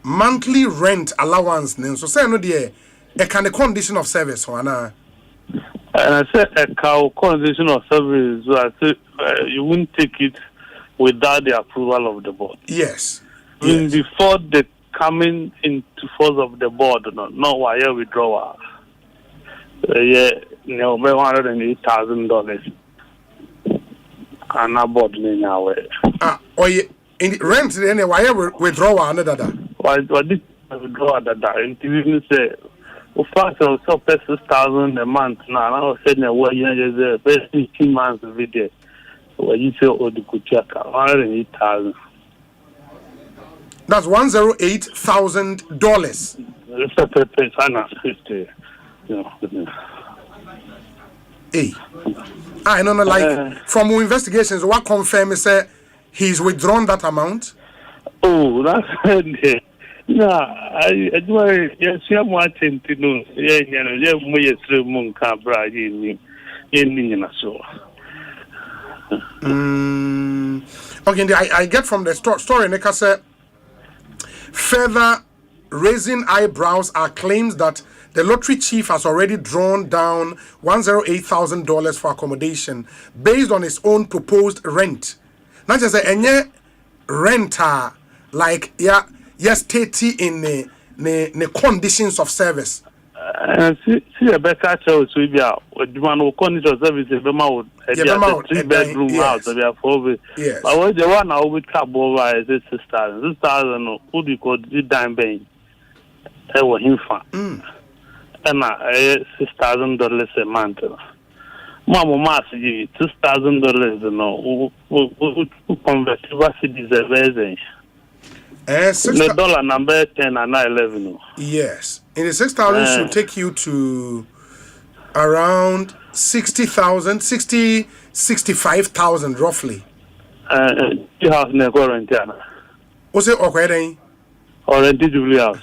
monthly rent allowance so say no there a kind of condition of service or na and I said a cow condition of service so I said you wouldn't take it without the approval of the board. Yes. Before the coming into force of the board, not wire withdrawal. $108,000. and I bought me now. Or in rent, then why withdraw another? Why did I withdraw that? And you say, well, first I was so 6,000 a month now. I was saying, well, the first 18 months of it. Well, you say, oh, the good check 108,000. That's $108,000. Hey, I don't know, like from investigations, what confirms say he's withdrawn that amount? Oh, that's it. No, I do. Yes, I'm watching to know. Yeah, you Okay, I get from the story, Nika said, further raising eyebrows are claims that the lottery chief has already drawn down $108,000 for accommodation based on his own proposed rent. Not just any renter, like stating in the conditions of service. See a better choice we be out. One will condition of service if them out. A 3-bedroom house. They are 4. Yes. But the one I will cap over is 6,000. 6,000. Who do you call the dime bank? I was him fan. And $6,000 a month. Mama must give you $6,000. No, who convert cities a resident. The dollar number 10 and 11. Yes. In the 6,000 should take you to around 60,000, 65,000 roughly. You have no quarantine. What's it okay? Or a digital house.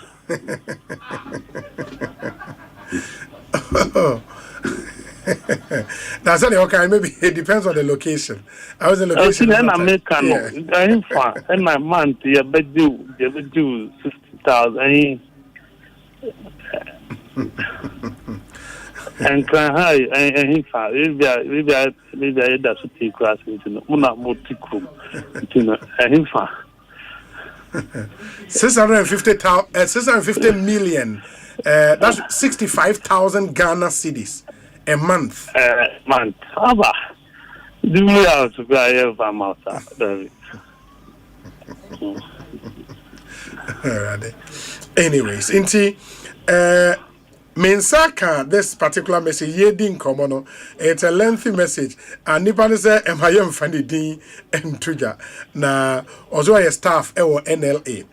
That's only okay. Maybe it depends on the location. I was in the location. I'm fine. And my month, you bet do 60,000. And can high and he found maybe I that's what he class into Muna Moticum. And he found 650 million. That's 65,000 Ghana cedis a month. Month. Aba. Do we have to buy a farm anyways, Inti Mensaka, this particular message, Yedin Komono, it's a lengthy message. And Nipan say, am I funny D and Tuja? Na also a staff or NLA.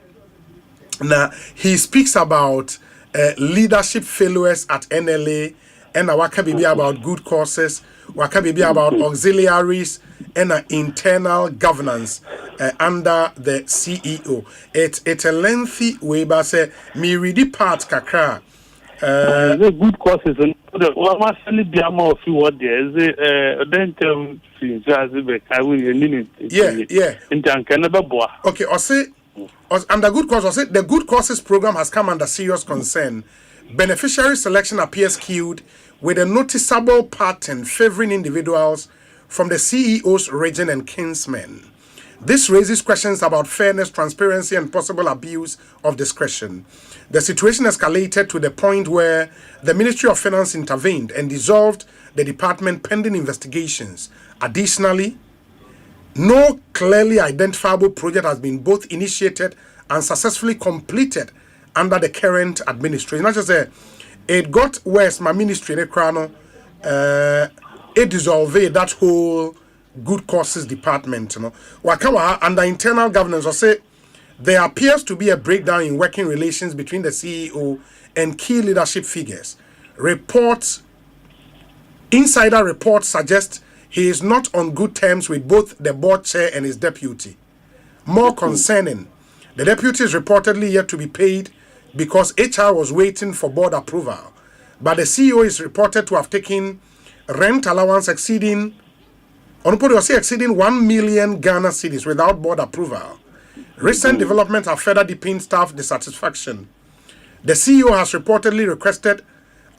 Now he speaks about leadership failures at NLA, and waka be about good courses, waka be about auxiliaries, and internal governance under the CEO. It's a lengthy way, but say me read the part kakra. The good courses and what must be a more few what there is then tell I will need in Canada. Okay, under good courses, the good courses program has come under serious concern. Beneficiary selection appears skewed with a noticeable pattern favoring individuals from the CEO's region and kinsmen. This raises questions about fairness, transparency, and possible abuse of discretion. The situation escalated to the point where the Ministry of Finance intervened and dissolved the department pending investigations. Additionally, no clearly identifiable project has been both initiated and successfully completed under the current administration. Not just say it got worse, my ministry, it dissolved that whole good courses department. Wakawa under internal governance, I say there appears to be a breakdown in working relations between the CEO and key leadership figures. Insider reports suggest he is not on good terms with both the board chair and his deputy. More concerning, the deputy is reportedly yet to be paid because HR was waiting for board approval. But the CEO is reported to have taken rent allowance exceeding 1 million Ghana cedis without board approval. Recent developments have further deepened staff dissatisfaction. The CEO has reportedly requested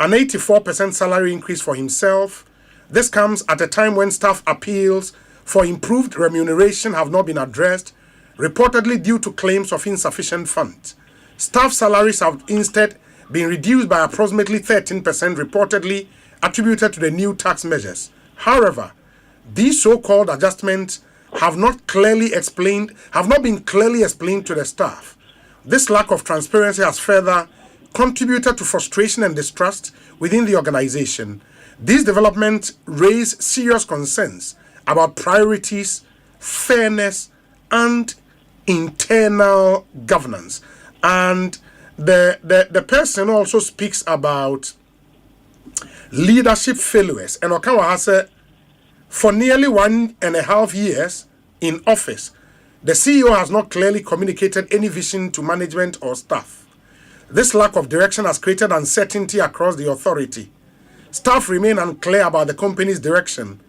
an 84% salary increase for himself. This comes at a time when staff appeals for improved remuneration have not been addressed, reportedly due to claims of insufficient funds. Staff salaries have instead been reduced by approximately 13%, reportedly attributed to the new tax measures. However, These so-called adjustments have not been clearly explained to the staff. This lack of transparency has further contributed to frustration and distrust within the organization. These developments raise serious concerns about priorities, fairness, and internal governance. And the person also speaks about leadership failures. And Okawa has said, for nearly 1.5 years in office, the CEO has not clearly communicated any vision to management or staff. This lack of direction has created uncertainty across the authority. Staff remain unclear about the company's direction.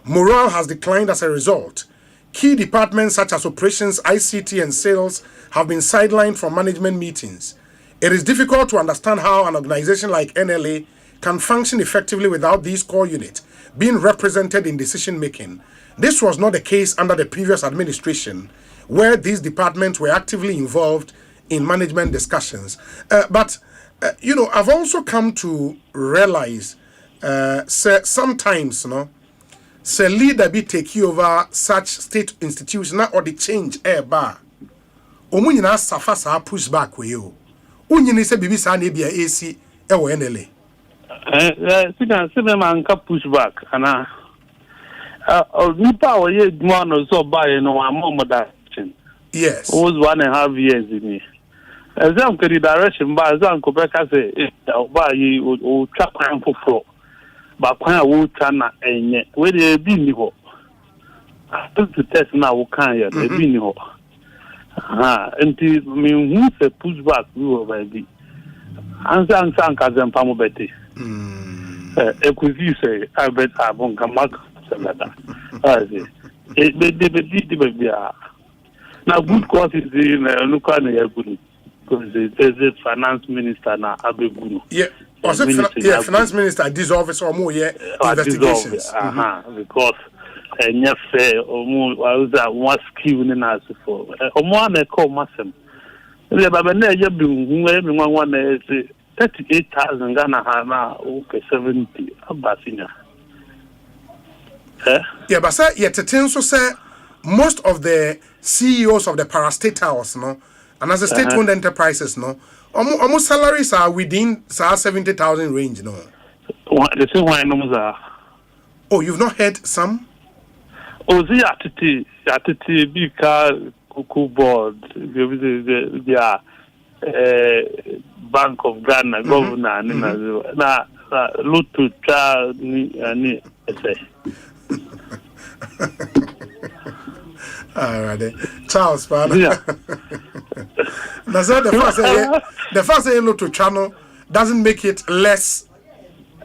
Morale has declined as a result. Key departments such as operations, ICT, and sales have been sidelined from management meetings. It is difficult to understand how an organization like NLA can function effectively without these core units being represented in decision making. This was not the case under the previous administration, where these departments were actively involved in management discussions. But I've also come to realize sometimes, say leader be take over such state institution or the change bar. Omunyina safa sa push back we yo. Unyini se bibi sa na bia AC ewo NLA. Sina man ka push back ana. Nipa we eduma no so buy no amom direction. Yes. It was 1.5 years in me. Exam the direction by exam ko be ka say buy you o twa kwan foforo. Ba kwan wo twa na enye. We dey bi ni ho. To test na wo kan ya dey bi ni ho. Until me who say push back we over be. Ansa Asempa mo beti. Ekosiise I bet abon kamak selada. It be now good cause is in local na good because the finance minister na abegunu. Yeah. Finance minister this office or more investigations. Because enya fair omo was one skill in us for omo na call masem. Le baba na ye bi hu e mi nwan na 38,000 Ghana na okay 70 abasinya. Yeah, but sir, yet so say most of the CEOs of the parastatals, and as a state-owned enterprises, almost salaries are within 70,000 range, The same one numbers are. Oh, you've not heard some? Oh, the attitude, because Kuku board, the Bank of Ghana governor, na lutu cha ni ese. All right, Charles, father. Yeah. That's the first say look to channel doesn't make it less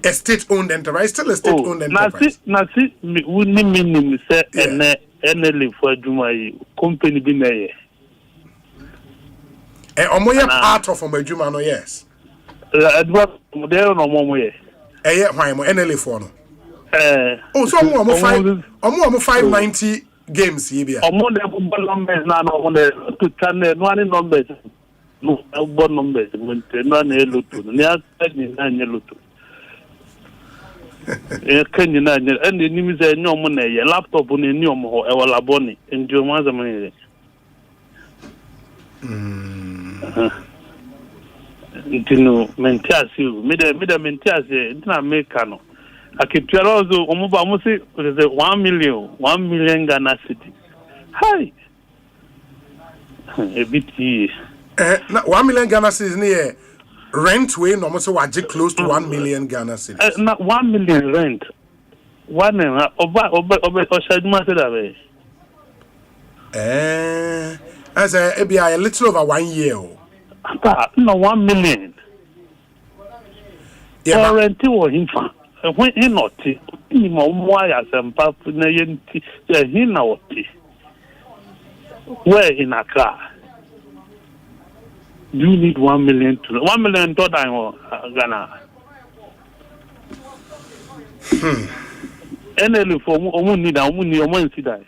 a state-owned enterprise. Still a state-owned enterprise. Nasi we ni say NLA for Juma company bi na ye. Omoye part of Juma no yes. Edward there no moye. Why mo NLA for no. So omo 590 games here. Omo the numbers na no to channel no any numbers. No numbers when no na lutu. Ni aspect ni na lutu. Kenyi na and the name say no mo na ye laptop ni ni omo ho e wala boni ndi omo azamani. Ntino mentiasi mentiasi ntina make no akituara ozo omuba musi 1 million Ghana cedis. Hi a bit na 1 million Ghana cedis near rent we no mo say waje close to 1 million Ghana cedis. Na 1 million rent one oba oshaduma say that way. As a little over 1 year. No 1 million. Yeah, rent or him when he not him why Asempa na yenti he not where in Accra. You need 1 million to 1 million to Ghana. NL for omu need omu ni omu nsidai.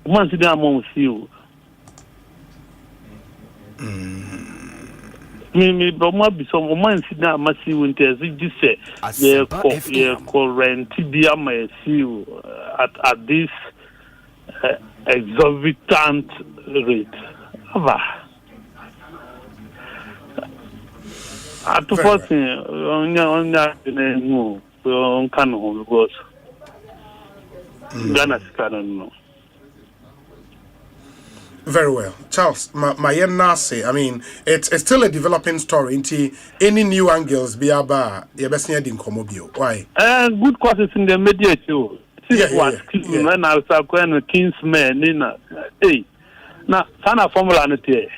Omu nsidai among you. Me broma bi so man si na amasi wonte as just say ye ko rent bi ama siu at this exorbitant rate. At the first thing, on Kano because Ghana know. Very well, Charles. My nasi. I mean, it's still a developing story. Into any new angles, be about your best near Dinkomobio. Why? Good causes in the media too. When I was going to Kingsman, Nina. Hey, now, Sana formula on it.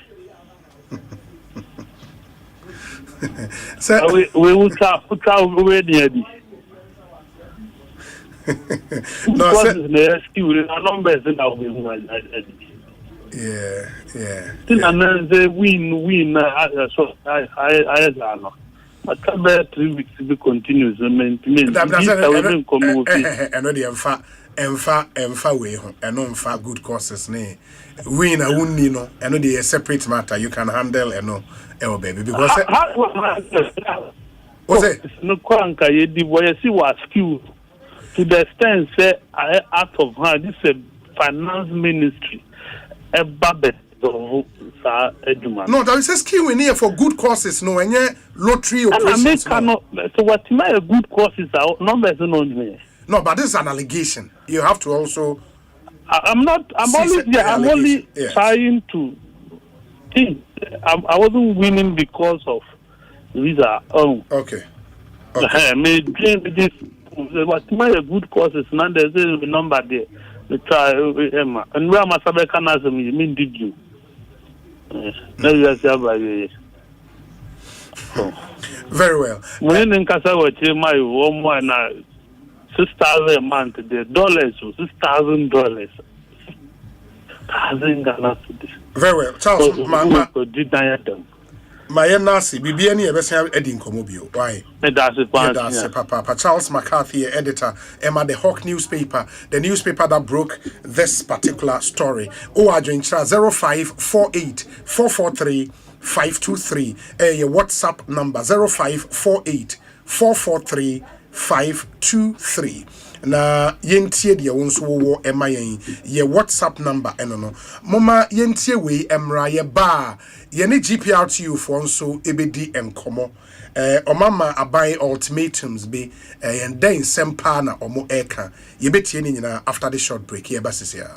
So we will put out already. No, the numbers in our yeah. And they win. So I know. But come back 3 weeks to be continuous. I know the emfa way home. I know emfa good courses. Ne win a wundi no. I know the separate matter. You can handle. I know, baby. Because what's it? No kwanka yedi boy see what skill to the extent say out of hand. This is a finance ministry. A babet no, there is a skill in here for good courses. No, and lottery operations. So what my good courses are numbers on me. No, but this is an allegation. You have to also. I'm only trying to think. I wasn't winning because of visa. Okay. I mean, this what my good courses. Now there's a number there. The try Emma and where my can ask me, mean did you? Very well. When in Casa my 6,000 a month, the dollars, $6,000. Very well. Charles, my nasi, Bibiani, Edding Comobio. Why? That's Papa Charles McCarthy, editor, Emma the Hawk newspaper, the newspaper that broke this particular story. Adrian 0548 443 523. Your WhatsApp number 0548 443 523. Na yentie de wonso wo ema yen ye WhatsApp number eno mama yentie we emra ye ba ye ne GPRTU for nso ebedi enkomo omama abai ultimatums be yen den sempa na omo eka ye betie ni nyina after the short break ye basisia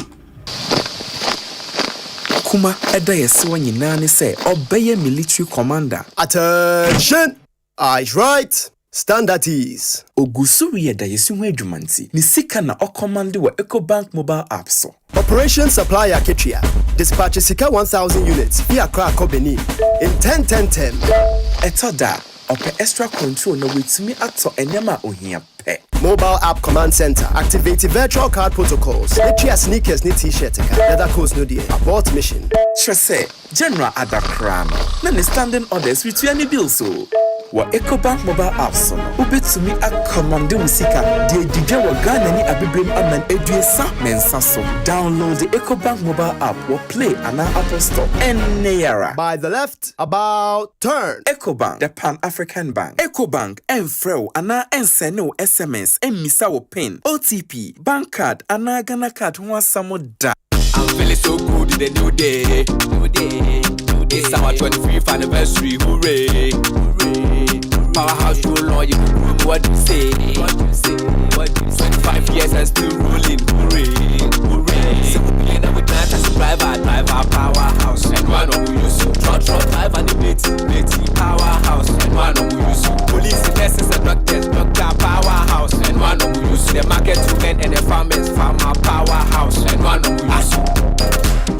kuma eda yesi wanyina ne se obeye military commander. Attention, eyes right, stand at ease. Ogusuri yeda yesi ho adwumanti ni sika na ocommand wa Ecobank mobile app so. Operation Supply Aketria. Dispatch Sika 1,000 units via Krako Benin in 10-10-10. Etoda, ope extra control na wetumi ato enyama ohia pe. Mobile app command center. Activate virtual card protocols. Let's sneakers ni t-shirt. Leather coats no dear. Abort mission. Trese, General Adakrano. Nani standing orders with any bill so. Wa Ecobank mobile app so. Ubetumi akomande musika. Die didya wa Ghana ni abibrem aman edue sa mensa so. Download the Ecobank mobile app or play an Apple Store. Neyara. By the left, about turn. Ecobank, the Pan-African Bank. Ecobank, enfreo ana enseno SMS, emisa wo pin, OTP, bank card, ana Ghana card ho asamo da. I'm feeling so good in the new day. It's our 25th anniversary, hooray. Powerhouse roll on you, what do you say? 25 years and still rolling, hooray. So we end up with that as driver powerhouse. And one of we use truck drive and the lady powerhouse. And one of we use police, nurses and doctors, doctor powerhouse. And one of we use the market women and the farmers, farmer powerhouse. And one of we use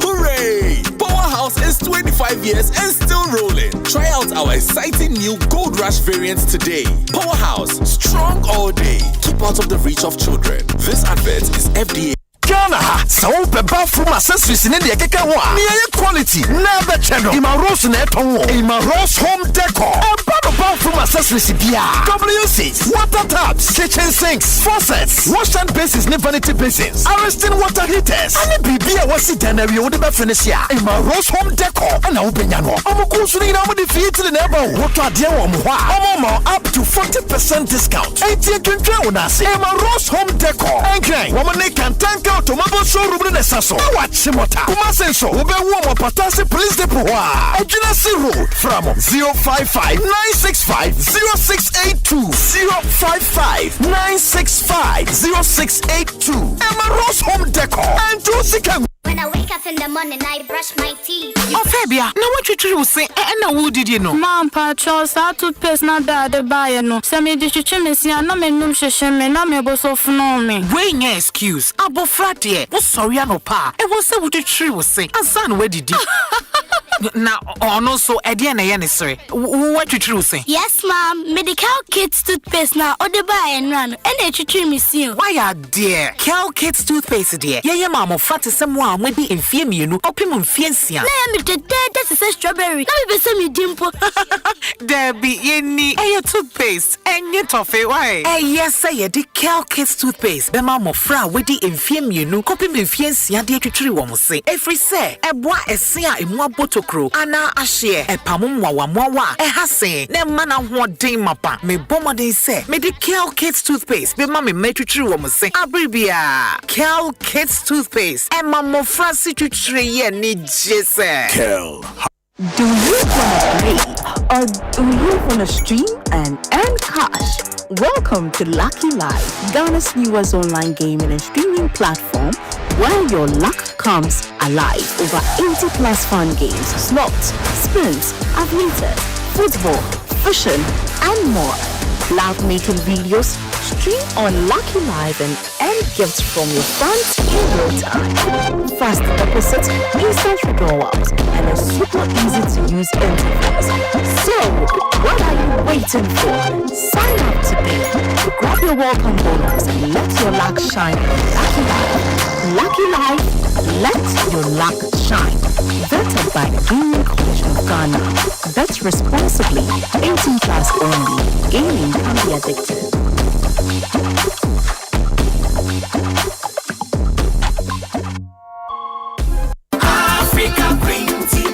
hooray! Powerhouse is 25 years and still rolling. Try out our exciting new Gold Rush variants today. Powerhouse, strong all day. Keep out of the reach of children. This advert is FDA. Ghana ha, so pe bathroom accessories in the keke wa. Near quality, never channel. Ima Rose neton. Ima Rose home decor. A bathroom accessories bia. W6, water taps, kitchen sinks, faucets, wash and basins, ne vanity basins, arresting water heaters, and BB was it and every other Fenicia. In my Rose Home Decor, and I'll be Yano. I'm a cool swing on the feet to the neighbor. What are dear one? Up to 40% discount. 80 can tell us. In my Rose Home Decor. And Kang, woman, they can tank out to Mabo showroom in the Sasso. Watch Simota. Kumasenso, Ube Womo Patasi Police Depot. Ejinasi Road from 055 965 0682 055 965 0682. Emma Rose Home Decor and Josica. When I wake up in the morning, I brush my teeth. Oh, Fabia, now what you say? And who did you know? Mom, Patros, I toothpaste not that the buyer no. Sammy did you chimney, and no men, no shame, and I'm able so for me. Wait, no excuse. Abo Fratie, was sorry, I no pa. It was so what the tree was saying. And son, where did you? Now, no, so Ediana, sorry. What you say? Yes, ma'am. Medical Kids toothpaste now, or the buy and run, and they treat me soon. Why are dear? Cal Kids toothpaste, dear. Yeah, mamma, fat is someone maybe in fear me, you know, opium fiancia. Let me that's a strawberry. Let me be some dimple. Debbie, any a toothpaste, and your toffee, why? Yes, say the Cal Kids toothpaste. The mamma fra, witty in fear me, you know, opium fiancia, dear to tree woman say. Every say, a boy, a sea, in one bottle crow, Anna, a share, a pamumwa, a hasse, ne mana what day mapa, me bomber they say, me the Cal Kids toothpaste, be mammy made to tree woman say, Abribia, Cal Kids toothpaste, and mamma Francie to tree, and need Jesse. Cal. Do you want to play or do you want to stream and earn cash? Welcome to Lucky Live, Ghana's newest online gaming and streaming platform where your luck comes alive. Over 80 plus fun games, slots, spins, aviators, football, fishing, and more. Live making videos, stream on Lucky Live and earn gifts from your fans in real time. Fast deposits, instant withdrawals, and a super easy to use interface. So, what are you waiting for? Sign up today to grab your welcome bonus and let your luck shine on Lucky Live. Lucky Live, let your luck shine. Vetted by the Gaming Commission of Ghana. Bet responsibly. 18 plus only. Gaming can be addictive. Africa green tea,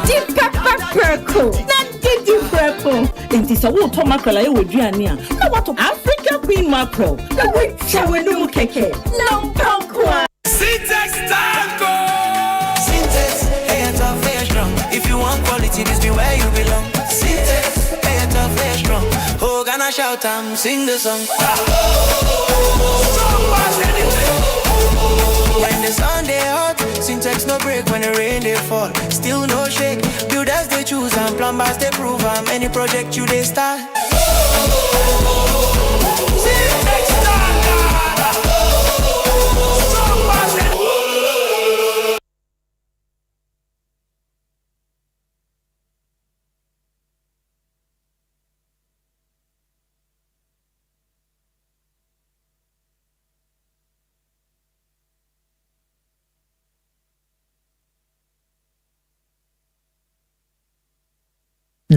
Deep pepper purple. Not deep purple. It is a water mackerel I would Diania. Now what of African Queen mackerel? The which shall we do keke? No punk. Syntax Tango! Syntax, hey, it's a fair strong. If you want quality, this be where you belong. Syntax, hey, it's a fair strong. Oh, gonna shout and sing the song. When the sun they hot, Syntax no break when the rain they fall. Still no shake. Builders they choose and plumbers they prove. And any project you they start. Syntax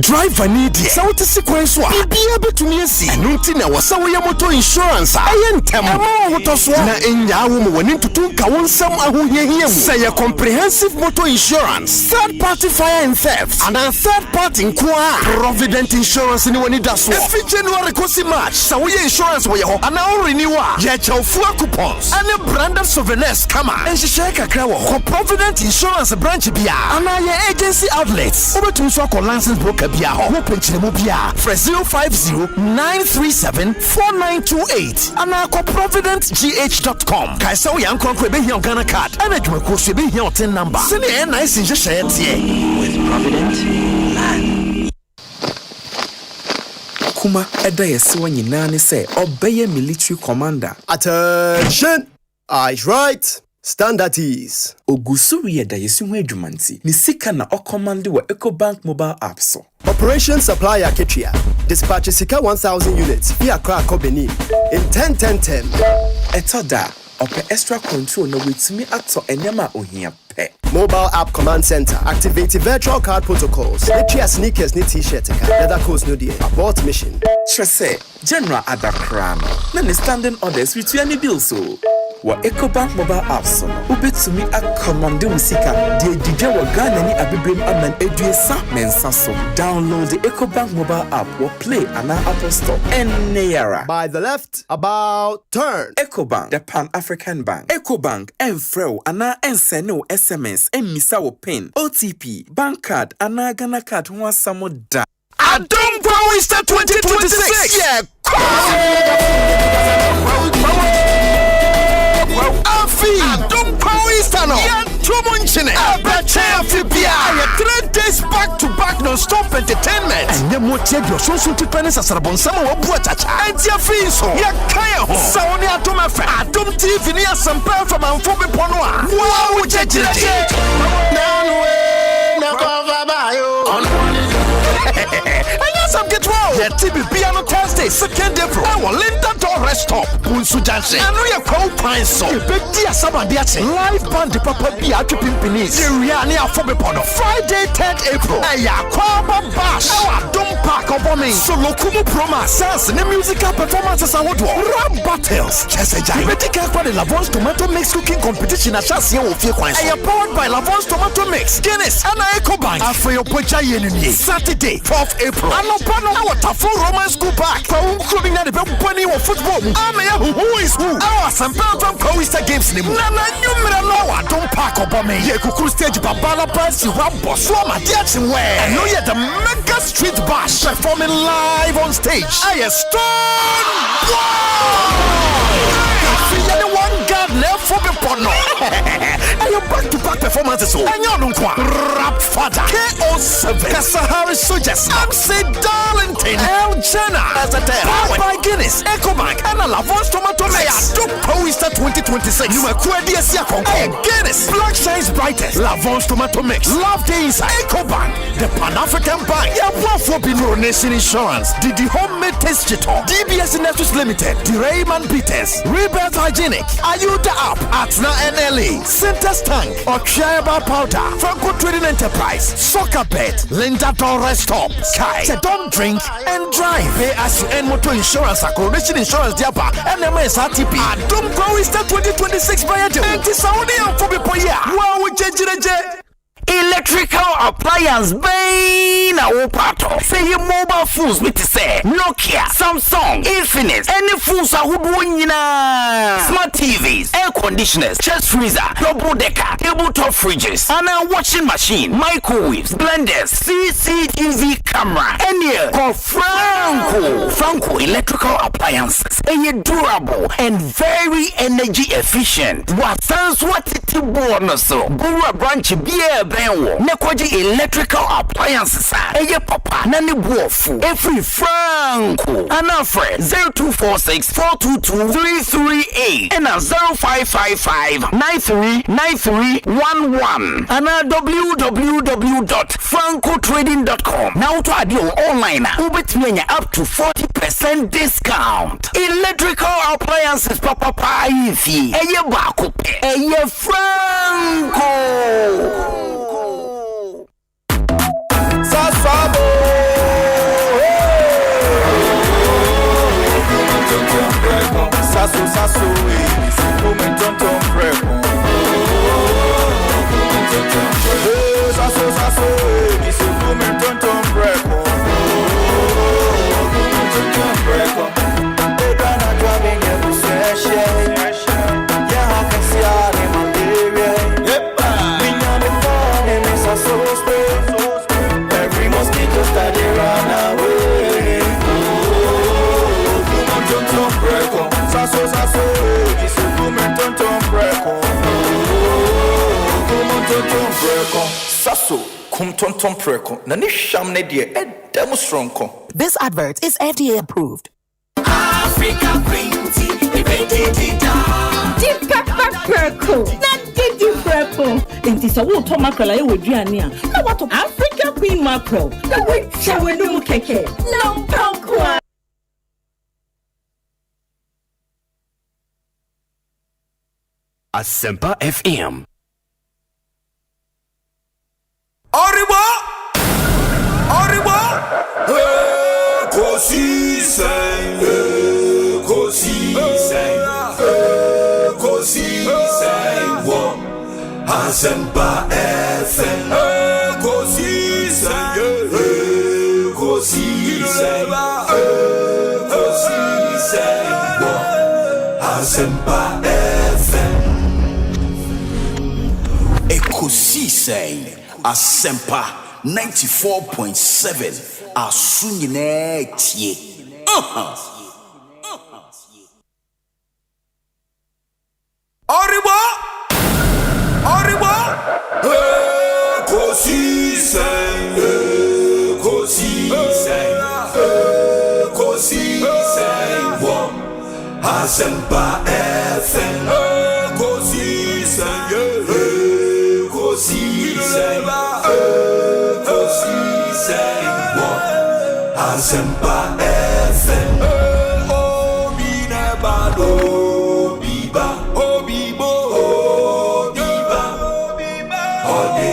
Driver need so what is sequence wa be able to me see enu na wasa wo motor insurance ayentem motor so na enya wo mo wani tutu ka wonsam ahohiahia mu say a comprehensive motor insurance, third party fire and theft and a third party inqua provident insurance ni wani daso every January kosi March so we insurance wo ye ho ana o renewal ye chawfu coupons and branded souvenirs kama enhihye kakra wo provident insurance branch bia ana ye agency outlets obetum so call license broker bia ho penchiremu bia for 050-937-4928 and ako providentgh.com kaisa wo yankon ko be here Ghana card and adwuma ko so be here tin number sene nice nhye with Provident man kuma eda yesi wo nyina ne se obeye military commander. Attention, eyes right, stand at ease. Ogusuri eda yesi ho adwumanti ni sika na ocommande wo Ecobank mobile app so. Operation Supply Aketria. Dispatch Sika 1,000 units via Krakow Benin in 10-10-10. Etoda ope extra control na wetimi ato enyama ohia kope. Mobile app command center. Activate virtual card protocols. Let's sneakers ni t-shirt. Leather coats no dear. Abort mission. Trese, General Adakran. Nani standing orders with any bill so. Wa Ecobank mobile apps no. Ubetumi akomande musika. Die didya wa Ghana ni abibrem aman eduesa mensa so. Download the Ecobank mobile app or play an Apple Store. Neyara. By the left, about turn. Ecobank, the Pan-African Bank. Ecobank, Enfreo, ana enseno SMS, emisa wo pin, OTP, bank card, ana Ghana card, one samo da. Adom Easter 2026. Yeah. Afi Adom Easter no. Yeah, Tumunchine. Abrache Afibia. 3 days back to back non-stop entertainment. And the motivo so to penance asarbonsama wo buachacha. Anti afi so. Yeah, kaya ho. Saoni Adom afa. Adom TV ni Asempa from Amfobe Ponoa. Wow, jejeje. Nanwe na kwa bayo. Some get well. Yeah, TBB on Thursday, 2nd April. I will Linda Door Rest Stop. Bonsu dancing. And we are called Pine Song. Big Dia Sabandiachi. Live band the Papa Bia Pimpini's. Riani Afobe Pono. Friday, 10th April. Aya Kwaba Bash. Our Dome Park of Bombing. Solo Kumu Proma. Sans the musical performances and what rap battles. Cheseja. Medical for the Lavon's Tomato Mix cooking competition at Chassia of Fiquans. I am powered by Lavon's Tomato Mix. Guinness and Ecobank. After your Pocha Yenini. Saturday, 4th April. Pano our full Roman school back. For including the bunny of football. Who is who? Our Asempa from Easter games. Nana Numera Lawa don't pack up on me. Yakuku stage Babala Pass, Rambo, Swama, Diatin Way. And you the Mega Street Bash performing live on stage. I am Stone. One God left for the porno. And your back-to-back performances. And you're no rap father. KO7. Kasahari Sujas. MC Darlington. El Jenna. As a powered by Guinness. Ecobank. And a Lavon's Tomato Mix. Adom Easter 2026. You are Quedias Yakon. Guinness. Black Shines Brightest. Lavon's Tomato Mix. Love the Inside. Ecobank. The Pan-African Bank. Yabuafo Binro Nation Insurance. Didi Homemade Taste Chito. DBS Industries Limited. The Rayman Peters. Rebirth Hygienic. Ayuda App. Atna NLA. Centers Tank. Ochiaba Powder. Franco Trading Enterprise. Soccer Bet. Linda Torres Stop. Sky. So don't drink and drive. Pay as you end motor insurance. Coronation Insurance Diaba. NMS RTP. Adom Easter 2026 by Adom. And Saudi and Fobipoya. Wow, jejeje. Electrical appliance na wopato. Say your mobile phones with say Nokia, Samsung, Infinix, any phones are nyina. Smart TVs, air conditioners, chest freezer, double decker, tabletop fridges, and a washing machine, microwaves, blenders, CCTV camera, and call Franco electrical appliances. And durable and very energy efficient. What sounds what it bonus so. Gura branch beer Nekwaji electrical appliances. Eye papa nani buofu. Every Franco. Anafre 0246 422 338 and 0555 939311 and www.francotrading.com. Now to add your online ubetmenya up to 40% discount. Electrical appliances papa ifi. Eye bakupe. Eye Franco. Sasabo. Sasso, tonton preco. Sasso, tonton preco. Edana driving every session. Yeah, I can see all in my area. Minyane phone and it's a so spray. Every mosquito study run away. Tonton preco. Sasso, tonton preco. Sasso, tonton preco. Nani shamne die edemu stronko. This advert is FDA approved. Africa Green Tea, Deep pepper purple. Not deep purple. It is a water mackerel I would na what Africa Queen mackerel. The way shower no keke. No punk. Asempa FM. Ekosiisen wo Asempa FM Ekosiisen wo Asempa FM Ekosiisen Asempa 94.7 Asunyine tie Oribo Ekosiisen wo Asempa FM Ekosiisen wo Asempa FM Obi nebado biba Ode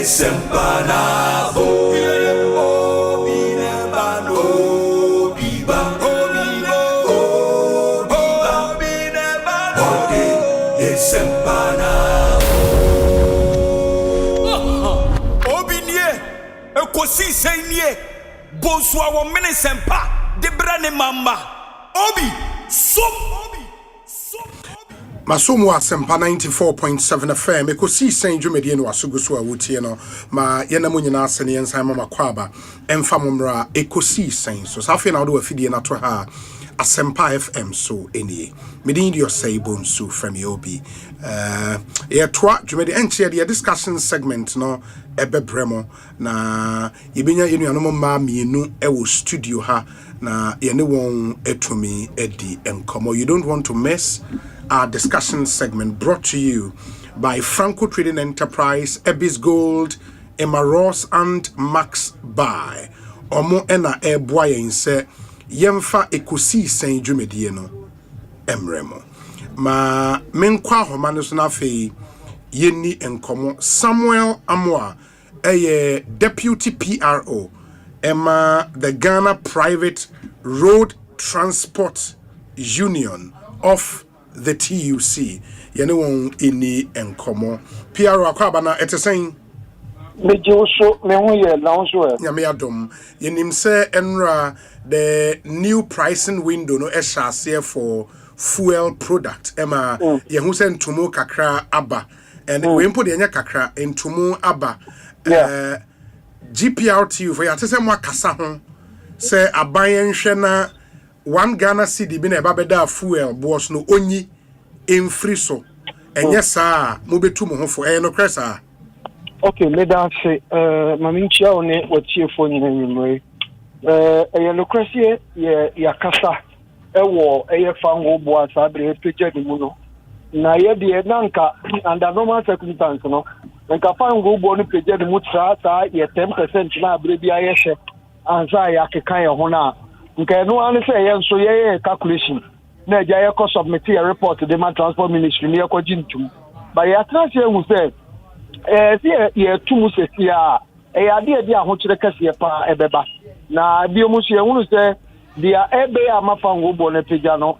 Asempa na bo Obi nebado biba Ode Asempa na Obi nie Ekosiisen nie Bonsu awo Asempa de brane mama Obi Masomo Asempa 94.7 FM Ekosiisen dwumedie no asuguso a wotie no ma yenamo nyina asene yensan mama kwaba emfa momra Ekosiisen so safe na do afidie na to ha Asempa FM so enie medin di Osei Bonsu from Yobi ye twa dwumedie enche de discussion segment no ebebremo na yebenya yenuanom ma mienu ewo studio ha na yene won etumi edi enkomo. You don't want to miss our discussion segment brought to you by Franco Trading Enterprise, Ebis Gold, Emma Ross and Max Buy. Omo ena eboye inse yemfa Ekosiisen dwumedie no emremo. Ma menkwa homa no so na afei yeni enkomo Samuel Amoa Deputy PRO Emma the Ghana Private Road Transport Union of the TUC yene won ini enkomo PRO akwaba na etesen meje so me ho ye na so e nyame adom yenim se enra the new pricing window no ehase for fuel product Emma ye hu se ntomo kakra aba and we input the enya kakra ntomo aba GPRTU for yate se mo akasa ho se aban hwe na 1 Ghana cedi bi na eba beda fuel boss no onyi emfri so enye saa mo betu mo ho fo no kresa okay me dan se mami nchia one wachiefo nyina nyimre no krese ye yakasa ewo fango bo asabre page de mu no na ye de nanka under normal circumstances no nka fango bo no page de mu tra ye 10% na abre bia ye hye anza ya kekan ye ho na nka no an say ye nso ye calculation na ja ye ko submit a report to the transport ministry ne ko gintum ba ya tra say hu say ye tumu se sia ya de ho kire kase pa ebeba na bi mu so ye hu say dia ebe amafango bo na page no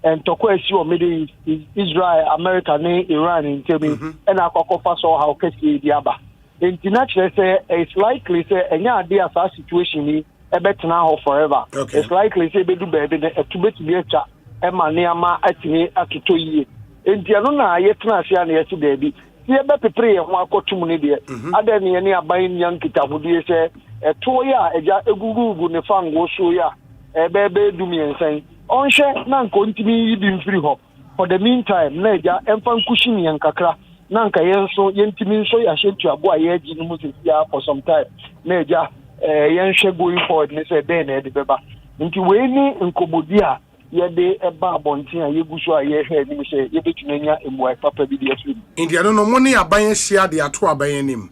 ntoko esi o Middle East, Israel, America ne Iran ntemi na akokofa so how kesi di aba international say it's likely say enya ade asa situation ni ebetena ho forever. It's likely say bedu bebe na etubeti bi echa ema ne ama atini atoto yie entiano na yetena ase na yesi debi ye be prepare ho akotum ne de ade ne ne aban nyan kitahudie say eto ya eja egugugu ne fango so ya ebe dumi ensan onhwe na nko ntimi yibi mfiri ho for the meantime na eja emfa nkushini yankakra na nka yenso yentimi nso ya hyetu abo a ye agi no mu ya for some time na eja yenhwe going forward ne say den na de beba nti we ni nkobodi a ye de eba abonten a yeguso a ye hwe ni say ye betunanya emwa papa bi de afiri India no mo ni aban hia de ato aban nim.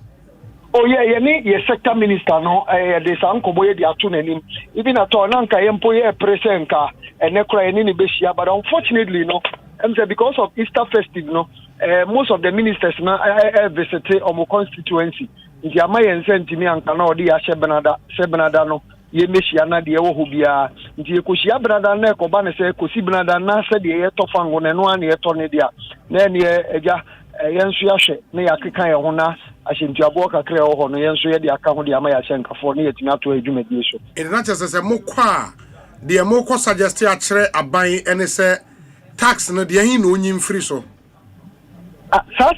Oh yeah, your sector minister no de san kobo ye de ato nanim even at all nanka yempo ye presenka enekra eni ni behia but unfortunately no say because of Easter festive no most of the ministers na visited our constituency nti amaye nsentimi anka na odi ya shebenada no ye mehia na de wo ho bia nti ekohia brada na ekoba ne se ekosi brada na se de ye tofango ne no an ye to ne dia na ne eja yensu ya hwe na ya keka ye ho na ahyentuabo kakra wo ho no yensu ye de aka ho de ama ya hyenkafo na yetimi ato adwumadi so in na chese se mokwa de mokwa suggest a kire aban ene se tax no de hin no nyim free so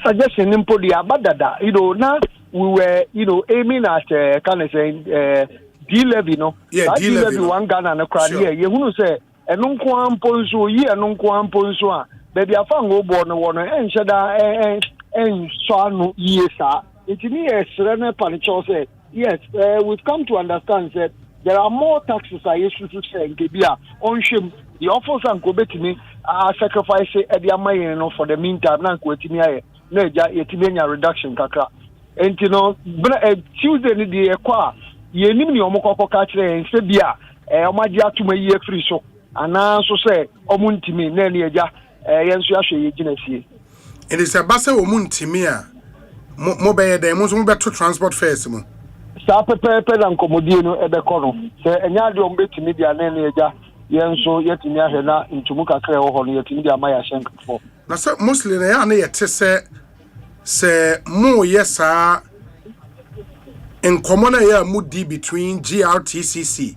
suggestion nimpo de abadada na we were aiming at kind of saying D-levy no D-levy one Ghana na crowd here you hunu say eno nko ampo nso yi eno nko ampo nso a baby afa ngo bo no wono enhyeda so anu yesa itini esre na panicho say yes we've come to understand that there are more taxes I used to say gebia onhwem the officer nko betimi sacrifice e dia mayen no for the meantime na nko etimi aye na eja yetimi nya reduction kakra entino Tuesday ni di ekwa yenim ni omukoko ka kire nse bia omagi atuma yi free so ana so say omuntimi na ne eja yenso ahwe ye gina fie it is a base omuntimi a mo be ye dem so mo beto transport fares mu sa pepe na nkomodie no ebekọ no se enya de ombetimi bia na ne eja yenso yetimi ahwe na ntumu kakra wo ho no yetimi bia ma ya hyenkafo na so muslim na ya na yete se mo yesa in common ya mudi between GRTCC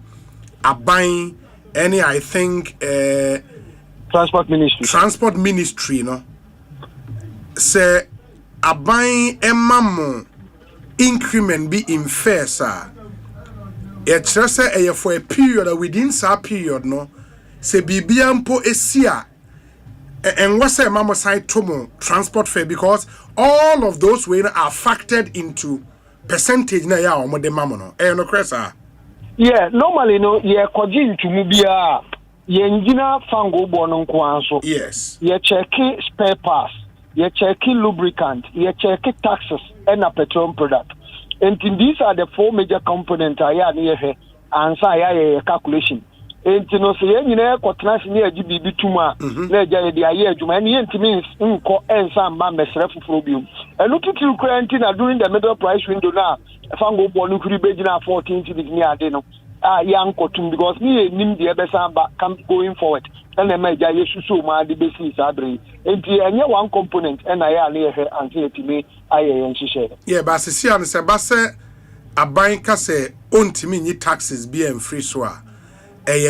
aban any I think transport ministry no se aban emamo increment be in fair sir e trese for a period within that period no se bibia mpo esia and what's a mama side tomo transport fare because all of those are factored into percentage na ya omo de mama no no cresa yeah normally no ye koji ntumu bia ye ngina fango bo no nko anso yes ye check spare parts ye check lubricant ye check taxes and a petroleum product and these are the four major components aya na ye ansa ya calculation entino se ye nyina kwotena se ne agibi bituma na eja ye de aye adwuma ene ye ntimi nko ensa mba mesre fufuro biom enu titil kranti na during the middle price window na fango bo no kuri begina 14 to ni ade no yan kotum because ni nim de ebesa ba going forward and na eja ye susu ma de besi sabre enti enye one component and aya na ye anse etimi aye ye nhihye yeah ba se an se ba se aban ka se ontimi ni taxes be en free so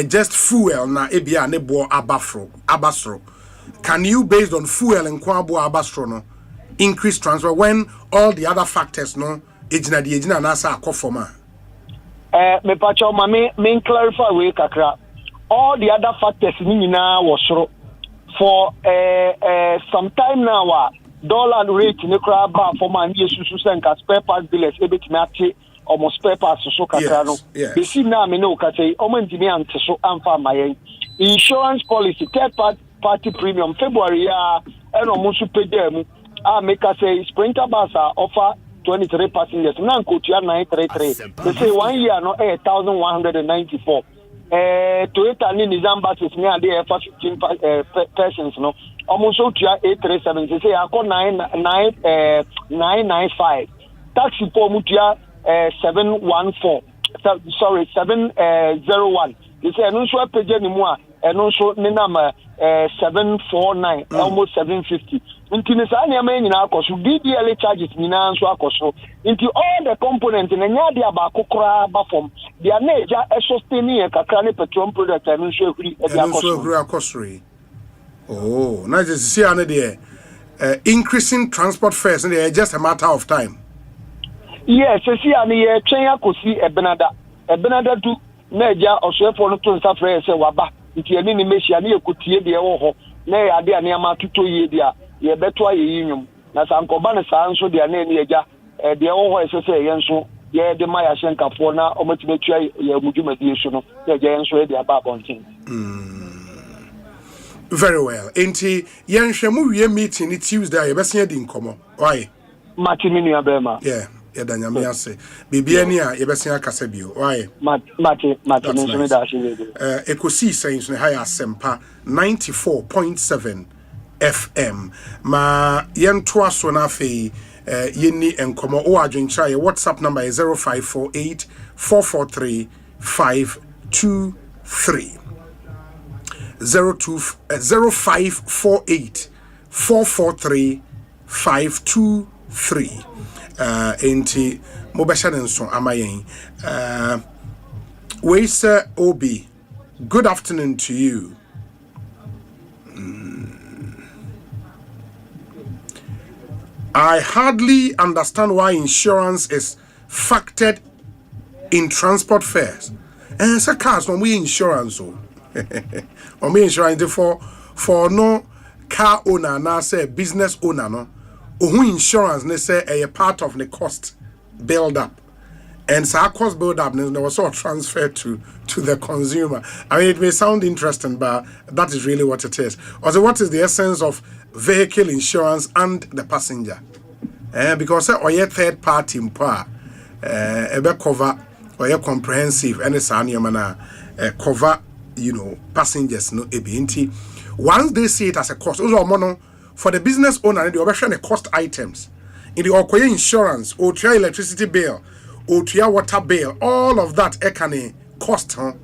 just fuel na ebia ne bo abasro can you based on fuel and kwabo abasro no increase transfer when all the other factors no ejina na sa akofoma me pacho ma me clarify we kakra all the other factors ni nyina wosoro for some time now dollar rate ne kra ba for man yesusu senka spare parts billets ebetimi ate almost spare parts so kakra no they see now me no ka say o man ntimi ante so amfa mayen insurance policy third party premium February ya eno mo so pegam make us say Sprinter bus offer 23 passengers now go to 933 they say 1 year no 1194 Toyota ni Nizam buses ni ade for 15 persons no almost so to 837 they say akọ 995 taxi for mutia 714 sorry 701 they say eno so page ni mu a eno so ni na 749 almost 750 nti ne sa na ma nyina akoso DDL charges nyina nso akoso nti all the components na nya dia ba kokora ba form dia na eja sustain e kakra ne petroleum product eno so ehuri e dia akoso oh na just see an there increasing transport fares and they just a matter of time. Yes, see an ye train akosi ebenada du na eja osefo no to nsa frɛ sɛ waba nti ani ni mehia na ekotie de ɛwɔ hɔ na ya de ani ama tuto yie dia ye beto aye yinyum na sankoba ne saa nso de ani eja de ɛwɔ hɔ ɛsɛ ye nso ye de ma ya hyenkafo na omatimetua ye mudwumadi so no ye je nso de aba abonten. Very well. Enti yenhwemu wie meeting ni Tuesday ye besia di nkomo. Why? Mati minu abema. Yeah. Yadanyame ase bibia ni a yebesen akasa bio why mate nso me da hye Ekosiisen so ha Asempa 94.7 FM ma yento aso na afei yenni enkomo o adwenkyra ye WhatsApp number is 0548 443 523. 0548 443 523. Enti mobesha nso amayen. We say Obi, good afternoon to you. I hardly understand why insurance is factored in transport fares. And so cars when we insurance or we insurance for no car owner now say business owner no who insurance they say a part of the cost build up. And so our cost build up there was sort of transferred to the consumer. I mean, it may sound interesting, but that is really what it is. Also, what is the essence of vehicle insurance and the passenger? Because or your third party cover or your comprehensive and it's cover, passengers no ebinti. Once they see it as a cost, also mono for the business owner, they are the cost items in the Okoye insurance or to your electricity bill or to your water bill, all of that can cost, for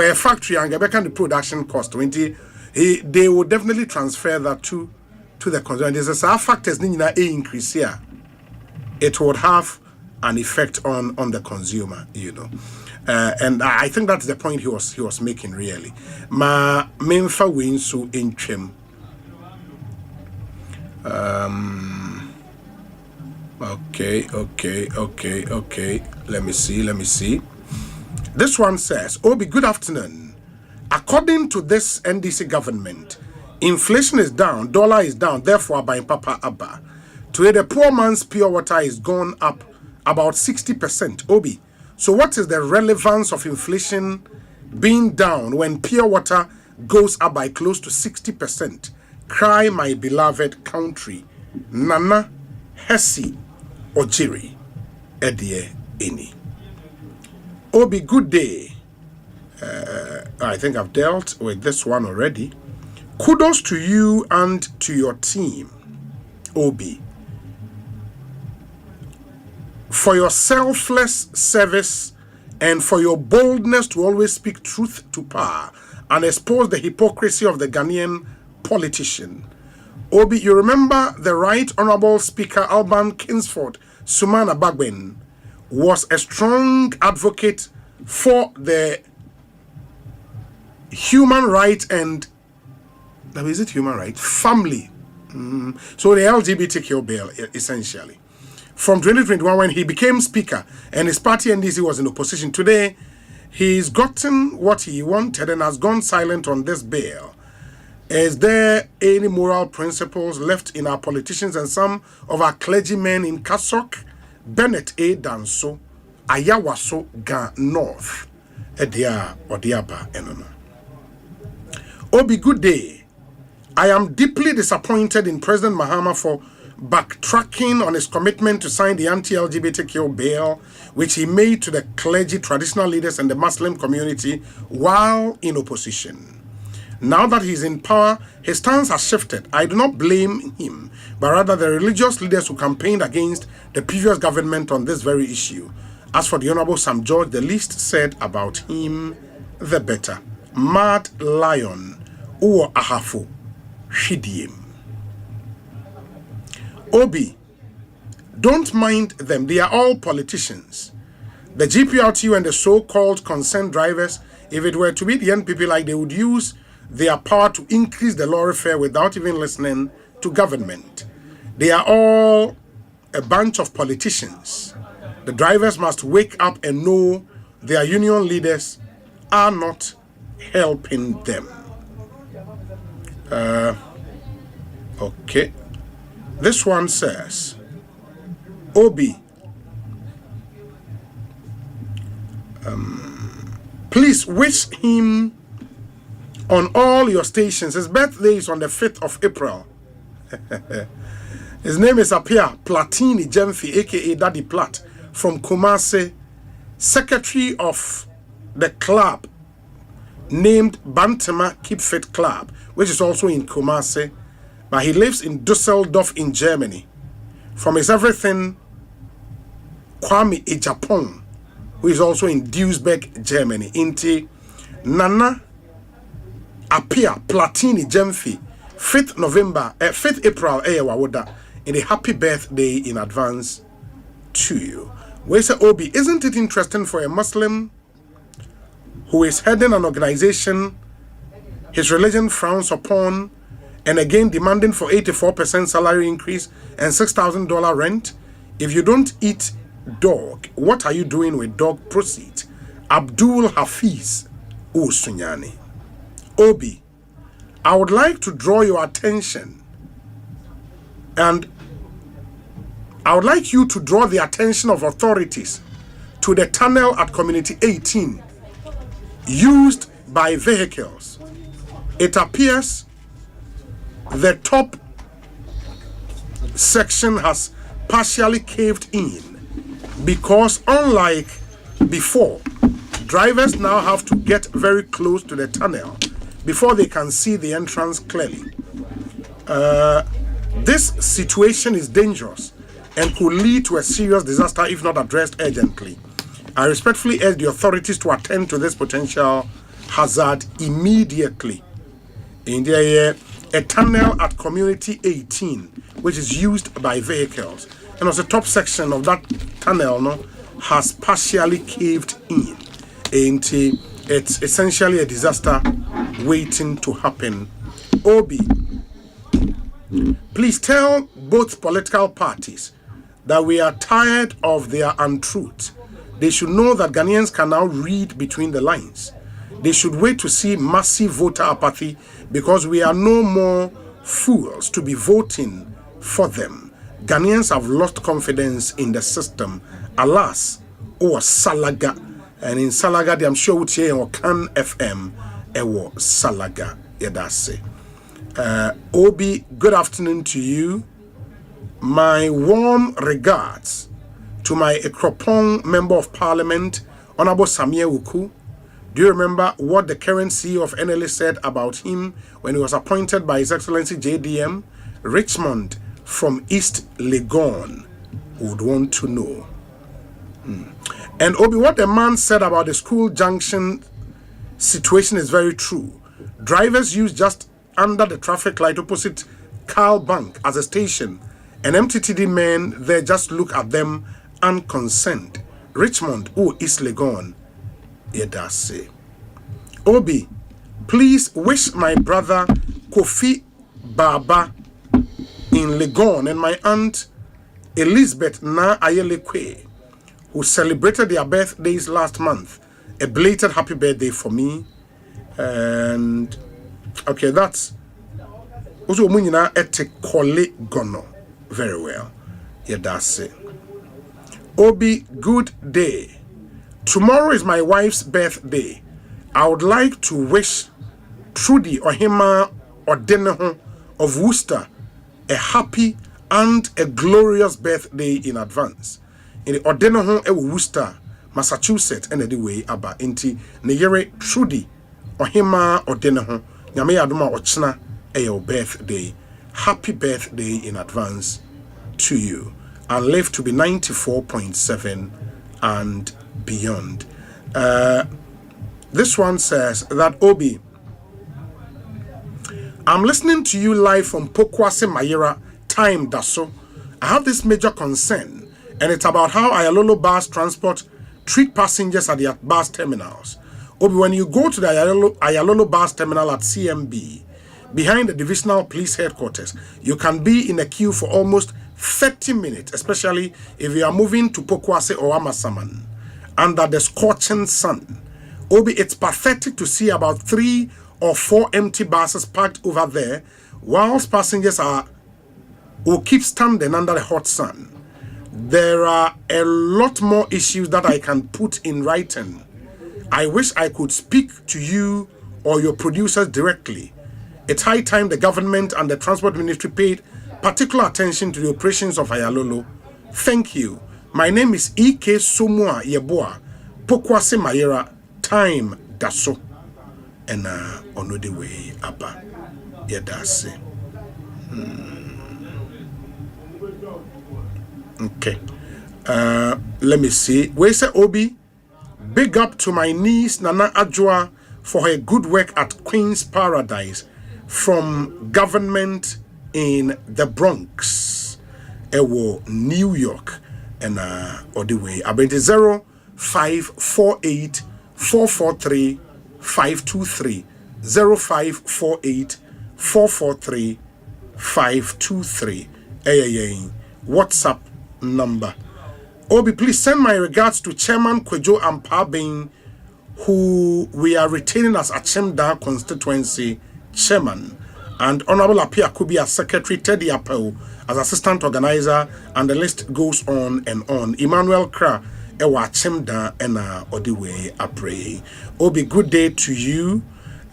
a factory and the production cost 20. They will definitely transfer that to the consumer. There's a factors increase here. It would have an effect on the consumer, and I think that's the point he was making really. Ma memfa winsu intwem. Okay. Let me see. This one says, Obi, good afternoon. According to this NDC government, inflation is down, dollar is down, therefore buying Papa Abba. Today, the poor man's pure water is gone up about 60%. Obi, so what is the relevance of inflation being down when pure water goes up by close to 60%? Cry, my beloved country. Nana, Hesi, Ojiri, Edie, Eni. Obi, good day. I think I've dealt with this one already. Kudos to you and to your team, Obi, for your selfless service and for your boldness to always speak truth to power and expose the hypocrisy of the Ghanaian politician. Obi, you remember the Right Honorable Speaker Alban Kingsford Sumana Bagwen was a strong advocate for the human right and is it human right? Family. So the LGBTQ bill, essentially. From 2021, when he became speaker and his party NDC was in opposition, today he's gotten what he wanted and has gone silent on this bill. Is there any moral principles left in our politicians and some of our clergymen in Kasok, Bennett A. Danso, Ayawaso, Ga North, Edia Odiaba, Enona? Obi, good day. I am deeply disappointed in President Mahama for backtracking on his commitment to sign the anti-LGBTQ bill, which he made to the clergy, traditional leaders, and the Muslim community while in opposition. Now that he's in power, his stance has shifted. I do not blame him, but rather the religious leaders who campaigned against the previous government on this very issue. As for the Honorable Sam George, the least said about him, the better. Mad Lion, Uo Ahafo, Shidiem. Obi, don't mind them. They are all politicians. The GPRTU and the so-called concerned drivers, if it were to be the NPP, like they would use their power to increase the lorry fare without even listening to government. They are all a bunch of politicians. The drivers must wake up and know their union leaders are not helping them. Okay. This one says, Obi, please wish him on all your stations. His birthday is on the 5th of April. His name is Apia Platini Jemfi, aka Daddy Plat, from Kumasi, secretary of the club named Bantama Keep Fit Club, which is also in Kumasi, but he lives in Dusseldorf in Germany. From his everything, Kwame Ejapon, who is also in Duisburg, Germany. Inti Nana Apia Platini Gemfi 5th April Wawoda in a happy birthday in advance to you. We say Obi, isn't it interesting for a Muslim who is heading an organization his religion frowns upon and again demanding for 84% salary increase and $6,000 rent? If you don't eat dog, what are you doing with dog proceeds? Abdul Hafiz Usunyani. Obi, I would like to draw your attention and I would like you to draw the attention of authorities to the tunnel at Community 18 used by vehicles. It appears the top section has partially caved in because unlike before, drivers now have to get very close to the tunnel before they can see the entrance clearly. This situation is dangerous and could lead to a serious disaster if not addressed urgently. I respectfully urge the authorities to attend to this potential hazard immediately. In the a tunnel at Community 18, which is used by vehicles, and also the top section of that tunnel has partially caved in. And it's essentially a disaster waiting to happen. Obi, please tell both political parties that we are tired of their untruth. They should know that Ghanaians can now read between the lines. They should wait to see massive voter apathy because we are no more fools to be voting for them. Ghanaians have lost confidence in the system. Alas, Salaga. And in Salaga, I'm sure we'll hear on Can FM, Salaga. Yedase. Obi, good afternoon to you. My warm regards to my Ekropong Member of Parliament, Honorable Samia Wuku. Do you remember what the current CEO of NLA said about him when he was appointed by His Excellency JDM? Richmond from East Legon would want to know. And Obi, what the man said about the school junction situation is very true. Drivers use just under the traffic light opposite Carl Bank as a station. An MTTD men there just look at them unconcerned. Richmond, East Legon, Yedase. Obi, please wish my brother Kofi Baba in Legon and my aunt Elizabeth Na Ayelekwe, who celebrated their birthdays last month, a belated happy birthday for me. And okay, that's also Munina Etekole Gono. Very well. Yedase. Obi, good day. Tomorrow is my wife's birthday. I would like to wish Trudy Ohima Odeneho of Worcester a happy and a glorious birthday in advance. In the Odeneho Worcester, Massachusetts, and the way aba inti Neyere Trudy Ohima Odeneho Nyame Aduma Ochna your birthday. Happy birthday in advance to you, and live to be 94.7 and beyond. This one says that Obi, I'm listening to you live from Pokwase Mayera time Daso. I have this major concern, and it's about how Ayalolo bus transport treat passengers at the bus terminals. Obi, when you go to the Ayalolo bus terminal at CMB, behind the divisional police headquarters, you can be in a queue for almost 30 minutes, especially if you are moving to Pokwase or Amasaman, under the scorching sun. Obi, it's pathetic to see about 3 or 4 empty buses parked over there, whilst passengers will keep standing under the hot sun. There are a lot more issues that I can put in writing. I wish I could speak to you or your producers directly. It's high time the government and the transport ministry paid particular attention to the operations of Ayalolo. Thank you. My name is E.K. Somua Yeboah, Pokwase Mayera, time Daso. And on the way, Abba, Yedase. Okay. Let me see. Where say Obi? Big up to my niece Nana Adjoa for her good work at Queen's Paradise from government in the Bronx, New York, and all the way. About 0548 443 523 0548 443 523. WhatsApp number. Obi, please send my regards to Chairman Kwejo Ampabin, who we are retaining as Achimda constituency chairman, and Honorable Apia Kubi as secretary, Teddy Apel as assistant organizer, and the list goes on and on. Emmanuel Kra ewa Achimda ena Odiwe Apre. Obi, good day to you.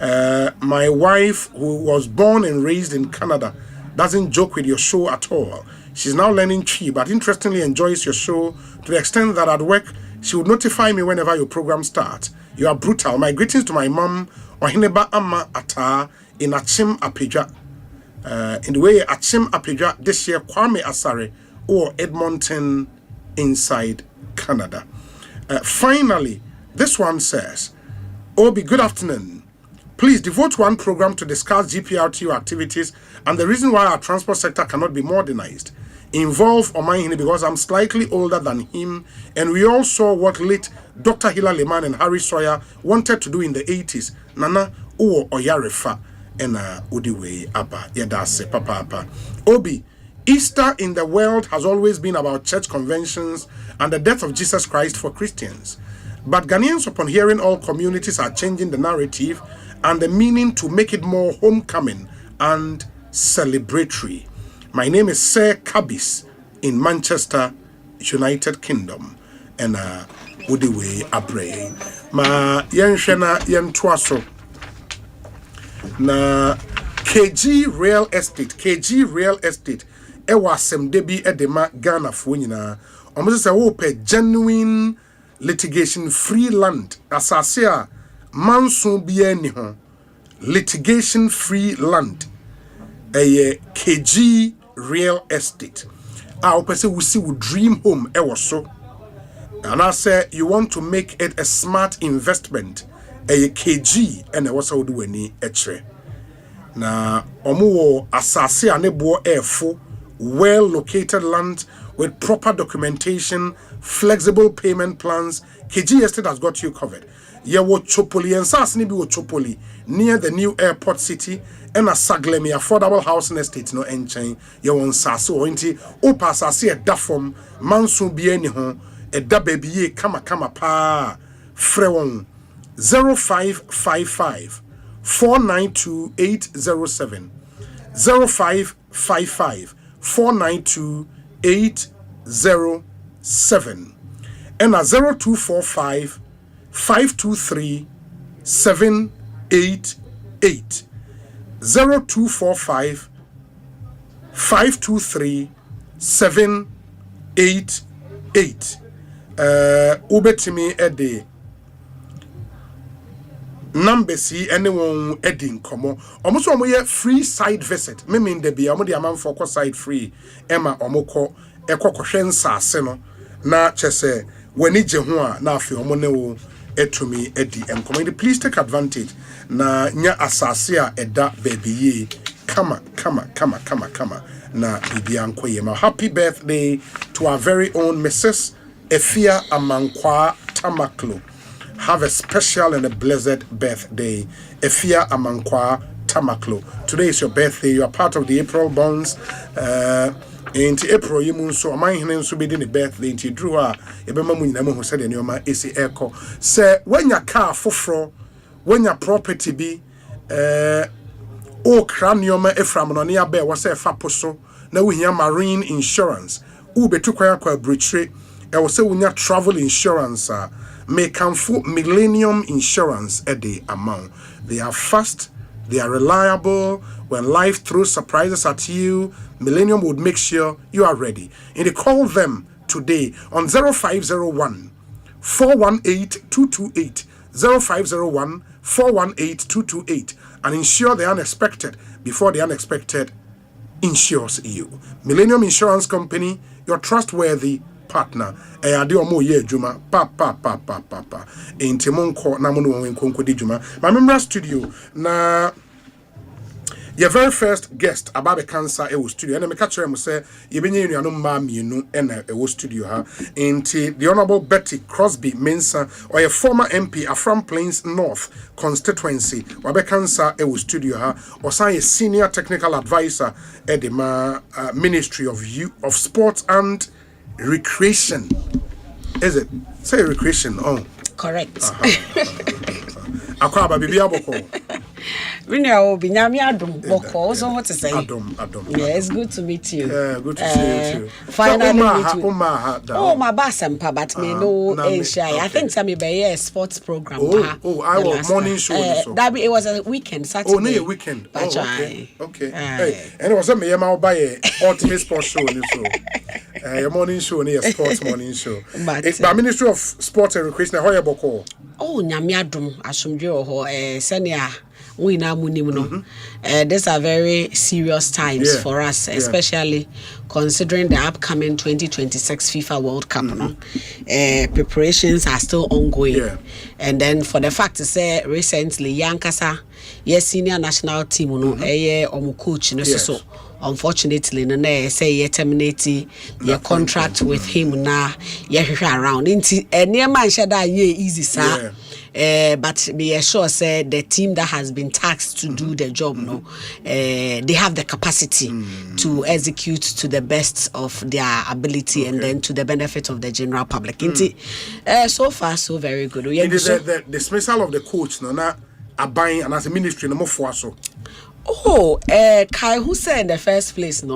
My wife, who was born and raised in Canada, doesn't joke with your show at all. She's now learning Chi, but interestingly enjoys your show to the extent that at work, she would notify me whenever your program starts. You are brutal. My greetings to my mom, Ohineba Amma Ata, in Achim Apidja. In the way Achim Apidja, this year, Kwame Asare, or Edmonton, inside Canada. Finally, this one says, Obi, good afternoon. Please devote one program to discuss GPRTU activities and the reason why our transport sector cannot be modernized. Involve Omaihini because I'm slightly older than him, and we all saw what late Dr. Hila Lehman and Harry Sawyer wanted to do in the 80s. Nana Uwo Oyarefa and Udiwe Abba Yedase Papa. Obi, Easter in the world has always been about church conventions and the death of Jesus Christ for Christians. But Ghanaians, upon hearing all communities are changing the narrative and the meaning to make it more homecoming and celebratory. My name is Sir Kabis in Manchester, United Kingdom, and Udiwe Abre. Ma yenshena yentuaso na KG Real Estate. Ewa semdebi edema Ghana funyina. Omo se wo pe genuine litigation free land asase manso bia ni ho litigation free land KG Real Estate opese we see we dream home ewo so and I say you want to make it a smart investment KG and what so do any etre na omo asase anebo efo well located land with proper documentation, flexible payment plans. KG Estate has got you covered. Yewo Chopoli and Sasni bi wo Chopoli near the new airport city and a Saglemi affordable housing estate no enchain. Yewo Nsaso inti opa asase e da form manso bia ni ho e da baby ye kama pa frewon 0555 492 807 0555 492 807 and a 0245 523 788 0245 523 788 ubetimi ede number see anyone edding komo almost omo free side visit me mean de bia omo de amam for side free Emma omoko ekokohwe nsase no na chese wani je ho a na afi omo ne wo etumi edi enkomo. Please take advantage na nya asase a eda baby ye kama na bibia nkoye ma. Happy birthday to our very own Mrs. Efia Amankwa Tamaklo. Have a special and a blessed birthday, Efia Amankwa Tamaklo. Today is your birthday. You are part of the April bonds. Into April, you moon so my name so be the birthday into drew her. Ebema Munamo who said in your man AC Echo. Say when your car for when your property be cranioma Efram on near bear was a faposo. Now we hear marine insurance. Ube took a bridge. I was say when your travel insurance may come for Millennium Insurance at the amount. They are fast, they are reliable. When life throws surprises at you, Millennium would make sure you are ready. And they call them today on 0501 418 228 0501 418 228 and ensure the unexpected before the unexpected insures you. Millennium Insurance Company, your trustworthy partner ade omo ye adwuma pa enti monko na mo no wenkonko di dwuma ma memra studio na your very first guest about cancer e studio and me catch him say ye benye nuano ma mienu na e studio ha enti the honorable Betty Crosby Mensah or a former MP from Plains North constituency wabe cancer e studio ha or say a senior technical advisor at the Ministry of Sport and Recreation. Is it say recreation? Oh, correct. Akwaba bibi aboko. Binyao binyami adum boko. So what to say? Adum. Yeah, it's good to meet you. Yeah, good to see you too. Finally meet you. Oh, my Asempa, but me no Asia. I think some be a sports program. I was morning show. That it was a weekend Saturday. Oh, no, a weekend. Okay. Hey, and it was a me buy a ultimate sports show. So, a morning show near sports morning show. It's by Ministry of Sport and Recreation. How you boko? Oh, nyami adum asumdwe ho senior. We now these are very serious times for us, especially considering the upcoming 2026 FIFA World Cup. Preparations are still ongoing, and then for the fact to say recently, Yankasa, senior national team, coach, so. Unfortunately, no say terminate your contract with him now. Around. Near man shada easy, sir. But be assured, say the team that has been tasked to do the job, they have the capacity to execute to the best of their ability and then to the benefit of the general public. So far, so very good. The dismissal of the coach, not a buying and as a ministry, no more for so. Oh, Kai, who said in the first place, say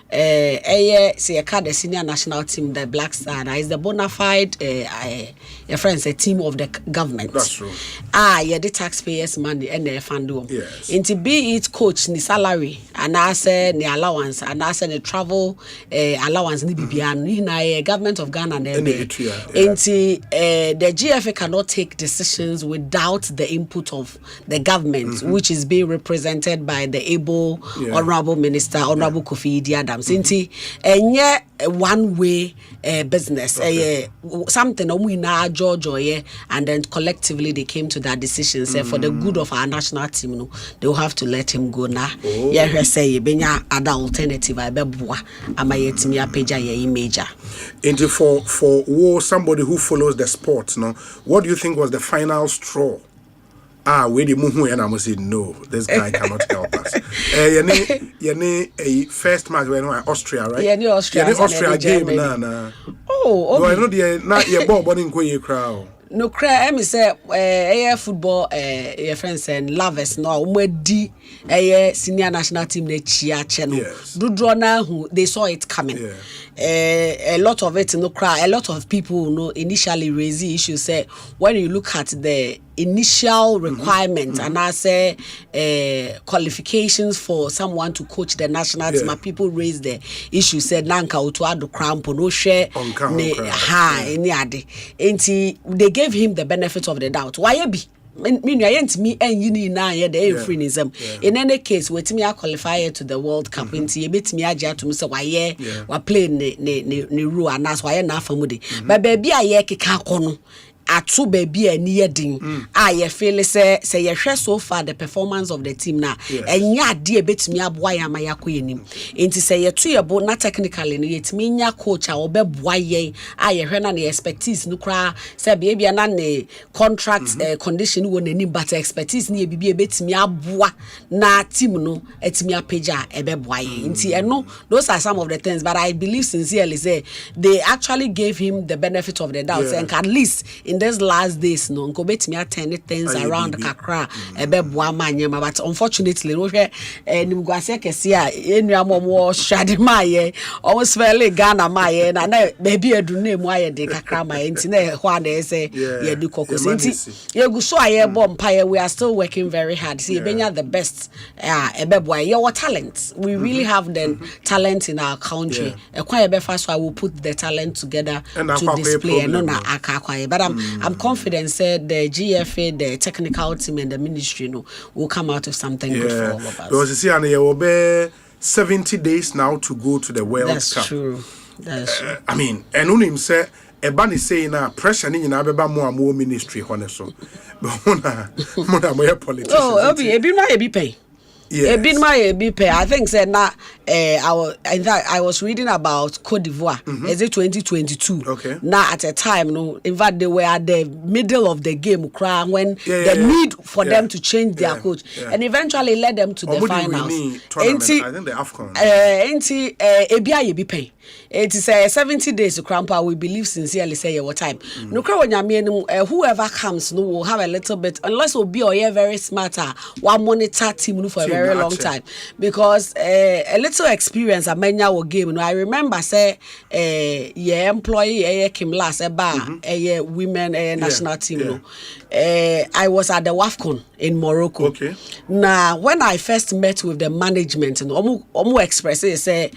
the senior national team, the Black Star, is the bona fide, your friends, a team of the government. That's true. The taxpayers' money and the fund. Yes. Into be it coach, the salary, and I say the allowance, and I say the travel allowance, the BBN, government of Ghana, and the GFA cannot take decisions without the input of the government, which is being represented by the able honorable minister, honorable Kofi Idi Adams. One way business, something we now George and then collectively they came to that decision. Say for the good of our national team, they will have to let him go now. Say benya other alternative. Major. And for somebody who follows the sports, what do you think was the final straw? Where the muhu and I must say no, this guy cannot help us. A first match when Austria, right? Austria game na. Oh, okay. No, I know the not your ball in Koye crowd. No cry, I say football your friends and lovers no umedi senior national team they chia channel. Do draw now who they saw it coming. A lot of it no cry. A lot of people initially raise the issue say when you look at the initial requirements and I say qualifications for someone to coach the national team, people raise the issue said nanka utuado cramp no share any ade. They gave him the benefit of the doubt. Why be? Me and you need now the freeism. In any case, wait me a qualifier to the World Cup. Into a bit me a to Mr. Why we're playing the rule and that's why enough for moody. But baby, I yeki atu baby and near ding. I feel say you share so far the performance of the team now. And ya dear bit me up why am I queen? Into say you 2 year but not technically yet me ya coach or be why I heard the expertise no cry say baby and an contract condition won any but expertise near be a bit me up na team no et me a pager a be why. Into and no those are some of the things, but I believe sincerely say they actually gave him the benefit of the doubt and at least in these last days, no, go bet me attend things around Kakra, a bebwa manyama, but unfortunately, no, Nimguaseke sia, Enuamo Shadimaye, almost fairly Ghana Maye, and I baby a do name why de Kakra, my internet, what they say, yeah, do cocos. You go so I bomb pie, we are still working very hard. See, Benya the best, a bebwa, your talent. We really have the talent in our country. A quite fast, so I will put the talent together to display and not a but I'm confident that the GFA, the technical team and the ministry will come out of something good for all of us. Because you see, there will be 70 days now to go to the World Cup. That's true. I mean, and on him say Ebani saying pressure ni nyina beba mo ministry hone so. But mona mo politicians. Oh, ebi na ebi pay. Yes. I think said I was reading about Cote d'Ivoire. Is it 2022? Okay. Now at a time, in fact, they were at the middle of the game when the need for them to change their coach, and eventually led them to the finals. I think the AFCON. It is 70 days to Crampa. We believe sincerely say what time. No whoever comes no will have a little bit, unless will be or very smarter one monitor team for a very long time, because a little experience a mania will game. I remember say employee Kim last women national team. I was at the WAFCON in Morocco. Okay. Now when I first met with the management and Omu express say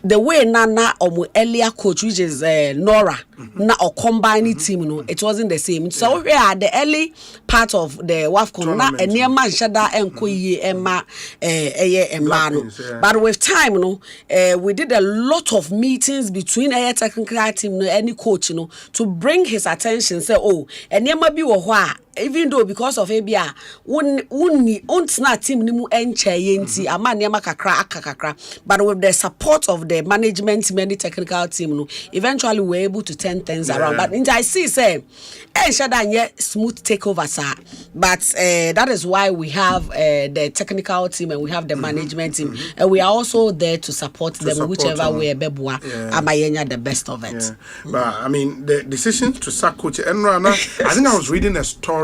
the way Nana or earlier coach, which is Nora, na or combined team, it wasn't the same. So we are the early part of the WAFCON, na and near man shada and koye emma emma. But with time, we did a lot of meetings between a technical team, any coach, to bring his attention. Say, oh, and near be wa. Even though because of ABA, not team nimu enche yenti ama niama kakra, but with the support of the management, many technical team, eventually we were able to turn things around. But I see say, smooth takeover, sir. But that is why we have the technical team and we have the management team, and we are also there to support them, whichever way bebua amayenya the best of it. Yeah. But I mean, the decision to sack coach Enrana, I think I was reading a story.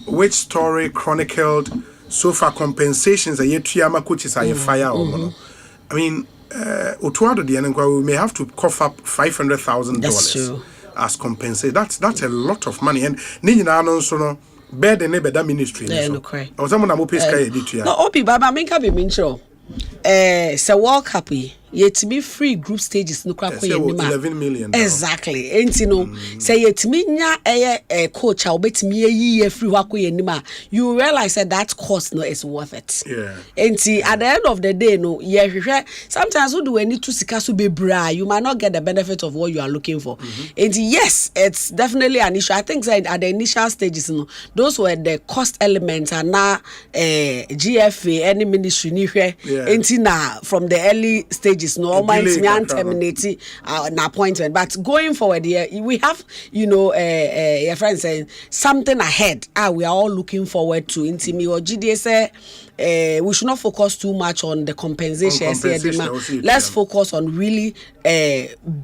Which story chronicled so far compensations a yetuyama coaches are fire or I mean Otuado we may have to cough up $500,000 as compensation. That's a lot of money, and Nina also no bear the neighbor that ministry. No cry. Or someone I'm no obi baba minka be mincho. So World Cup yet me free group stages no crack 11 million. Exactly. And say yet me nya coach I'll bet me a year free wako yenima. You realize that cost is worth it. Yeah. And at the end of the day, sometimes we do any to sikasu be bra, you might not get the benefit of what you are looking for. And yes, it's definitely an issue. I think at the initial stages, those were the cost elements, and now GFA any ministry from the early stages. No mind me terminate an appointment, but going forward here we have your friend saying something ahead we are all looking forward to. Intimi or GDA say we should not focus too much on the compensation. Let's focus on really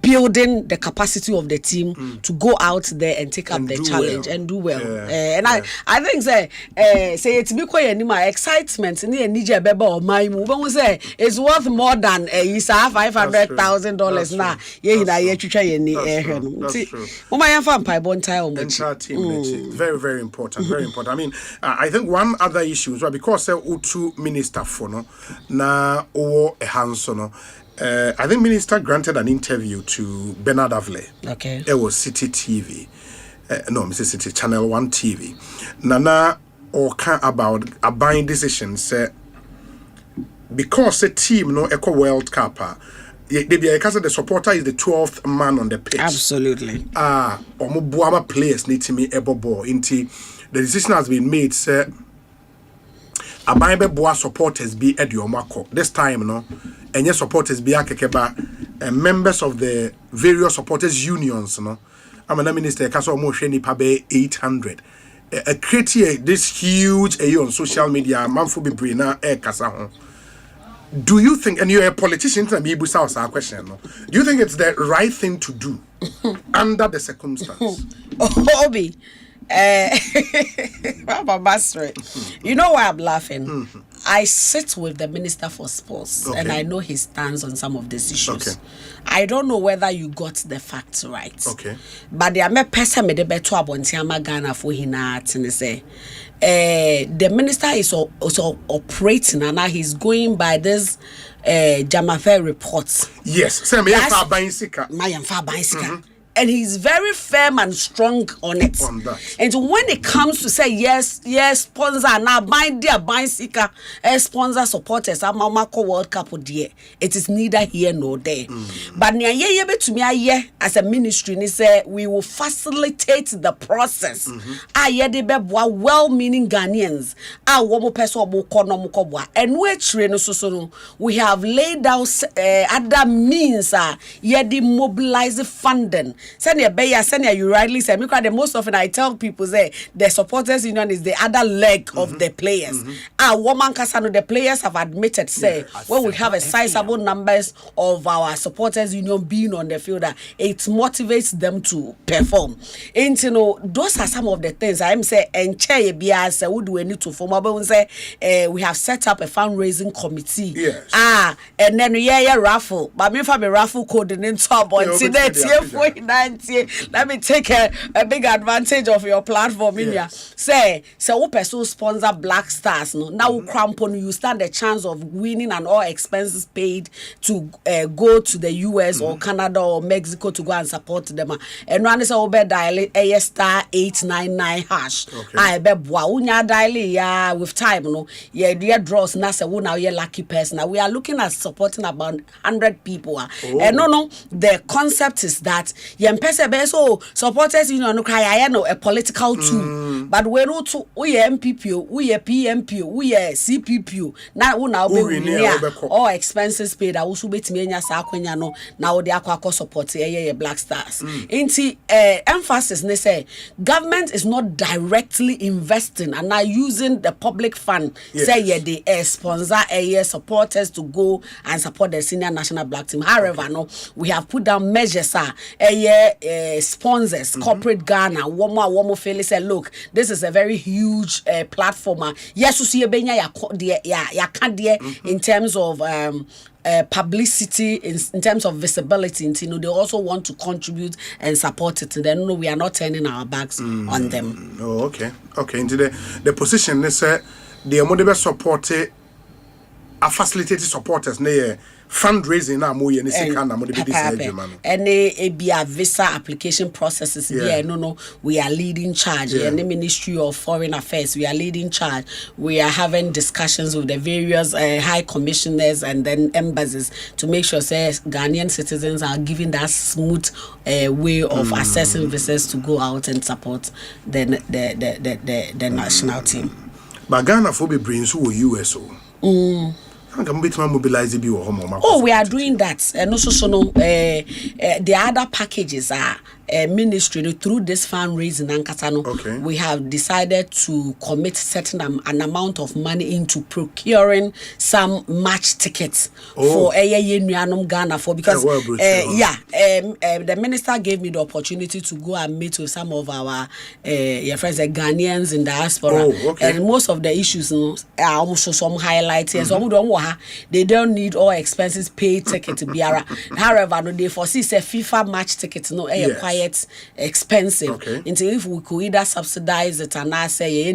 building the capacity of the team to go out there and take up the challenge and do well. And I think say it's me quite excitement in the Niger Beba or my move. Say it's worth more than $500,000 now. Very, very important. Very important. I mean, I think one other issue is because Utu minister for no na or a hansono. I think minister granted an interview to Bernard Avle. Okay. It was City TV. No, Mrs. City Channel 1 TV. Nana or can about a buying decision say because the team no Eco World Cup because the supporter is the 12th man on the pitch. Absolutely. Omobuama players need to me ebo into the decision has been made say Abaybe Boa supporters be Ediomako. This time, and your supporters be Akekeba, members of the various supporters unions, I'm a minister, Kaso Mosheni Pabe 800. Create this huge on social media, Manfu Bibrina, Kasaho. Do you think, and you're a politician, to me, our question, do you think it's the right thing to do under the circumstance? Obi. You know why I'm laughing? I sit with the Minister for Sports and I know his stance on some of these issues. I don't know whether you got the facts right. But there are person me the better abontiama Ghana for hinat and say the minister is also operating and now he's going by this Jamafe reports. Yes, say me fa bicycle. My fa bicycle. and he's very firm and strong on it. And when it comes to say yes, sponsor now buy seeker, sponsor supporters, Mako World Cup dear, it is neither here nor there. But to me, as a ministry, ni say we will facilitate the process. Well-meaning Ghanaians, and we have laid out other means. Mobilize funding. You rightly said, because most often I tell people say the supporters union is the other leg of the players. The players have admitted say when we have a sizable numbers of our supporters union being on the field, it motivates them to perform. And those are some of the things I am saying. And what do we need to form? We have set up a fundraising committee. Yes. And then raffle. But me from a raffle coordinator. Let me take a big advantage of your platform in here. Say who person sponsor Black Stars now crampon you stand a chance of winning and all expenses paid to go to the US or Canada or Mexico to go and support them. And one is over dial star 899 hash. I bet unya dial with time dear draws na say now you're lucky person. Now we are looking at supporting about 100 people. And the concept is that supporters union a political tool, but we MPP, we PMP, we CPP. Now all expenses paid. I also bet me now they are support Black Stars. Emphasis they say government is not directly investing and now using the public fund. Say the sponsor supporters to go and support the senior national black team. However, we have put down measures. Sponsors, corporate Ghana, one more fairly say, look, this is a very huge platform. Yes, you see, in terms of publicity, in terms of visibility, they also want to contribute and support it. Then we are not turning our backs on them. Oh, okay. Into the position is the Amodebe supported a facilitated supporters near fundraising now more and be a visa application processes we are leading charge and the Ministry of Foreign Affairs we are leading charge. We are having discussions with the various high commissioners and then embassies to make sure Ghanaian citizens are given that smooth way of accessing visas to go out and support the national team. But Ghana for be brings who USO. Oh, we are doing that. And also, the other packages are ministry through this fundraising and Katano. We have decided to commit certain an amount of money into procuring some match tickets for Ghana for because the minister gave me the opportunity to go and meet with some of our friends, Ghanaians in diaspora, and most of the issues are also some highlights. They don't need all expenses paid ticket to be however they foresee say FIFA match tickets quite expensive until if we could either subsidize it and I say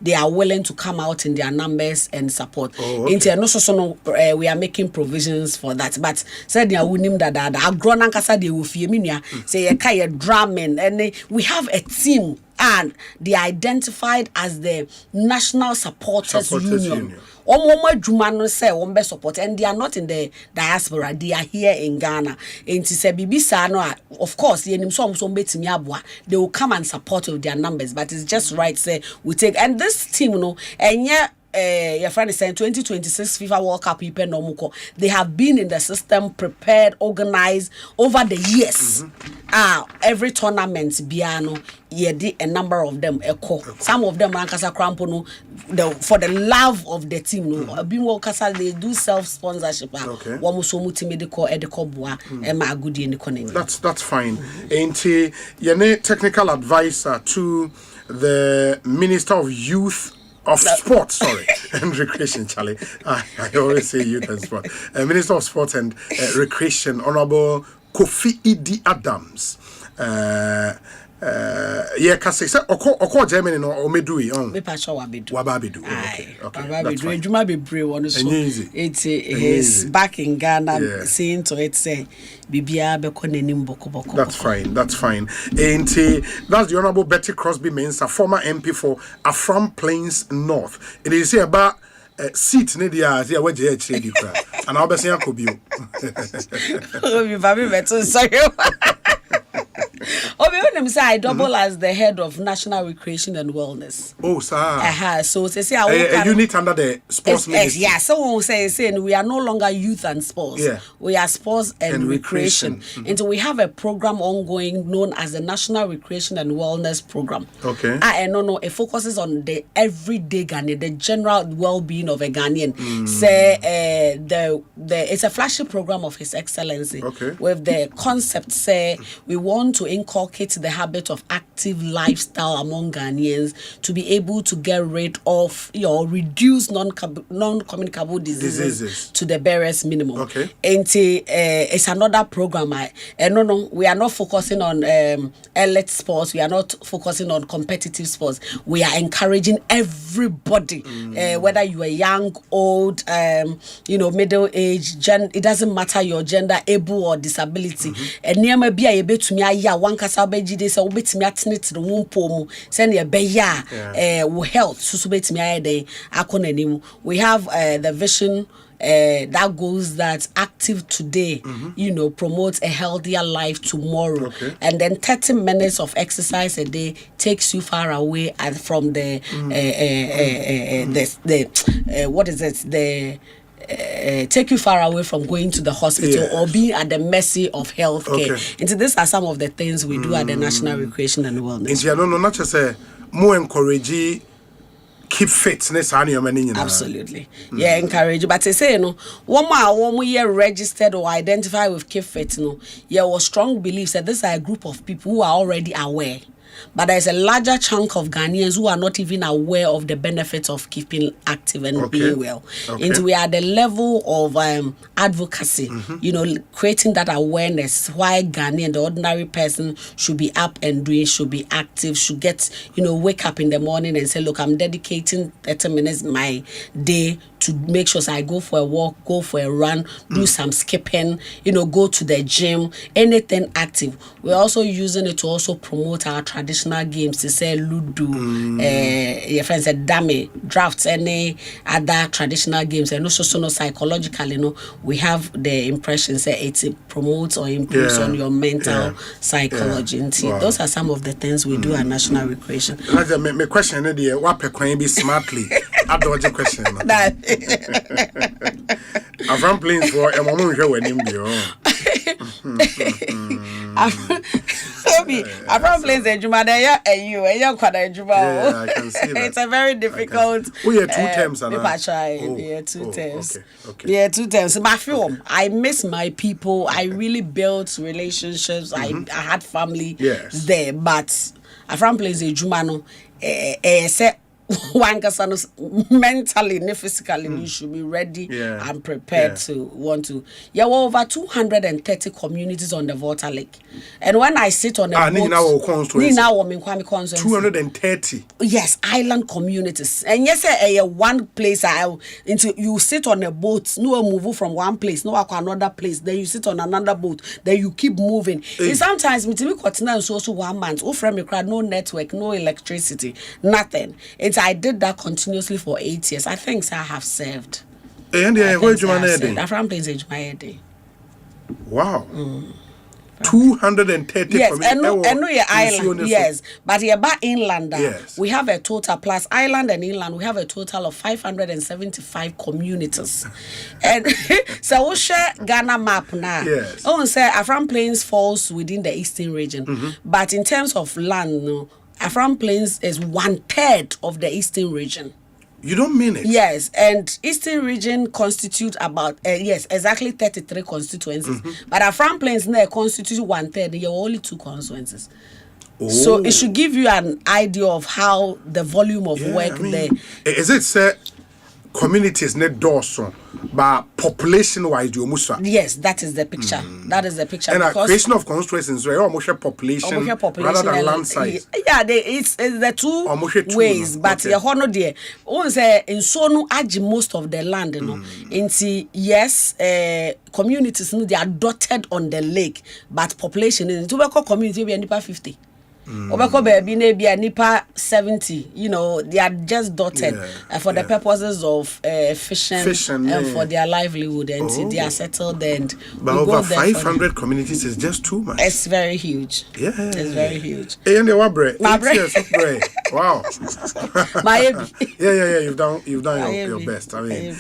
they are willing to come out in their numbers and support. We are making provisions for that, but said they wouldn't that grown and they will say a drumming and we have a team and they are identified as the National Supporters Union. Support and they are not in the diaspora, they are here in Ghana. And to say of course, they will come and support with their numbers, but it's just right say we take and this team your friend is saying 2026 FIFA World Cup they have been in the system, prepared, organized over the years. Every tournament biano a number of them some of them for the love of the team they do self-sponsorship. That's fine. Ain't you technical advisor to the Minister of Youth of Sport, and Recreation, Charlie. I always say youth and sport. Minister of Sport and Recreation, Honorable Kofi Idi Adams. Yeah, kasi say oko Germany no o medui on. Me pacho wa bedu. Okay. That's fine. Ejuma bebre won so. It is back in Ghana saying to it say bibia be ko nanim boko. That's fine. And that's the Honorable Betty Crosby Mensah, former MP for Afram Plains North. It is here about seat ne dia here where je actually di kra. And obviously akobio. Oh, you baby better sorry. I double as the head of National Recreation and Wellness. Oh, sir. So say a unit under the sports ministry. Yeah, someone saying we are no longer youth and sports. Yeah. We are sports and recreation. And so we have a program ongoing known as the National Recreation and Wellness Program. Okay. It focuses on the everyday Ghanaian, the general well-being of a Ghanaian. Say it's a flagship program of His Excellency. Okay. With the concept say we want to inculcate the habit of active lifestyle among Ghanaians to be able to get rid of reduce non-communicable diseases to the barest minimum. Okay. And it's another program. We are not focusing on elite sports. We are not focusing on competitive sports. We are encouraging everybody, whether you are young, old, middle age, it doesn't matter your gender, able or disability. And near be able to one kasa obejide se obetimi atene tire wompo mu se ne be wo health so betimi ayede akonanim. We have the vision that goes that active today, promotes a healthier life tomorrow. Okay. And then 30 minutes of exercise a day takes you far away from the take you far away from going to the hospital or being at the mercy of healthcare. Okay. And so these are some of the things we do at the National Recreation and Wellness. And not just more encourage keep fit. Absolutely. Yeah, encourage. But I say, one more registered or identify with keep fit, was strong beliefs that these are a group of people who are already aware. But there's a larger chunk of Ghanaians who are not even aware of the benefits of keeping active and being well. Okay. And we are at the level of advocacy, creating that awareness why Ghanaian, the ordinary person, should be up and doing, should be active, should get, wake up in the morning and say, look, I'm dedicating 30 minutes my day to make sure I go for a walk, go for a run, do some skipping, go to the gym, anything active. We're also using it to also promote our traditional games, to say Ludo, your friend said Dame, drafts, any other traditional games. And also psychologically, we have the impression that it promotes or improves on your mental psychology. And those are some of the things we do at National Recreation. My question is, what can be smartly? I dodge a question. I'm playing for a moment here when I'm playing the Juma there and you I can see that. It's a very difficult. We are 2 terms, and I try. Yeah, 2 terms. Okay. Yeah, 2 terms. My film, I miss my people. I really built relationships. I had family there, but I'm playing the Juma no. One person mentally and physically you should be ready and prepared to want to. There were over 230 communities on the Volta Lake, and when I sit on a boat, 230. Yes, island communities, and yes, one place you sit on a boat, no move from one place, no another place, then you sit on another boat, then you keep moving. And sometimes me also 1 month, no network, no electricity, nothing. I did that continuously for 8 years. I think I have served. Wow. 230 yes, and no island. Yes, but here by inland, we have a total plus island and inland. We have a total of 575 communities, and so we share Ghana map now. Yes, say Afram Plains falls within the eastern region, but in terms of land, Afram Plains is 1/3 of the eastern region. You don't mean it? Yes, and Eastern region constitute about exactly 33 constituencies. But Afram Plains now constitute 1/3. There are only 2 constituencies. So it should give you an idea of how the volume of work there. Is it say communities net doors but population wise you musa. Yes, that is the picture. That is the picture. And a creation of constituencies where almost population rather than land size. Yeah, it's the two ways, but you honor there. Once in so age most of the land, you know. Yes, communities they are dotted on the lake, but population in Tobacco community be nipa 50. Obako baby be nipa 70. You know, they are just dotted for the purposes of fishing and for their livelihood, and they are settled. And but over 500 communities is just too much. It's very huge. Yeah, it's very huge. Hey, and my wow. Yeah. You've done your best. I mean,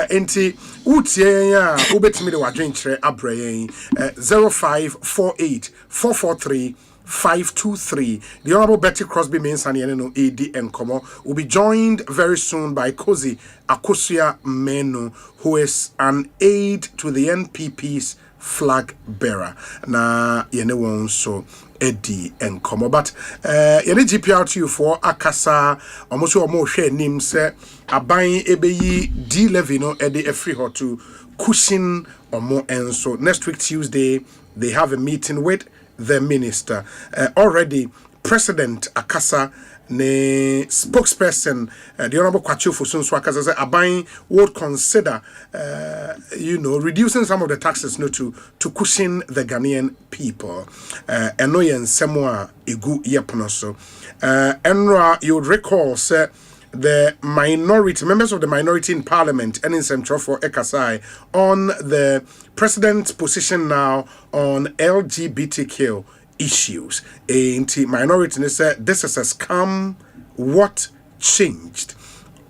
enti utie ya ubetimi de wadwenkyere abrayen 0548 443 523. The Honorable Betty Crosby Mensani no AD and Komo will be joined very soon by Kozi Akosia Menu, who is an aide to the NPP's flag bearer. Na yene won so Eddie and Komo, but yene GPRTU for Akasa almost share nim se abayin ebeyi D levy no Eddie Efri Hotu cushion or more, and so next week Tuesday they have a meeting with the minister. Already President Akasa ne spokesperson the Honorable Kwachu Fusunsu Akasa said Abayin would consider reducing some of the taxes to cushion the Ghanaian people. Enoyen Semwa Igu Yeponoso. Enra, you would recall sir, the members of the minority in parliament and in Central for Ekasai on the president's position now on LGBTQ issues. A minority said this is a scam. What changed?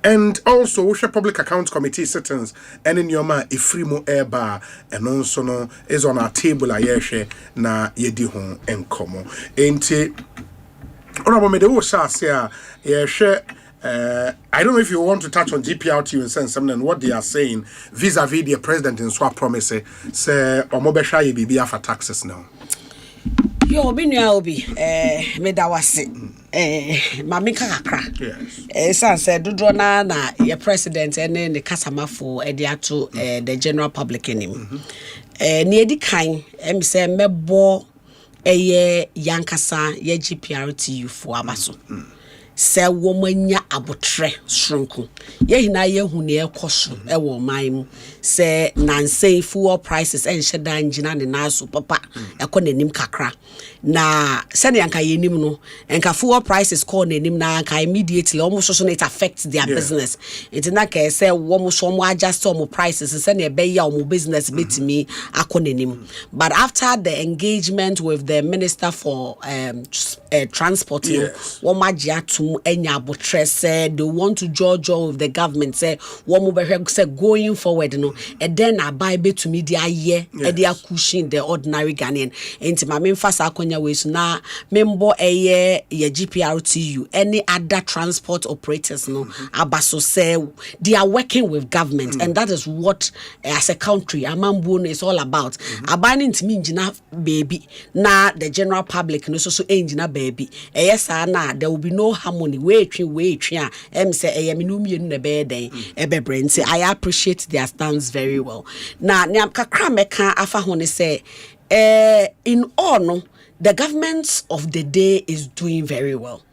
And also, Osha Public Accounts Committee sittings and in Yoma Ifrimo Airbar and also no is on our table ayeshe na yedi hon enkomo. Ain't Honorable Medewo Shasia yeshe. I don't know if you want to touch on GPRTU and send something and what they are saying vis-a-vis the president in swap promise say omobesha ye bibia for taxes now. Yo binua obi medawase mamika kakra. Yes. San said dodro na your president ene ne kasamafo e de ato the general public enim. Ne edi kan em say mebo eye yankasa ye GPRTU for abaso. Se womanya abotre sronku ye hina ye hu ne ekoso e wo man mu se nansen fuel prices en hyeda ngina ne naso papa ekonanim kakra na se ne anka ye nim no enka fuel prices call nanim na anka immediately almost so it affects their business it na ka se wo so mo adjust mo prices se ne be ya mo business betimi akonanim. But after the engagement with the minister for transport wo magia enya abotre said they want to judge with the government say one mobile say going forward no and then abai to media year and they are cushion the ordinary Ghanaian enti ma memfa sa akonya we so na membo eye ye GPRTU any other transport operators no abaso say they are working with government and that is what as a country amambu is all about. Abani ntimi ngina baby na the general public no so engina baby yes na there will be no harmony wait say I appreciate their stance very well. Now kakra meka afa hone say in all no the government of the day is doing very well.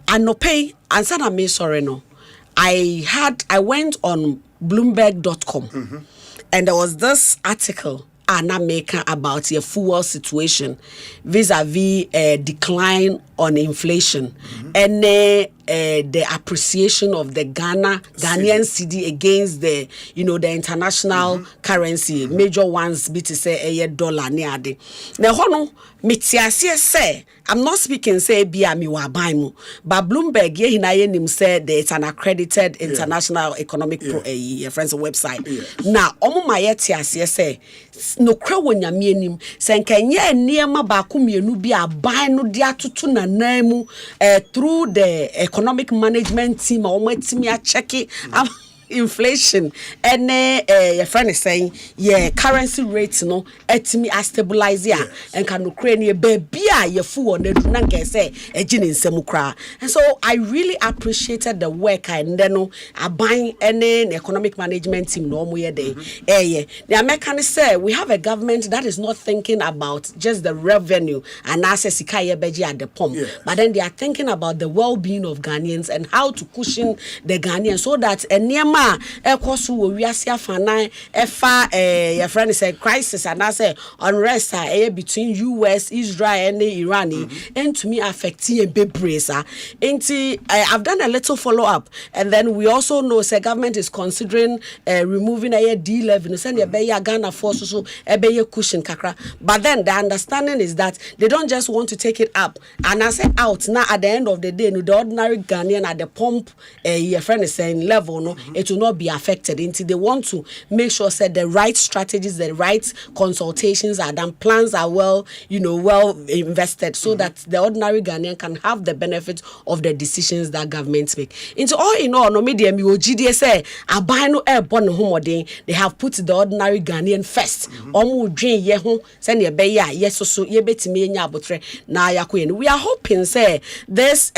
And no pay answer na me sorry no I went on bloomberg.com and there was this article Anameka about your fuel situation vis-a-vis decline on inflation and the appreciation of the Ghanaian cedi against the the international currency major ones be to say a dollar near the now hono metiasie say I'm not speaking say bia mi wa ban mu but Bloomberg ye hinaye nim say it's an accredited international economic friends website now omo ma ye tiasie say no kra wonyame anim say nkenye niema ba ko mienu bi aban no dia tutu na namu through the economic management team omo timi a check inflation and your friend is saying currency rates no etimi a stabilize ya and can Ukraine baby your fool on the dunanke say a gin in semukra. And so I really appreciated the work and then I buying any economic management team no more day. The American say we have a government that is not thinking about just the revenue and access beji at the pump, but then they are thinking about the well-being of Ghanaians and how to cushion the Ghanaians so that Niema Ekosu we are fana efa your friend said crisis and I say unrest between US, Israel and Iran and to me affecting a big brace. I've done a little follow-up and then we also know the government is considering removing a D11 send a beya Ghana force so a beya cushion kakra, but then the understanding is that they don't just want to take it up and I say out now at the end of the day no, the ordinary Ghanaian at the pump your friend is saying level no it will not be affected until they want to make sure that the right strategies, the right consultations are done, plans are well invested so that the ordinary Ghanaian can have the benefit of the decisions that governments make. Into all in all, no media mi OGD say abano airborne homodin, they have put the ordinary Ghanaian first. Omu dream ye ho send ye be ya yes so ye betimi nya abotre na yakwen. We are hoping say this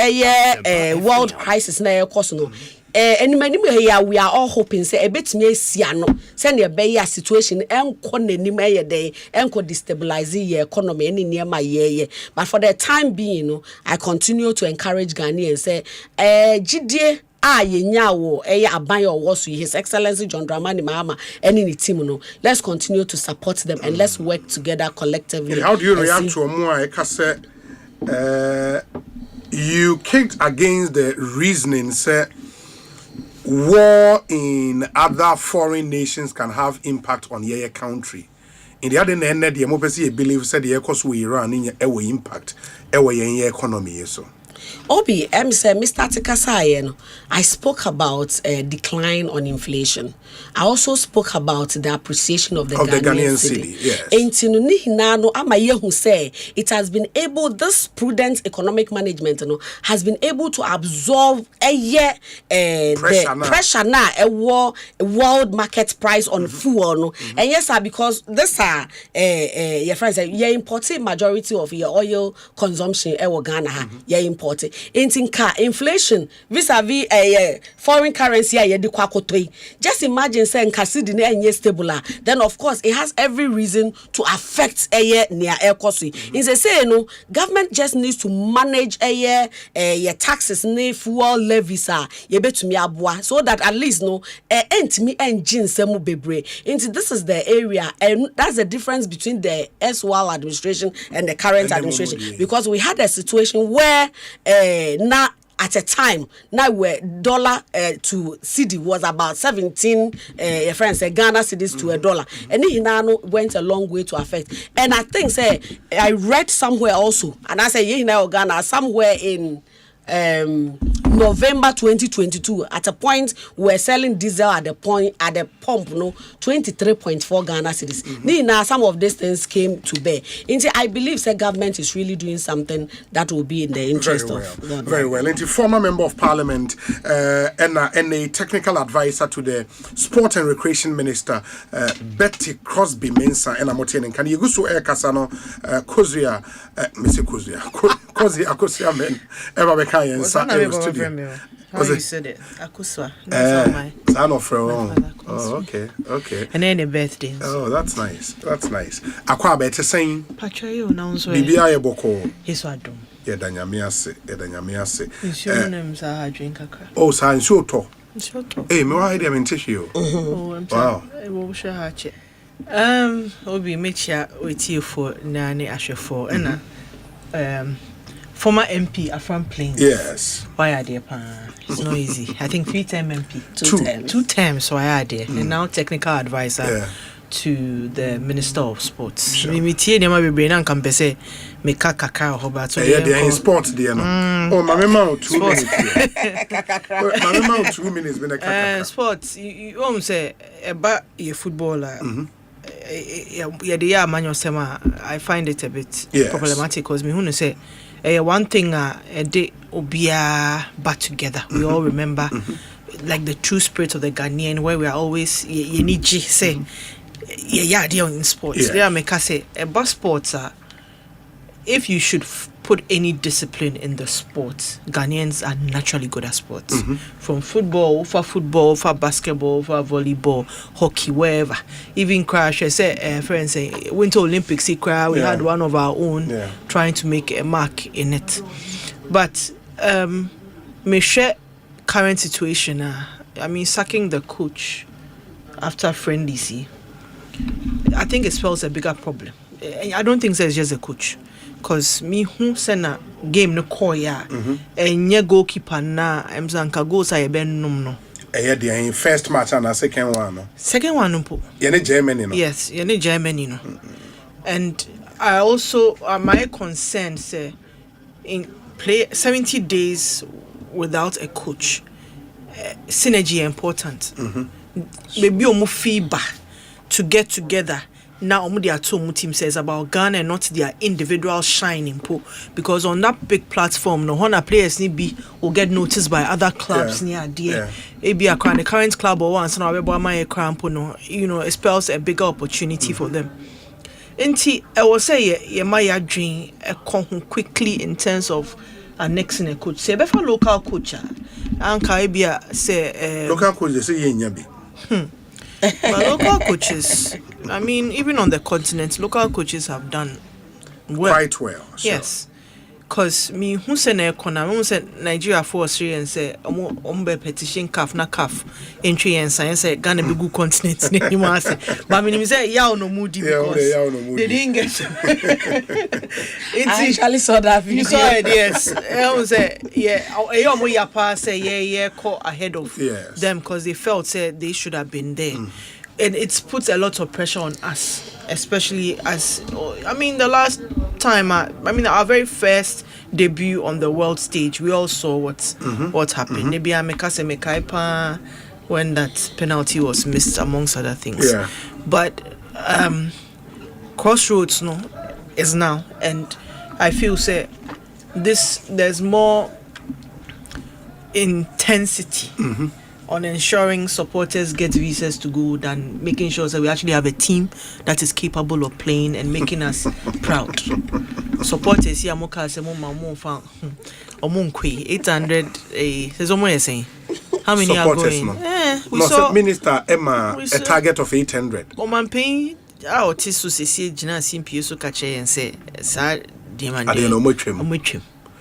world crisis na cause no we are all hoping say a bit me siano send a beya situation enko nanim dey enko destabilize your economy any near my year. But for the time being, I continue to encourage Ghanaians say GDA yenyawo abayo wosu His Excellency John Dramani Mahama any team no. Let's continue to support them and let's work together collectively. How do you react to Omua Ekase? You kicked against the reasoning say war in other foreign nations can have impact on your country. In the other end, the democracy believe said the cost we Iran in your impact your economy so. Obi, Mr. Tikasayen, I spoke about a decline on inflation. I also spoke about the appreciation of the Ghanaian cedi. Yes. Who say it has been able, this prudent economic management has been able to absorb pressure now, a world market price on fuel. And yes, sir, because this are your friends, you're importing majority of your oil consumption Ghana, you're importing. Inflation vis-a-vis foreign currency just imagine saying Kasidi na stable, then of course it has every reason to affect near air cost. In the say no government just needs to manage taxes ne fuel levies so that at least no engine semu bebre. This is the area and that's the difference between the SWAL administration and the current administration because we had a situation where now at a time now where dollar to cedi was about 17 friends Ghana cedis to $1 and he now went a long way to affect. And I think I read somewhere also and I say Ghana somewhere in November 2022 at a point we're selling diesel at the pump 23.4 Ghana cedis. Now some of these things came to bear. I believe the government is really doing something that will be in the interest of very well. And the former member of parliament and a technical advisor to the sport and recreation minister Betty Crosby Mensah and Amotian. Can you go to Air Casano Kozia Mr. Kozia Akosia men ever how you said it? Akuswa. Oh, okay. And any birthday. Oh, that's nice. Akwa better saying. Patrayo now so. Bibia yeboko. Yes, I do. Yedanyamiase. Your names are drink akra. Oh, sign so to. Hey, me why dem tissue. Wow. I will show her check. Obi mecha weti for nane ahwefo na former MP Afram Plains. Yes. Why are they? It's not easy. I think 3-term MP. Two terms. Why are they? And now technical advisor to the Minister of Sports. Me tie dem be brain and can be say me kakaka hoba so they in sports there no. Oh, my mama 2 minutes. My mama 2 minutes been a kakaka. Sports you say about your footballer. I find it a bit problematic because me who say one thing a day obia back together. We all remember like the true spirit of the Ghanaian, where we are always say they are in sports. They are make us say about sports if you should put any discipline in the sport, Ghanaians are naturally good at sports. From football, for basketball, for volleyball, hockey, wherever. Even crash, I say, friends say, Winter Olympics, we had one of our own trying to make a mark in it. But me share current situation. I mean, sacking the coach after friendly, I think it spells a bigger problem. I don't think it's just a coach. Because me who send a game no call and your goalkeeper na emzanka goals I ben no. The first match and a second one. No? Second one no po. You're Germany no. Yes, you're Germany no. And I also my concern say in play 70 days without a coach. Synergy important. Maybe omo feedback to get together. Now, the team says about Ghana and not their individual shining po, because on that big platform, no one players will get noticed by other clubs near there. Maybe a current club or once now my cramp no, it spells a bigger opportunity for them. Inti, I will say ye my dream quickly in terms of annexing a coach. Say better local coach. Anka say local coach they say ye nyabi. But local coaches, I mean, even on the continent, local coaches have done well. Quite well. Yes. Because me, who said Nigeria for Australia and say, Ombe petition calf na calf entry and science say Ghana be good continent. But I mean, say yaw no moody because they didn't get. I actually saw that video. You saw it, yes. I say, say, call ahead of them because they felt they should have been there. And it puts a lot of pressure on us, especially as, I mean, the last time, our very first debut on the world stage, we all saw what happened. Maybe I make us a mekaipa when that penalty was missed, amongst other things. Yeah. But crossroads is now, and I feel there's more intensity on ensuring supporters get visas to go than making sure that we actually have a team that is capable of playing and making us proud. Supporters here, Moka Semo 800. There's almost saying how many supporters are going? We saw Minister Emma a target of 800. Oman paying our tisu see Jina Simpi so catch and say, "Sir, demand."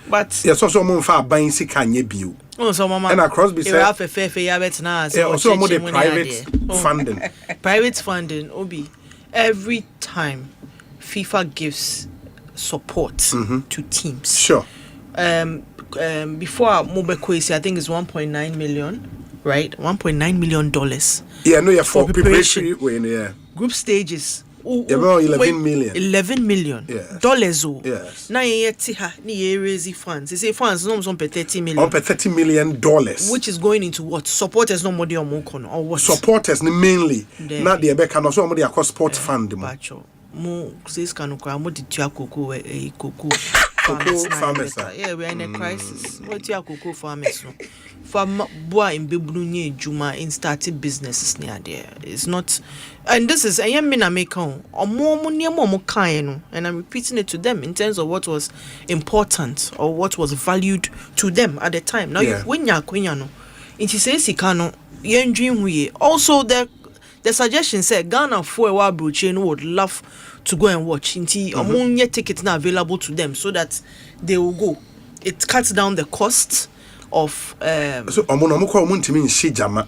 But yes, also more far buying sick and you. Oh, so mama. And across be said, also more the private funding. Private funding, Obi. Every time FIFA gives support to teams. Sure. Before Mobeko, I think it's 1.9 million, right? $1.9 million. Yeah, no, yeah, for preparation. Group stages. 11 million. 11 million. Yes. Dollars. Yes. Now you raise funds. You say funds no on 30 million. On $30 million. Which is going into what? Supporters no more or what? Supporters mainly. Not the Ebeka no so more the sports fund. Mo says kanukra mo ditua koko koko farmers. Yeah, we are in a crisis. What you koko farmers no. Farm boy in bebunye juma in starting businesses near there. It's not, and this is I am mina make on more kind, and I'm repeating it to them in terms of what was important or what was valued to them at the time. Now when you no, it says ikano yen dream we also the suggestion said Ghana for a while Bruchain would love to go and watch among your tickets now available to them so that they will go. It cuts down the cost of so omonomuko omuntimi nshijama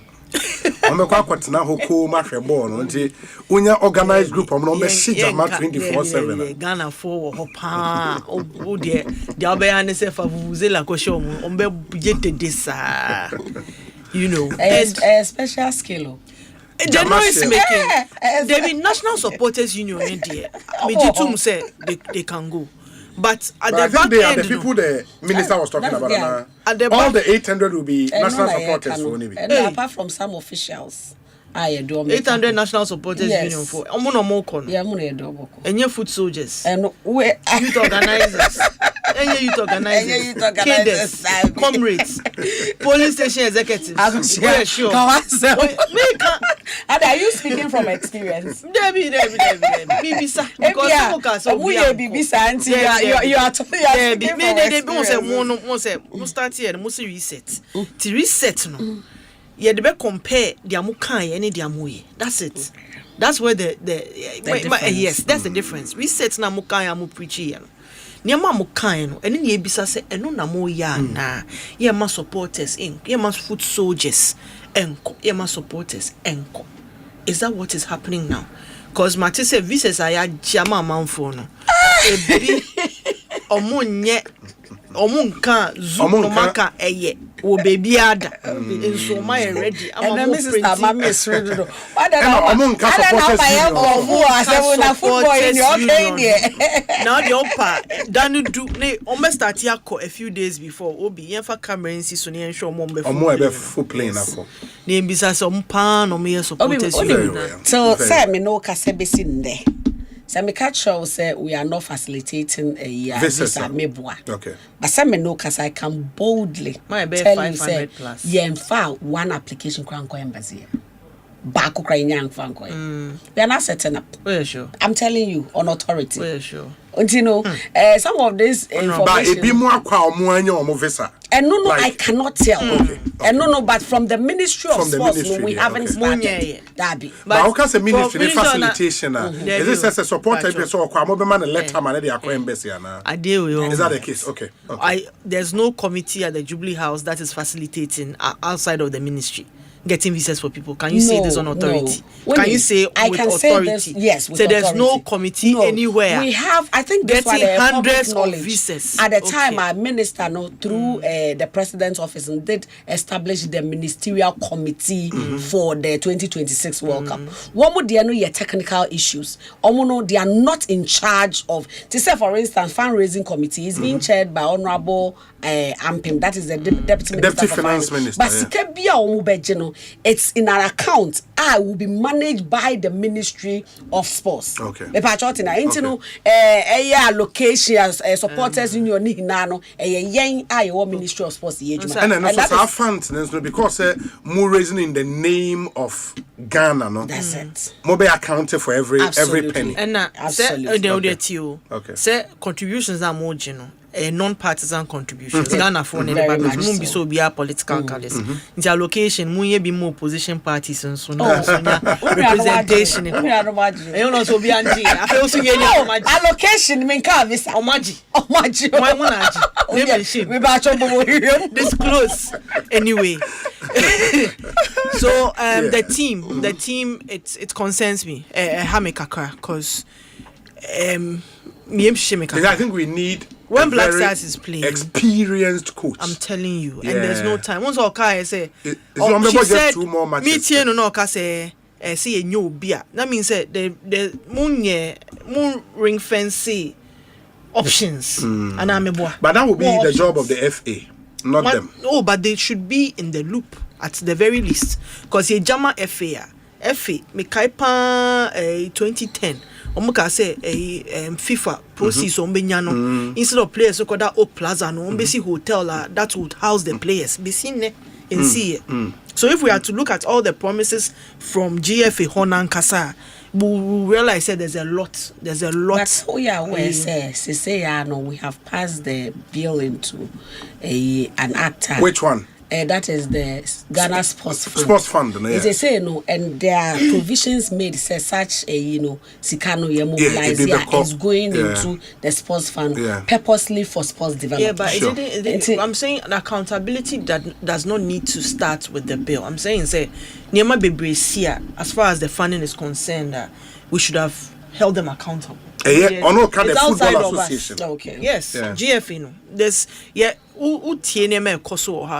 omekwa kwatena hoko mahwe ball nti unya organized group omono shijama 24/7 Ghana for hopa o de obeyane se favuzela ko show ombe budget desa a special skill. The noise making. There be National Supporters Union in there. Mijitum say they can go. But at the back end, the people the minister was talking about now. All the 800 will be national supporters for only. Apart from some officials. 800 National Supporters Union for Omono Mokon. Yeah, Mune Doboko. And your foot soldiers. And we youth organizers. Any youth organizers, comrades, police station executives. I'm sure. Are you speaking from experience? Debbie. Because you are speaking from experience. Reset. To reset, no. Yeah, they compare their mukai and their muye. That's it. That's where the yes, that's the difference. Reset na mukai amu preachy. Niama mukai no, and then ye bisa say, and no namo ya na. Ye ma supporters ink. Ye ma foot soldiers enko. Ye ma supporters enko. Is that what is happening now? Cause Mati say visas aya jama manfo no. Ebi omunye. Omunka zoom maka eye wo baby ada enso my ready am and Mrs. Mama is ready do omunka supporters in your now the opa danu do ne almost start yakọ a few days before obi yenfa camera nsi so ne ensure omo be full plane afọ ne mbisa so mpa no me supporters so say me no kase besi nde. So me catch show say we are not facilitating a visa mebwa. Okay. But some know cause I can boldly tell you say yeah in fact one application crown ko embassy. Back crying young fan coin. We are not setting up. Well, sure. I'm telling you on authority. Well, sure. And you know, some of this information. But it be more visa. And no, I cannot tell. Okay. And no, but from the Ministry of Sports, we haven't started. That but how can the ministry facilitation? Is this as a support type so man letter man the embassy na? Is that the case? Okay. There's no committee at the Jubilee House that is facilitating outside of the ministry. Getting visas for people. Can you say this on authority? No. Can you say I with can authority? Say this, yes, with so authority. There's no committee anywhere. We have, I think, this getting one, hundreds of visas. At the time, our minister, through the president's office, did establish the ministerial committee for the 2026 World Cup. One more, there are no technical issues. They are not in charge of. To say, for instance, fundraising committee is being chaired by Honorable Ampim, that is the deputy finance minister. But it's in our account. I will be managed by the Ministry of Sports. Okay. Allocation supporters in your nano Ministry of Sports. And also our funds because more raising in the name of Ghana, no. That's it. More be accounted for every penny. And absolutely. Okay. Say contributions are more general. Non-partisan contributions. Ghana for anybody. Mun be so be a political caucus. The allocation mun be more opposition parties and so representation. You know so be anti. Allocation mean ka visa. Omaji. Why monaji? We ba chombo disclose anyway. So the team it concerns me. Hamekaka cause I think we need when Black Stars is playing experienced coach. I'm telling you, and there's no time. Once Oka say, she said, 2 more matches. Meeting no Oka say a new beer. That means the moon ring fence options. And I'm a boy. But that would be the job of the FA, not them. No, but they should be in the loop at the very least, because a Jama FA me kaipa 2010. Omuka say FIFA proceeds no instead of players so called that O Plaza no basic hotel that would house the players be seen in see. So if we are to look at all the promises from GFA Honan Kasa, we realize that there's a lot. But we have passed the bill into an act. Which one? That is the Ghana Sports Fund. Sports Fund, yeah. They say no, and there are provisions made. Say such a Sikano is going into the sports fund purposely for sports development. Yeah, but I'm saying accountability that does not need to start with the bill. I'm saying Niema Bebresia, as far as the funding is concerned, we should have held them accountable. Football Association. Okay. Yes, GFA. There's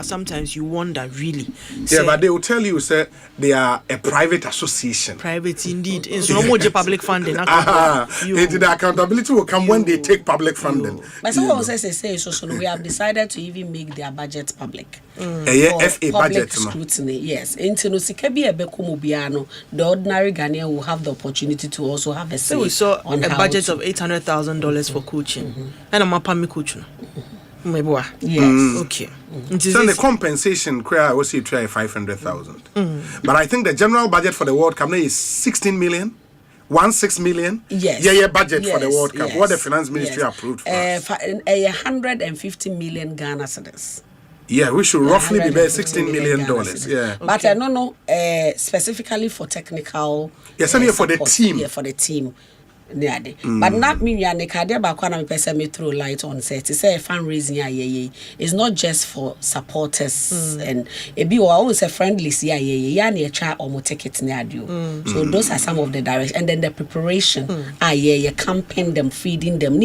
sometimes you wonder really. Yeah, but they will tell you, say, they are a private association. Private indeed. It's no more public funding. The accountability will come when they take public funding. But someone say so we have decided to even make their budget public. FA budget scrutiny. Yes. The ordinary Ghanaian will have the opportunity to also have a say. So we saw a budget of $800,000 for coaching. And I'm a pami coaching. Yes. Okay. So the compensation I will say try 500,000. But I think the general budget for the World Cup now is 16 million. 16 million. Yes. Budget for the World Cup. What the finance ministry approved for us. 150 million Ghana cedis. Yeah, we should roughly be about $16 million. Yeah. But no, specifically for technical. Yes, only for the team. Yeah, for the team. But not me and the person me throw light on set. It's a fundraising. It's not just for supporters and it be always a friendly or ticket. So those are some of the directions, and then the preparation. You campaign them, feeding them.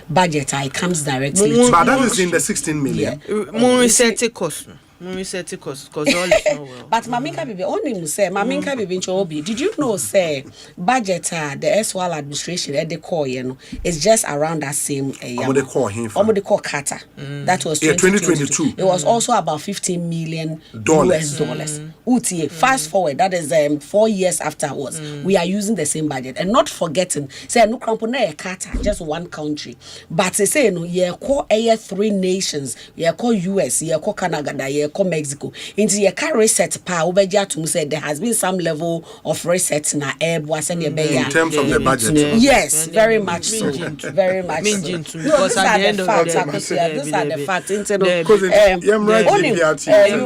Budget comes directly. But that is in the 16 million. Because all is not well. But Maminka Bibi only say Maminka Bibi Chobi. Did you know say budget the SWAL administration at the core is just around that same the core Kata. That was 2022. It was also about $15 million US dollars. Fast forward, that is 4 years afterwards. We are using the same budget and not forgetting say no company Kata, just one country. But they say no core 3 nations, core US, core Canada, Mexico. Into your car reset to say there has been some level of reset in in terms of the budget. Yes, very much so. Very much so. Those are the facts. You've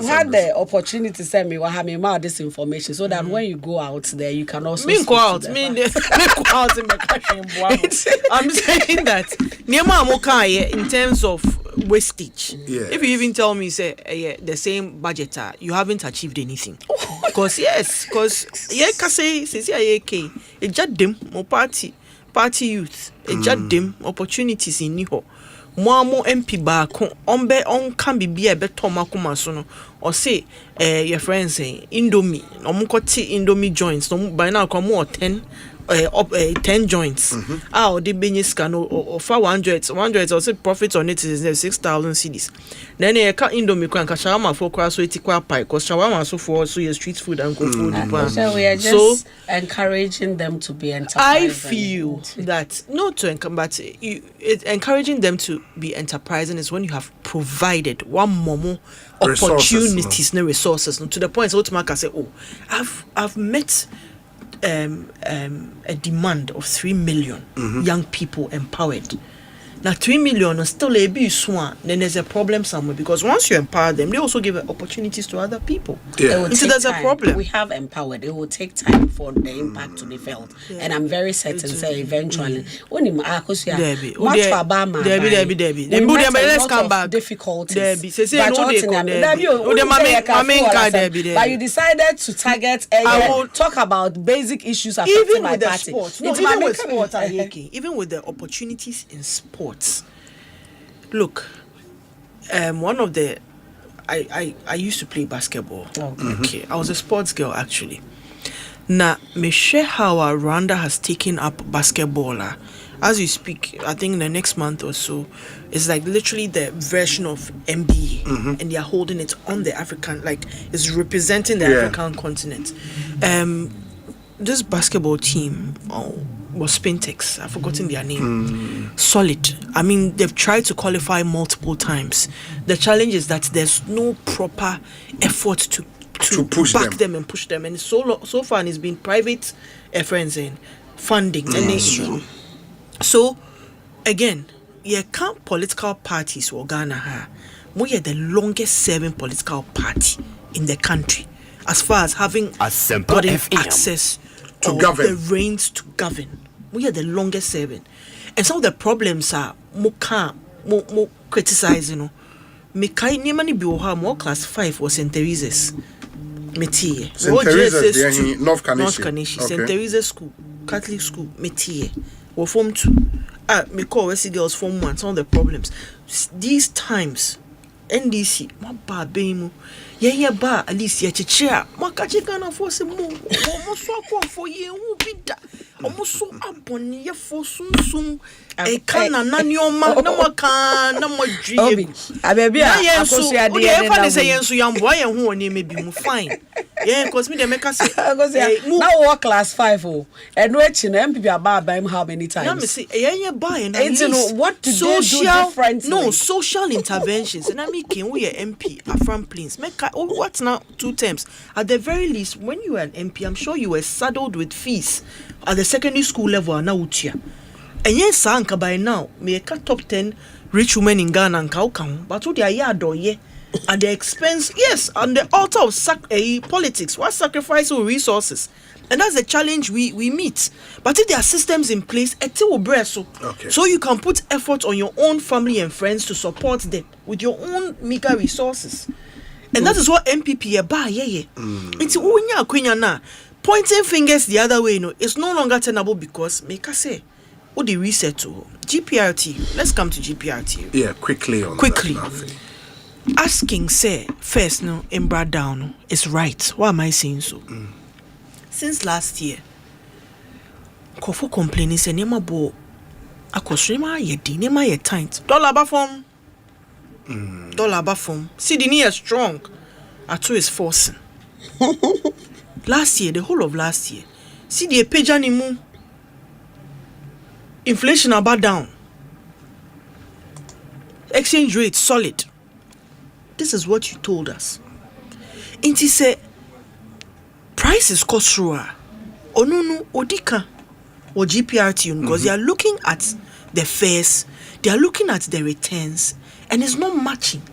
had the opportunity to send me what this information so that when you go out there you can also go out. I'm saying that in terms of wastage. If you even tell me say the same budget you haven't achieved anything. Because it just them more party youth it just them opportunities in Niho. Mo MP back on can be a better makumasono or say your friends say Indomie Indomie joints by now come more 10 joints. The business can offer 100 or say profit on it is 6,000 cedis. Then a cut Indomie can shawarma for cross with pie because shawarma so for so your street food and good food. So we are just encouraging them to be enterprising. I feel that not to but encouraging them to be enterprising is when you have provided one more opportunities, no resources, to the point so to say, I've met a demand of 3 million young people empowered. Now 3 million is still a bit swan. Then there's a problem somewhere because once you empower them, they also give opportunities to other people. So there's a problem. We have empowered. It will take time for the impact to be felt, and I'm very certain say eventually. When you let's come back. Difficulties. But you decided to target. Talk about basic issues affecting my party. Even with the opportunities in sport. Look, one of the I used to play basketball. Okay, I was a sports girl actually. Now, me share how Rwanda has taken up basketball. As you speak, I think in the next month or so, it's like literally the version of NBA, and they are holding it on the African, like it's representing the African continent. This basketball team was Spintex. I've forgotten their name. Solid. I mean, they've tried to qualify multiple times. The challenge is that there's no proper effort to back them and push them. And so far, it's been private efforts and funding. So, again, you can't political parties or Ghana. We are the longest serving political party in the country as far as having gotten access to govern, the reins to govern. We are the longest serving, and some of the problems are more criticizing. More class 5 was St. Teresa's. St. Teresa's, North Kanishi. St. Teresa's school, Catholic school, Metie. Or form 2. me call West girls Form 1, some of the problems. These times, NDC, my ba bemu, yeah, ba, at least, yeah, my kachikana for some more, almost for ye, who be that. Almost so up on ye for soon. A can and none your man, no can, no more dream. I may be a so young boy and who may be fine. Yeah, because me, they make us say, now walk class 5 and watching MPP about by him how many times. Let me see, yeah, buying what to social friends. No, social interventions. And I mean, can we MP are from planes? Make what's now 2 terms? At the very least, when you were an MP, I'm sure you were saddled with fees at the secondary school level. Now, and yes, Sanka by now, me a top 10 rich women in Ghana and Kaukang, but what they are yard or ye at the expense, yes, on the altar of politics, what sacrifice of resources. And that's the challenge we meet. But if there are systems in place, so you can put effort on your own family and friends to support them with your own meager resources. And that is what MPP buy, It's na pointing fingers the other way, it's no longer tenable because make us say, what the reset to GPRT. Let's come to GPRT. Yeah, quickly on that. Asking say first in brought down is right. Why am I saying so? Since last year, Kofo complaining say nema bo akosrema ye di nema ye tight. Dollar bafom. Dollar bafom. See the near strong. Atu is forcing. Last year, the whole of last year, see the pejanimu. Inflation about down. Exchange rate solid. This is what you told us. Inti say prices cost through. Onunu odika or GPRT because they are looking at the fares, they are looking at the returns, and it's not matching.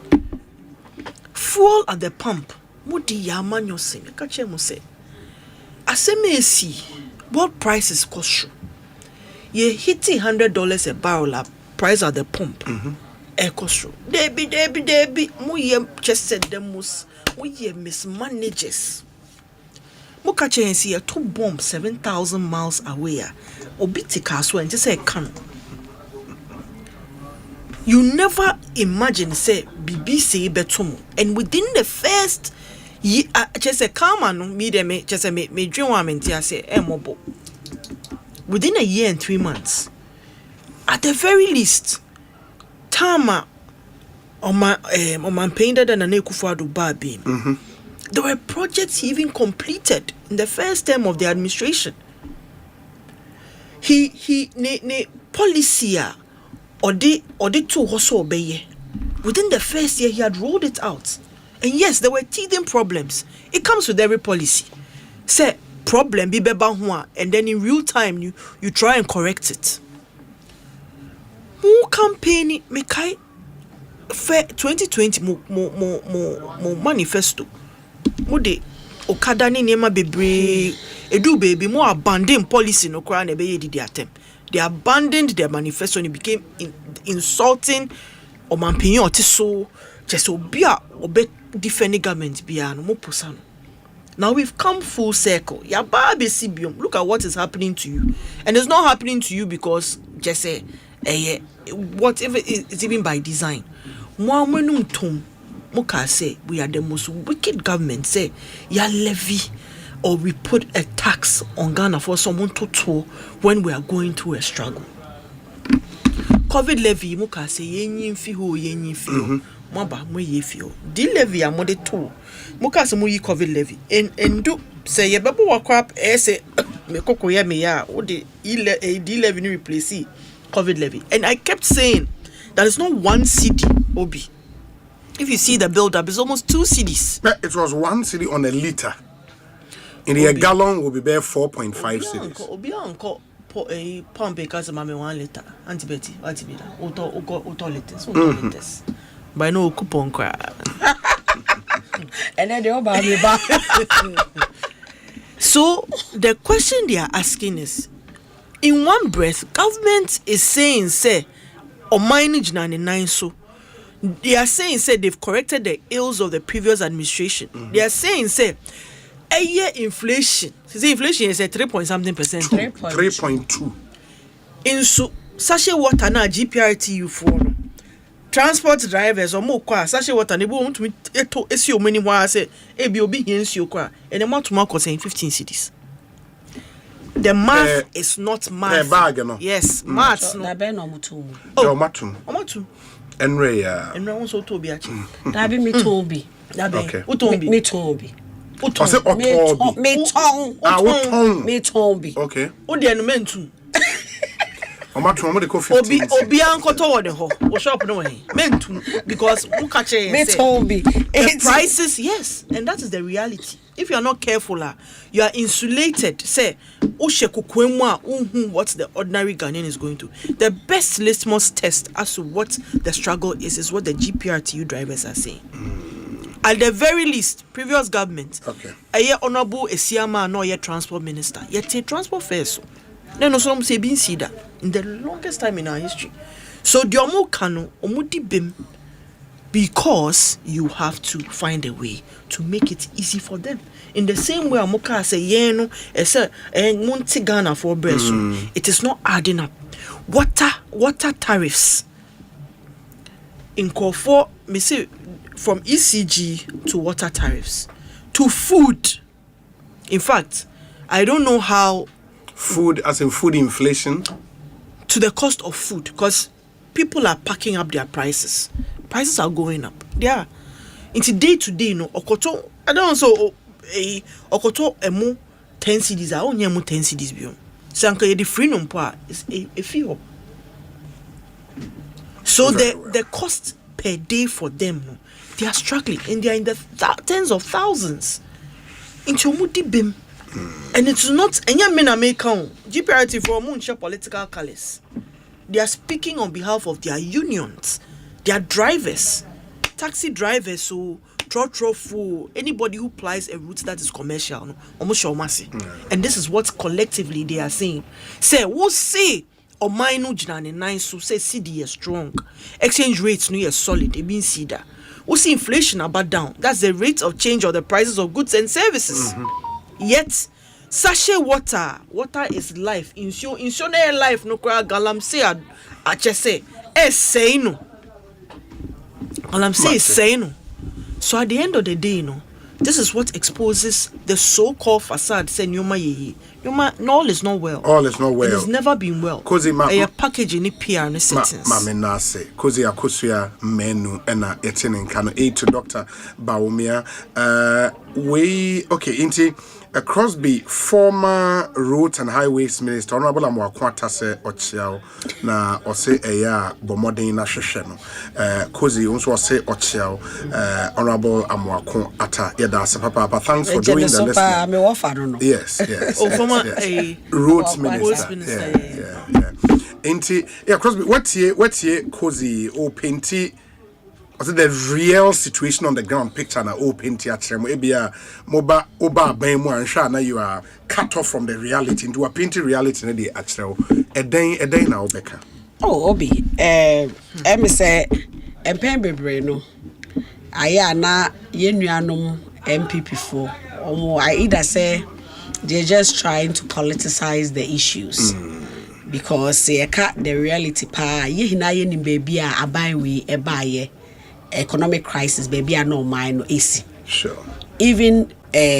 Fuel at the pump. Mudi yamanyo se. Kache mo say. Asemesi. What prices cost through? Ye hitting $100 a barrel price at the pump. Ekosro. Debi. Muye just said them most. Muye mismanagers. Mukache and see a 2 bomb 7,000 miles away. Obiti kaswa and just say can. You never imagine say BBC betumu and within the first year just say come on me just say me dream one mentia say emobo. Within a year and 3 months, at the very least, Tama on my painted and an Ekufuado Babi. There were projects he even completed in the first term of the administration. He policy or the two also obey. Within the first year, he had rolled it out. And yes, there were teething problems. It comes with every policy. Say problem be beba and then in real time you try and correct it. Mo campaign me kai 2020 mo manifesto. Mo de okada ni nema bebre edu baby mo abandon policy no kra na be ye di attempt. They abandoned their manifesto and it became insulting or mampinyo otiso just obia obe defending government bia no mo posano. Now we've come full circle. Look at what is happening to you. And it's not happening to you because just say whatever it's even by design. Muka say we are the most wicked government. Say ya levy or we put a tax on Ghana for someone to tour when we are going through a struggle. COVID levy muka say yenyin fi ho yenyin fi. Maba mo ye fio di levy amode to muka se mo yi COVID levy and do say ye bebo wakwap say me kokoye me ya wo de di levy ni replace COVID levy. And I kept saying that it's not 1 cedi obi. If you see the build up, it's almost 2 cedis. It was 1 cedi on a liter. In a gallon will be bare 4.5 cedis. Obi uncle pump because mama 1 liter. Auntie Betty, what be that? Auto liters. By no coupon cry. And then they all buy me back. So the question they are asking is, in one breath, government is saying, say, or manage 99 so. They are saying, say, they've corrected the ills of the previous administration. They are saying, say, a year inflation. See, inflation is at 3 point something percent. 3.2. In so sachet water na GPRTU for no transport drivers or more kwa sachet water ne bo ntumi eto esi omani wa say e bi obi hia nsuo kwa ene matuma ko say 15 cedis. The math is not math. Bag no. Yes, math no. Na be no mutu. Oh, matum. Omatum. Enre ya. Enre won so to bi achi. Da be me to bi. Da be. Utombi. Me to bi. Utombi. Me ton. Me ton bi. Okay. O de no mentu. Omatum mo de ko 15. Obi ankoto wo de ho. O shop no he. Mentu because who catch it. Me ton bi. The prices, yes, and that is the reality. If you are not careful, you are insulated. Say, what the ordinary Ghanaian is going to. The best litmus test as to what the struggle is what the GPRTU drivers are saying. At the very least, previous government, a honorable Esiama no ye transport minister, yet transport fares. Then also say been see that in the longest time in our history. So the omo kano omudi bim. Because you have to find a way to make it easy for them. In the same way, Amoka say, "Yeno, Ghana for Bresu." It is not adding up. Water tariffs. In Kofo, me say from ECG to water tariffs to food. In fact, I don't know how food, as in food inflation, to the cost of food, because people are packing up their prices. Prices are going up. Yeah. Into day to day, no. Okoto, I don't know, so Okoto emu 10 cedis, I only emu 10 cedis beyond. So anka ye the free numpa is a fee. So the cost per day for them, no, they are struggling and they are in the tens of thousands. Into mudi bim. And it's not enya mena make count. GPRT for muncha political callous. They are speaking on behalf of their unions. They are drivers, taxi drivers, so trotro, anybody who plies a route that is commercial, no, almost shomasi. And this is what collectively they are saying. Say, we'll say, or mine no jina nine, so say CD is strong, exchange rates no is solid. They been see that. We'll see inflation about down. That's the rate of change of the prices of goods and services. Yet, sachet water is life. Insure life no kwa galam say achese say no. All I'm saying is say no. So at the end of the day, this is what exposes the so-called facade. Say no, all is not well. All is not well. It has never been well. A package in PR and settings. Mamenase, kozi akosuya menu ena etinin kano to Dr. Baumia. Inti Crosby, former Roads and Highways Minister, Honorable Amwakwata se ochiao na ose eya bomodin na shesheno. Kozi unso ose ochiao Honorable Amwakon ata yeda Papa. Thanks for doing the listening. Yes. Former Roads Minister. Yeah. Inti Crosby, what's ye Kozi o penti. Also the real situation on the ground picture na open theatre ebia moba oba ban mu ansha na you are cut off from the reality into a painting reality na dey actual eden na obeka obi me say empen bebre no aya na yenuanom MPP for I either say they're just trying to politicize the issues because they cut the reality pa ye hina ye ni baby a aban we ebaye economic crisis, baby, I know mine no AC. Sure. Even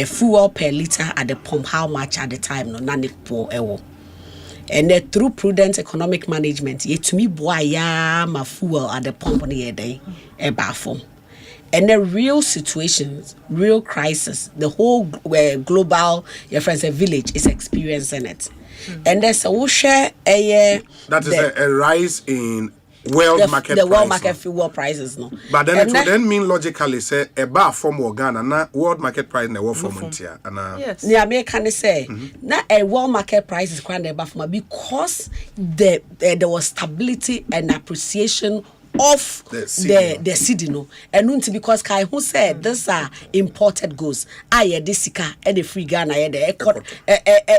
fuel per liter at the pump, how much at the time? No, none for ewo. And through prudent economic management, yet to me, boy, my fuel at the pump on the day, a bathroom. And the real situations, real crisis, the whole global, your friends, a village is experiencing it. And there's a share a that is a rise in world market fuel prices no. But then it would then mean logically say a bar from Ghana na world market price na world for Montia and yes. The American say na a world market price is quite a bar because there was stability and appreciation of the cedi no and because kai who said this are imported goods this sika and the free Ghana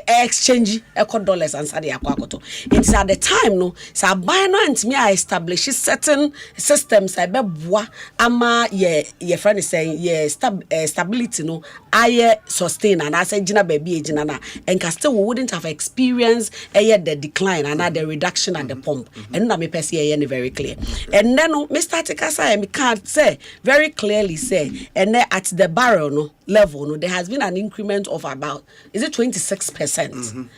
exchange dollars and sadi akwakoto. It's at the time no so buy no and me I establish certain systems I be boa ama ye friend is saying stability no I sustain and I say jina baby jina na and still we wouldn't have experienced the decline and the reduction at the pump and na me person very clear. And then Mr. Tekasa me can't say very clearly say and then at the barrel no level no there has been an increment of about is it 26%.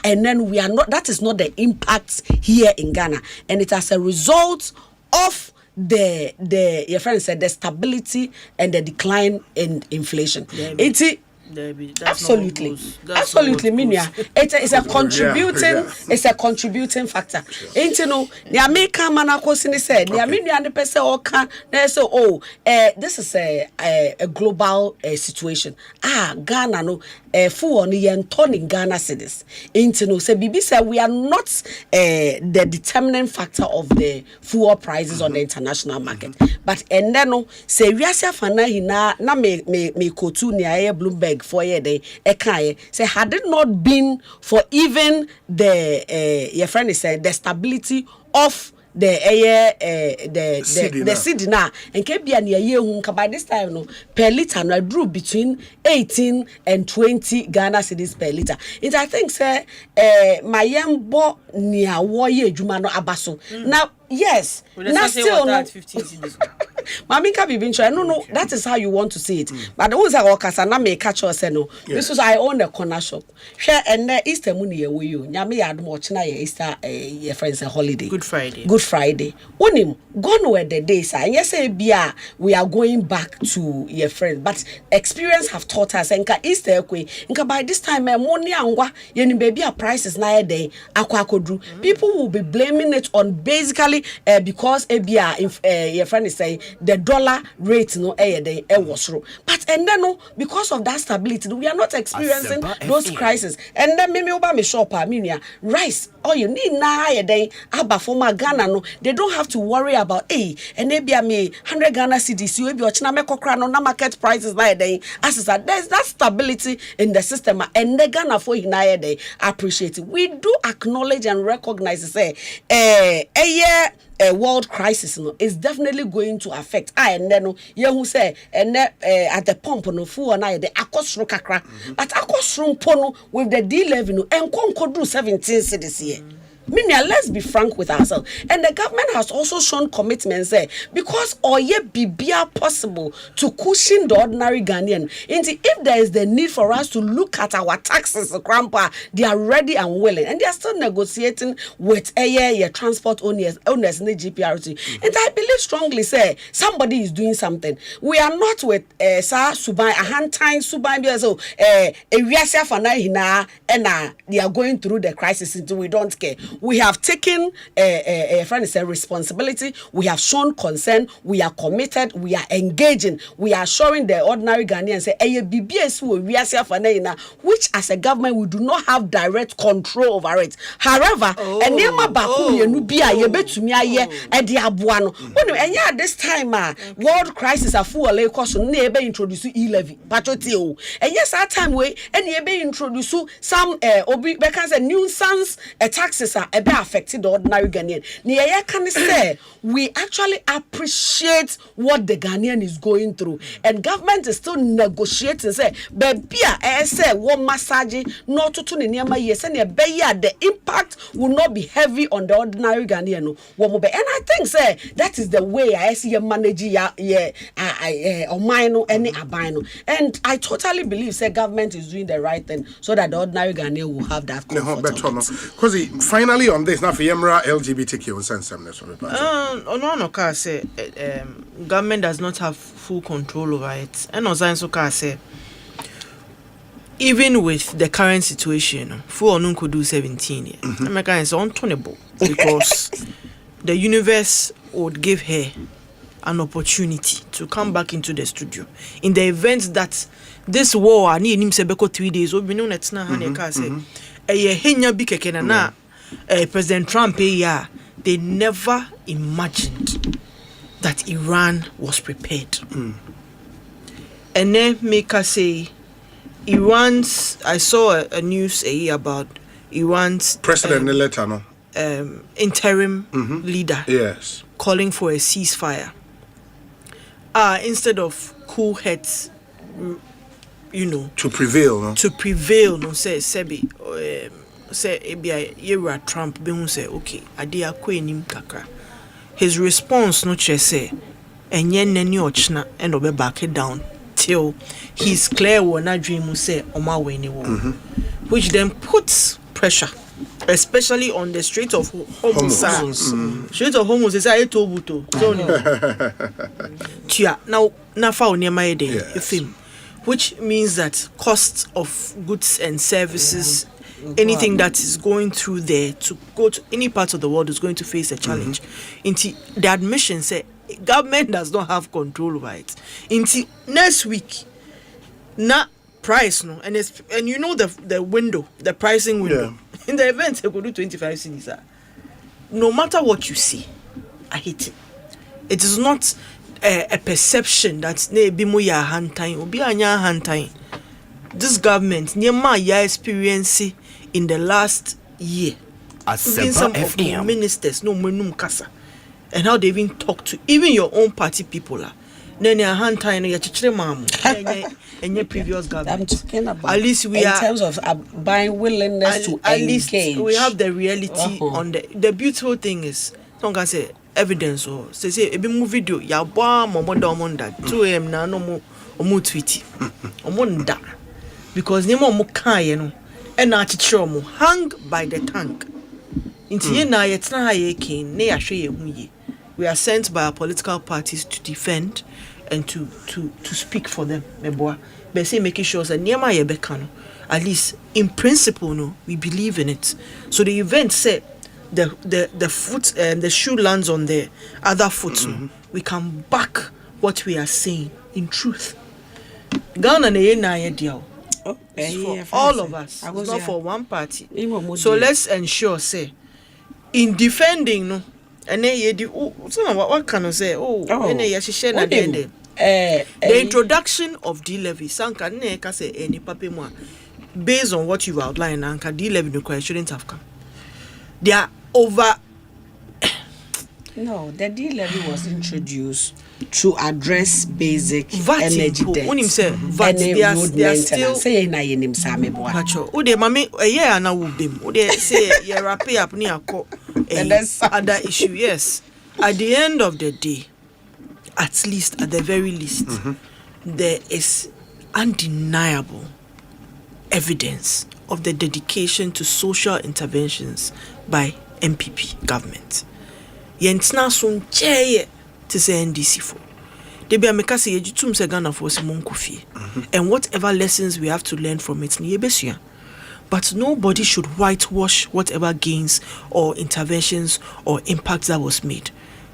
And then we are not, that is not the impact here in Ghana, and it as a result of your friend said the stability and the decline in inflation. Absolutely, Minia. It's a contributing factor. Ain't you know? The American man said, the American person this is a global situation. Ghana no full on the turning Ghana cities. Ain't you know? Say BB said we are not the determining factor of the fuel prices on the international market. But and then no say we are saying na me kotu ni aye Bloomberg for a day say had it not been for even the your friend is the stability of the cedi na and kebia na ye hu by this time no per liter no drew between 18 and 20 Ghana cedis per liter. It I think say my yembo nia wo ye adwuma no abaso now. Yes, now still no. Mami can be sure. No, that is how you want to see it. But the ones that work as a na make catch us no. This was I own a corner shop. Share and Easter money we you. Nyame yad watch na Easter your friends a holiday. Good Friday. Onim gone where the days are. Yes, bia we are going back to your friends. But experience have taught us enka Easter kwe. Enka by this time money angwa yeni baby a prices na day akwa kodru. People will be blaming it on basically because your friend is saying the dollar rate no was through. But and then no because of that stability we are not experiencing those crises. And then me oba me shop rice all you need na aba for Ghana no they don't have to worry about and maybe me 100 Ghana cedis you be ochina me kokra no na market prices na as there's that stability in the system and the Ghana for na appreciate it. We do acknowledge and recognize say a world crisis is definitely going to affect and then who say and at the pump no full na the akosro kakra but akosro pono with the D level no enko do 17 cities here. Minia, let's be frank with ourselves. And the government has also shown commitments there because oye bibia possible to cushion the ordinary Ghanaian. If there is the need for us to look at our taxes, grandpa, they are ready and willing. And they are still negotiating with your transport owners in the GPRT. And I believe strongly, say, somebody is doing something. We are not with Sir Subai, a hand time Subai, so and they are going through the crisis until we don't care. We have taken a responsibility. We have shown concern. We are committed. We are engaging. We are showing the ordinary Ghanaians which as a government we do not have direct control over it. However, this time world crisis are full introduce e-levy. And yes, that time we introduce some nuisance taxes are affected the ordinary Ghanaian. Can say we actually appreciate what the Ghanaian is going through, and government is still negotiating. Say, baby, say one massage not to yes, and the impact will not be heavy on the ordinary Ghanaian. And I think say that is the way I see you manage any abino. And I totally believe say government is doing the right thing so that the ordinary Ghanaian will have that comfort. Because finally on this now for Yemra LGBTQ and sensitiveness no say government does not have full control over it. And also say even with the current situation, full on could do 17 years. America is untenable because the universe would give her an opportunity to come back into the studio in the event that this war I need him say 3 days we know that's not say President Trump they never imagined that Iran was prepared. And then make us say I saw a news about Iran's president letter, no? Interim leader, yes, calling for a ceasefire. Instead of cool heads, to prevail, no? Say Sebi, say Ebia Trump, be say okay, adia kwenim kakra. His response no say, enye neni ochna and obe back it down till he's clear when I dream say oma weni wo, which then puts pressure, especially on the Strait of Hormuz. Strait of Hormuz is a tobuto. Now fa onyema ede, which means that costs of goods and services, anything that is going through there to go to any part of the world is going to face a challenge. Into the admission say government does not have control over it. Into next week, na price no, and you know the window, the pricing window. In the event they go do 25 cedis. No matter what you see, I hate it. It is not a perception that ne bi mo ya hantan obi anya hantan. This government nyema ya experience in the last year. Even some of the ministers no menum kasa, and how they even talk to even your own party people then ya hantan no ya chichire mamu and your previous government. I'm talking about at least we in are terms of buying willingness to at engage. least we have the reality on the beautiful thing is don't can say evidence or say ebi mu video ya boa momonda 2 am na no mo tweet omonda because name mo kan no e na chichire mo hang by the tank inti na yetna ha ye kin na ya hwe ye hu ye. We are sent by our political parties to defend and to speak for them, meboa. But say making sure that niema ye beka no, at least in principle no, we believe in it. So the event said the foot and the shoe lands on the other foot no, we can back what we are saying in truth. Ghana na ye na ye deal. For all of us, it's not for one party. So let's ensure say in defending no. And then you do what can I say? The introduction of D-levy, Sanka ne say any papi moi. Based on what you've outlined, Anka D-levy no shouldn't have come. They are over. No, the D-levy was introduced to address basic VAT energy debt. When him say VAT, they are still say na yenim same boa. Pacho, ude mami yeah na ubim. Ude say ye wrap up ni akọ other issue. Yes, at the end of the day, at least at the very least, there is undeniable evidence of the dedication to social interventions by MPP government. Yentsna sun cheye to say NDC for. They be amekase yejitum se Ghana for Simon Kofi. And whatever lessons we have to learn from it, ni yebesia. But nobody should whitewash whatever gains or interventions or impacts that was made.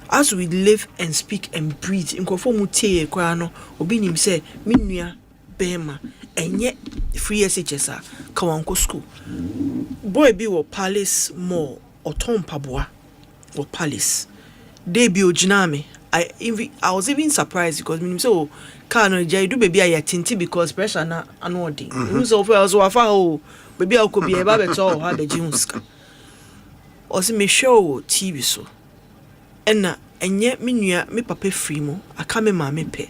As we live and speak and breathe, in conform to Kwano, Obinim say, Minya, Bema, and yet free SHS, Kawanko school. Boy be or Palace more or Tom Pabwa or Palace. They be Ojiname. I was even surprised because me so Kano Jai do baby I tinti because pressure na anodi. So for us wafa baby I could be a baby to have the jinska. Osi me show TV so. And yet me nua me papa free mo aka me ma me pe.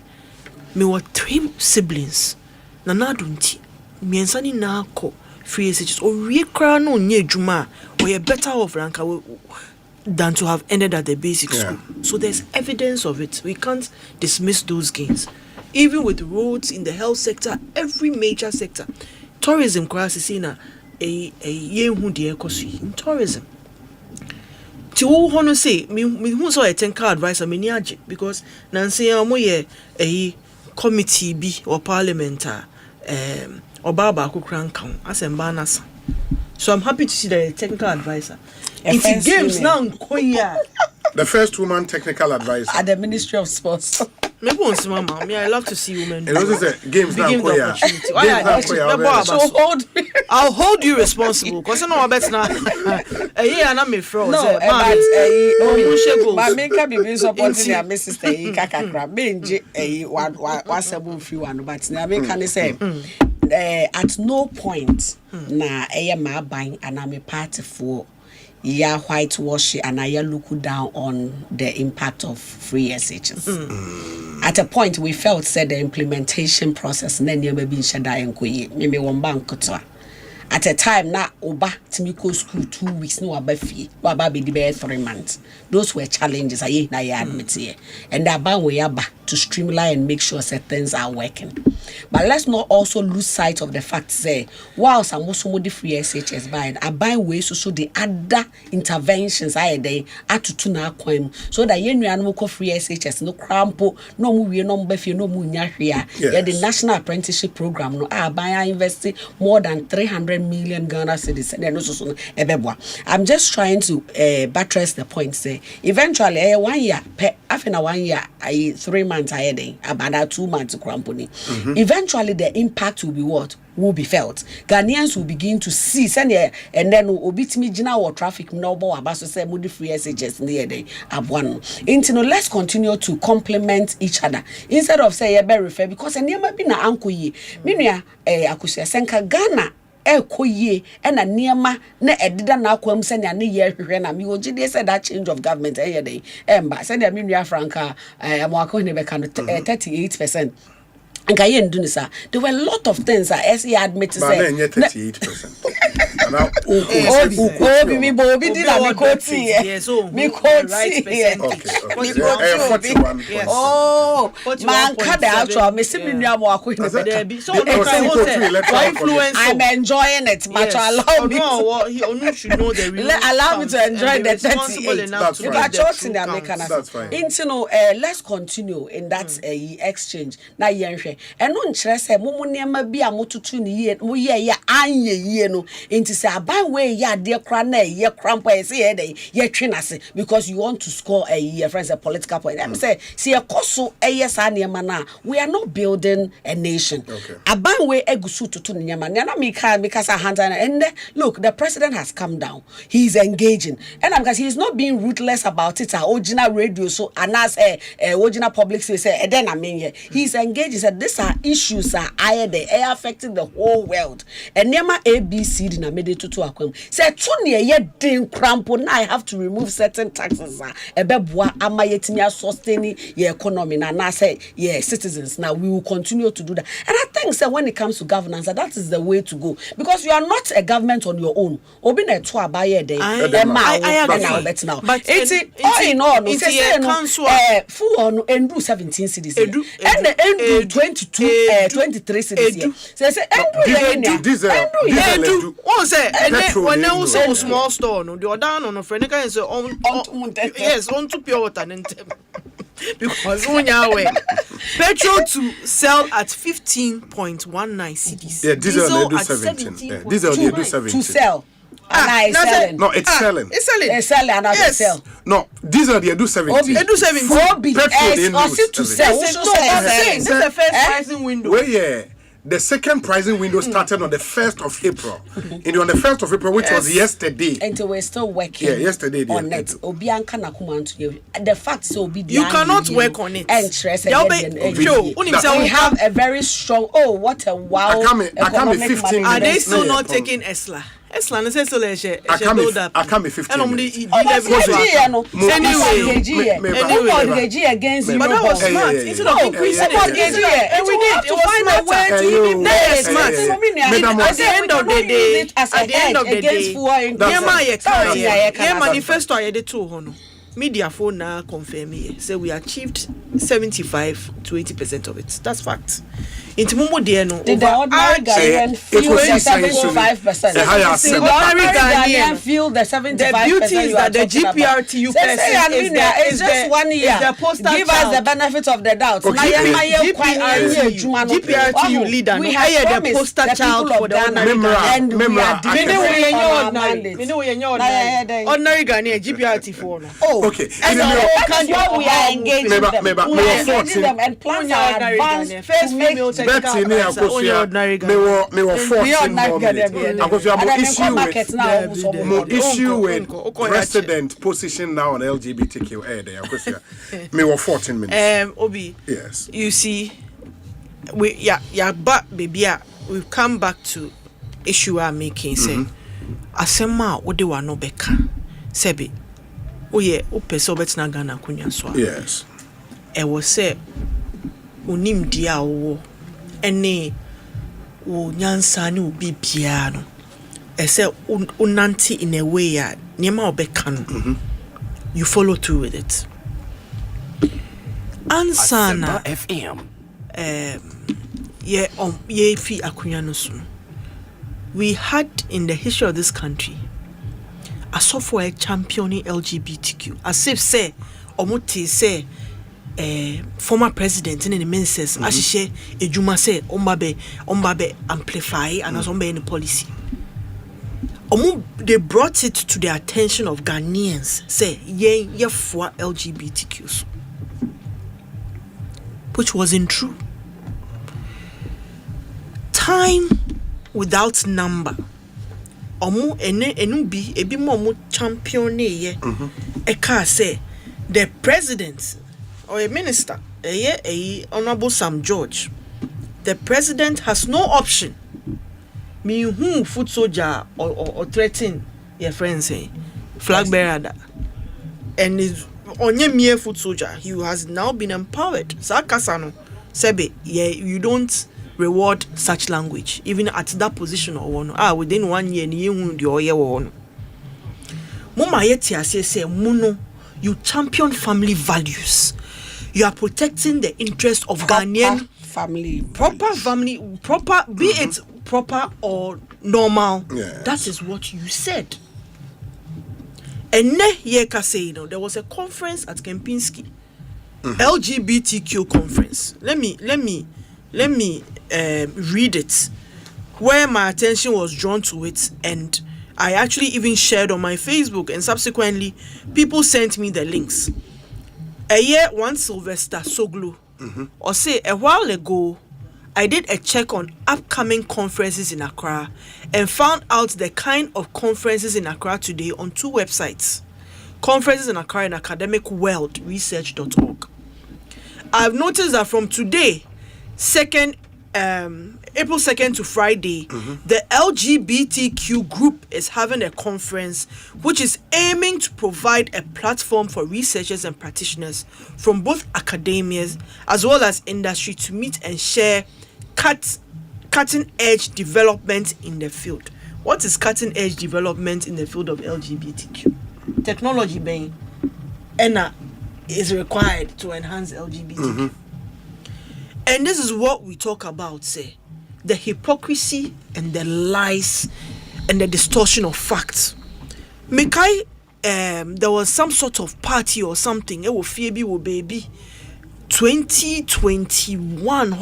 Me were 3 siblings. Na na dunti. Me ensani na ko free SHS o wie kra no nye adwuma o ye better off ranka than to have ended at the basic school. So there's evidence of it. We can't dismiss those gains. Even with roads in the health sector, every major sector. Tourism class is in in tourism. To who say me who saw a technical advisor me niaje because Nancy amoye a committee bi or parliament or baba kukran kan Asempa nasa. So I'm happy to see the technical advisor. It's games now. The first woman technical advisor at the Ministry of Sports. Maybe once, Mama. Me, I love to see women. And also say games now for ya. I'll hold you responsible because I know I bet now. And I'm a fraud. No, but make up be supporting my sister. Kakakra, benji, what's a move you one, but now make can say. At no point na ma buying and I'm a party for whitewash and I look down on the impact of free SHs. At a point we felt said the implementation process maybe one bank. At a time na oba timiko school 2 weeks no abafi baba be 3 months. Those were challenges I admit here. And that we are back to streamline and make sure that things are working. But let's not also lose sight of the fact say while some also the free SHS buying are buying ways to show the other interventions I day at to na kwem so that you know free SHS no crampo no mu no befi no mu nya hwea. The national apprenticeship program no are buying investing more than 300 million Ghana cedis and also ebeboa. I'm just trying to buttress the point say eventually 1 year after 1 year 3 months about 2 months cramponi. Eventually the impact will be what? Will be felt. Ghanaians will begin to see and then obitimi jina or traffic no more about to say moody free SHS near day abwan. Let's continue to complement each other instead of say very fair because and never been an uncle ye. Minia akusia senka Ghana ekoye and a niema na edida na akwam se na ne ye hwehwe na mi ogide say that change of government dey emba say na minia franca amwako ne be kan 38%. And there were a lot of things that SE admit to say. 38%. Oh, man, I'm enjoying it, but allow me. Allow me to enjoy the 38. Let's continue in that exchange. Now, and no nkyerɛ sɛ mo nneɛma bi a motutu ne yie mo yɛ anye yie no enti sɛ aban we yɛ ade kra na yɛ krampa yɛ sɛ yɛ dey yɛ twe nase because you want to score a year friends a political point. I'm say see ekoso ɛyɛ saa nneɛma na we are not building a nation. Aban we egusu tutu nneɛma na mika sa hands and look the president has come down. He is engaging and because he is not being ruthless about it. Original radio so anas original public say then I mean he is engaged. He said these are issues are affecting the whole world. And nema ABC na made to akwam. Say tuni ye din crampo na I have to remove certain taxes ebeboa ama yetimi sustain your economy na say citizens. Now we will continue to do that. And I think say when it comes to governance that is the way to go because you are not a government on your own. Obi na to abaye dey now. But it's all in all no say no full on endu 17 cities and the endu 23 cities here. Say diesel one say when you say small store no the down on a friend can say yes on to pure water because when you petrol to sell at 15.19 cedis. Yeah, diesel do 17. Diesel do 17 to sell. No, it's selling. It's selling and I sell. No, diesel they do 17. They do 17. Petrol to sell. This is the first pricing window. Well, yeah. The second pricing window started on the 1st of April. And on the 1st of April, which was yesterday. And we're still working yesterday on it. The fact so be you cannot work on it. And stress we have a very strong what a wow. I can't be 15. Are they still not taking ESLA? ESLA is still a I can't be 15. Anyway, against but that was smart. Instead of increasing it, and we need to find a way to even pay smart. At the end of the day, manifesto I did too. Media phone now confirm me. Say we achieved 75 to 80% of it. That's fact. Into Mumu Dieno, did the ordinary Ghanaian feel the 75%? The ordinary Ghanaian feel the 75%. The beauty is that the GPRTU person is just 1 year. Give us the benefit of the doubt. GPRTU leader. We have the poster child for the ordinary Ghanaian. And we are doing our mandate. Ordinary Ghanaian GPRT for. Okay. And we are engaging them. We are engaging them and plans are advanced to make Betty me were 14 issue with president position now on LGBTQ me were 14 minutes. Obi. Yes. You see, but baby, we've come back to issue I'm making. Say, Asemma, what do I know beka? Sebi, upeso betina Ghana kunya swa. Yes. Was say, unim dia wo, ene wo nyansa ni ubi piano. Say unanti in a way ya niema obeka no. You follow through with it. Ansana FM. Fi akunya no so. We had in the history of this country a software championing LGBTQ. As if say omuti say former president in the ministers ashishe ejuma say ombabe amplify and as ombe in policy. They brought it to the attention of Ghanaians say ye for LGBTQs, which wasn't true. Time without number. Ebi mo champion ye. Eka say the president or a minister, Honorable Sam George, the president has no option. Me who foot soldier or threaten your friends say flag bearer and is onye mere foot soldier. He has now been empowered. Sakasano Sebe, you don't reward such language, even at that position or one. Within 1 year, Mama yeti say Muno, you champion family values. You are protecting the interest of Ghanaian family. Proper, be it proper or normal. Yes. That is what you said. And there was a conference at Kempinski, LGBTQ conference. Let me read it, where my attention was drawn to it, and I actually even shared on my Facebook, and subsequently people sent me the links. A year one Sylvester Soglu, or say a while ago, I did a check on upcoming conferences in Accra and found out the kind of conferences in Accra today on 2 websites. Conferences in Accra and academicworldresearch.org. I've noticed that from today, April 2nd to Friday, the LGBTQ group is having a conference which is aiming to provide a platform for researchers and practitioners from both academia as well as industry to meet and share cutting edge development in the field. What is cutting edge development in the field of LGBTQ? Technology being is required to enhance LGBTQ. And this is what we talk about, say, the hypocrisy and the lies and the distortion of facts. There was some sort of party or something, it was baby 2021,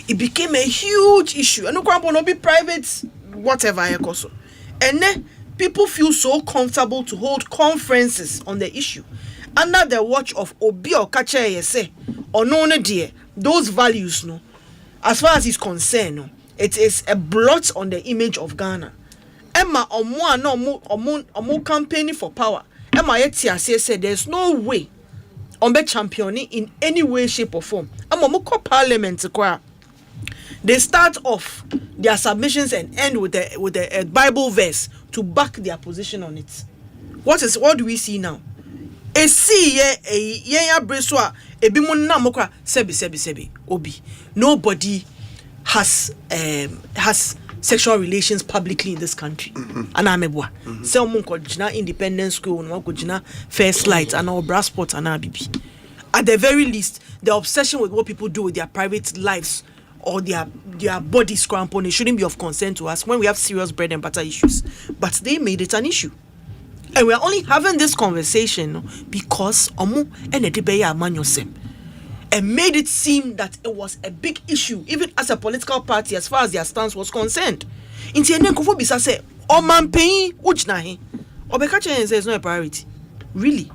it became a huge issue. And no be private, whatever. And then people feel so comfortable to hold conferences on the issue under the watch of Obi or Kacha say, or no dear. Those values, no, as far as he's concerned, no, it is a blot on the image of Ghana. Emma omo campaigning for power. Emma yeti said there's no way be championing in any way, shape or form. Emma parliament they start off their submissions and end with a Bible verse to back their position on it. What do we see now? Sebi Obi. Nobody has sexual relations publicly in this country. Anamebwa. Someone called Independent School, no called First Light, and our brass sports and Abibi. At the very least, the obsession with what people do with their private lives or their body scrampon, it shouldn't be of concern to us when we have serious bread and butter issues. But they made it an issue. And we're only having this conversation because Omu and Edibeya Amanyosem and made it seem that it was a big issue, even as a political party, as far as their stance was concerned. In Tienen Kofo Bisa say, O man paying Ujnahi. Obekacha says it's not a priority. Really?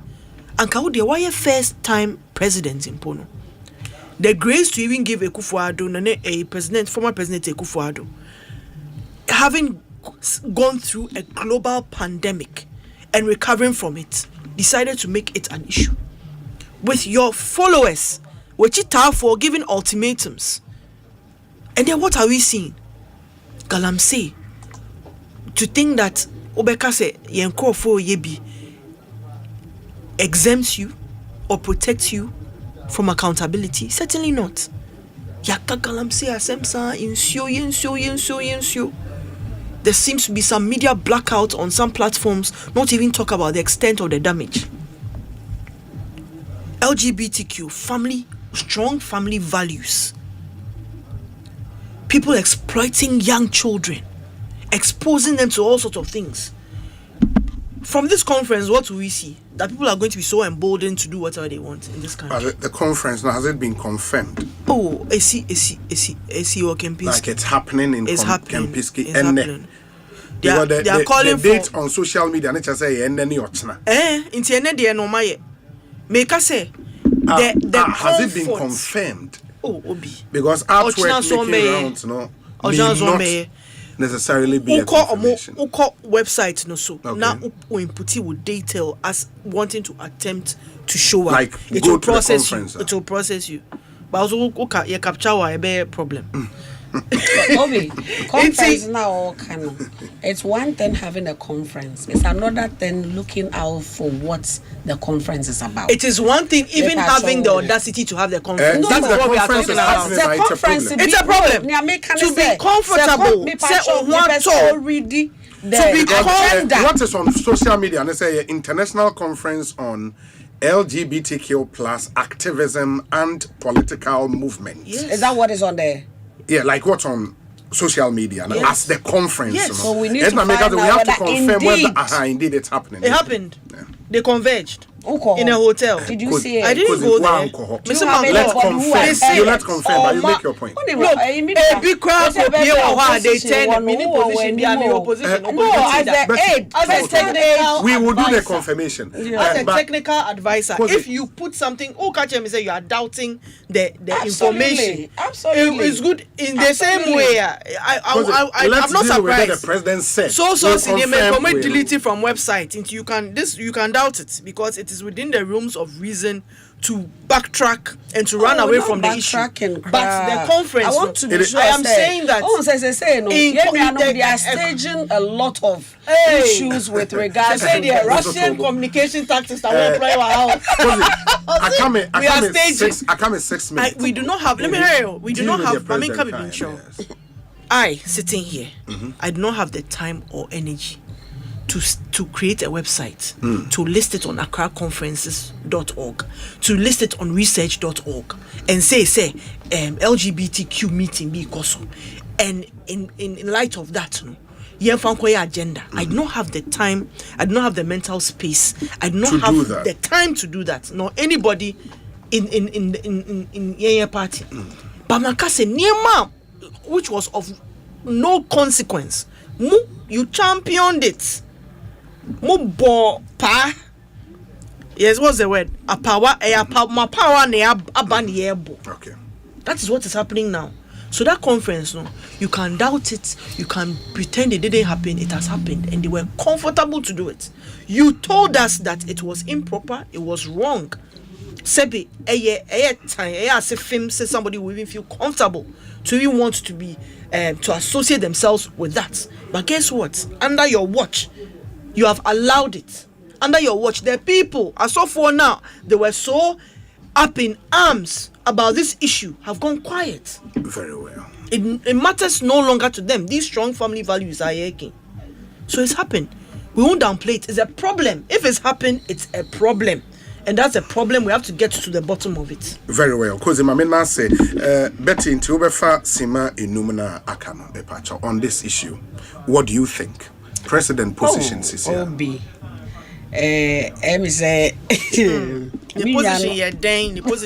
And Kaudi, why a first-time president in Pono? The grace to even give Akufo-Addo, a president, former president Akufo-Addo, having gone through a global pandemic and recovering from it, decided to make it an issue. With your followers, which it are for giving ultimatums. And then what are we seeing? Galamsey, to think that Obekase Yenkofo Yebi exempts you or protects you from accountability? Certainly not. Yaka Galamsey Asemsa insio. There seems to be some media blackout on some platforms, not even talk about the extent of the damage. LGBTQ, strong family values. People exploiting young children, exposing them to all sorts of things. From this conference, what do we see? That people are going to be so emboldened to do whatever they want in this country. The conference now, has it been confirmed? Oh, I see, or Kempinski. Like it's happening in Kempinski. It's happening. They are calling the date on social media, and it's say and then internet they no maye. Make us say has it been confirmed? Oh, Obi. Because artwork making rounds, may not necessarily be a confirmation. Website no so now we input with detail as wanting to attempt to show up. Like it will process you. It will process you. But also you capture a problem. Obi, conference now it's one thing having a conference. It's another thing looking out for what the conference is about. It is one thing even having the audacity to have the conference. That's what we are talking about. The conference it's a problem. To be comfortable. What is on social media? And they say international conference on LGBTQ plus activism and political movement. Yes. Is that what is on there? Yeah, like what's on social media as the conference. Yes. So we need to find out we have to confirm indeed. whether indeed it's happening. It happened. Yeah. They converged in a hotel. Did you see it? I didn't go there. Let's confirm. You let's confirm, but you make your point. Look, a big crowd for people they turn mini position, they are opposition. As a technical we will do the confirmation. As a technical advisor, if you put something, catch me say you are doubting the information. Absolutely. It's good in the same way. I'm not surprised. The president said. So they may delete it from website. You can doubt it because it is within the rooms of reason to backtrack and to run away from the issue. But the conference, I want to be sure. I am saying that. They are staging a lot of issues with regards to the Russian communication tactics that will apply our house. We are staging. I come in 6 minutes. We do not have. Let me hear you. We do not have. I mean, come sure. I sitting here. I do not have the time or energy to create a website, to list it on accraconferences.org, to list it on research.org, and say LGBTQ meeting be koso. And in light of that, agenda. I do not have the time. I do not have the mental space. I do not have the time to do that. Nor anybody in your party. But Makase Niema, which was of no consequence, you championed it. Yes, what's the word? My power Okay. That is what is happening now. So that conference, you can doubt it, you can pretend it didn't happen, it has happened, and they were comfortable to do it. You told us that it was improper, it was wrong. Sebi, time, say somebody will even feel comfortable to even want to be to associate themselves with that. But guess what? Under your watch, you have allowed it. Under your watch, the people, as of for now, they were so up in arms about this issue, have gone quiet. Very well. It matters no longer to them. These strong family values are aching. So it's happened. We won't downplay it. It's a problem. If it's happened, it's a problem. And that's a problem. We have to get to the bottom of it. Very well. Because Mamena say, Betty into Ubefa Sima Inumina Akano Epacha on this issue. What do you think? President positions is here. Obi. Emi say the position you're doing, he's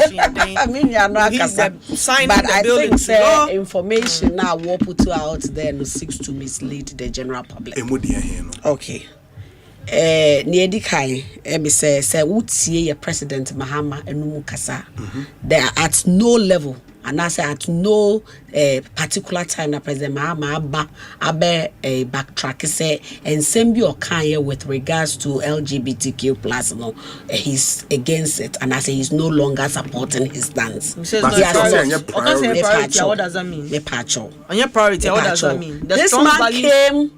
the sign but of the I building. think information now will put out there no seeks to mislead the general public. Okay. near the kai, me say, would see a President Mahama and Numukasa. They are at no level, and I say at no particular time that President Mahama abe a backtrack say and send you kanye with regards to LGBTQ plus. No, he's against it, and I say he's no longer supporting his stance. What does that mean? The patcho. On your priority, what does that mean? This man came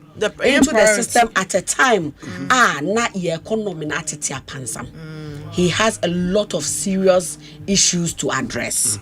into the system at a time not your economy not pansam. He has a lot of serious issues to address.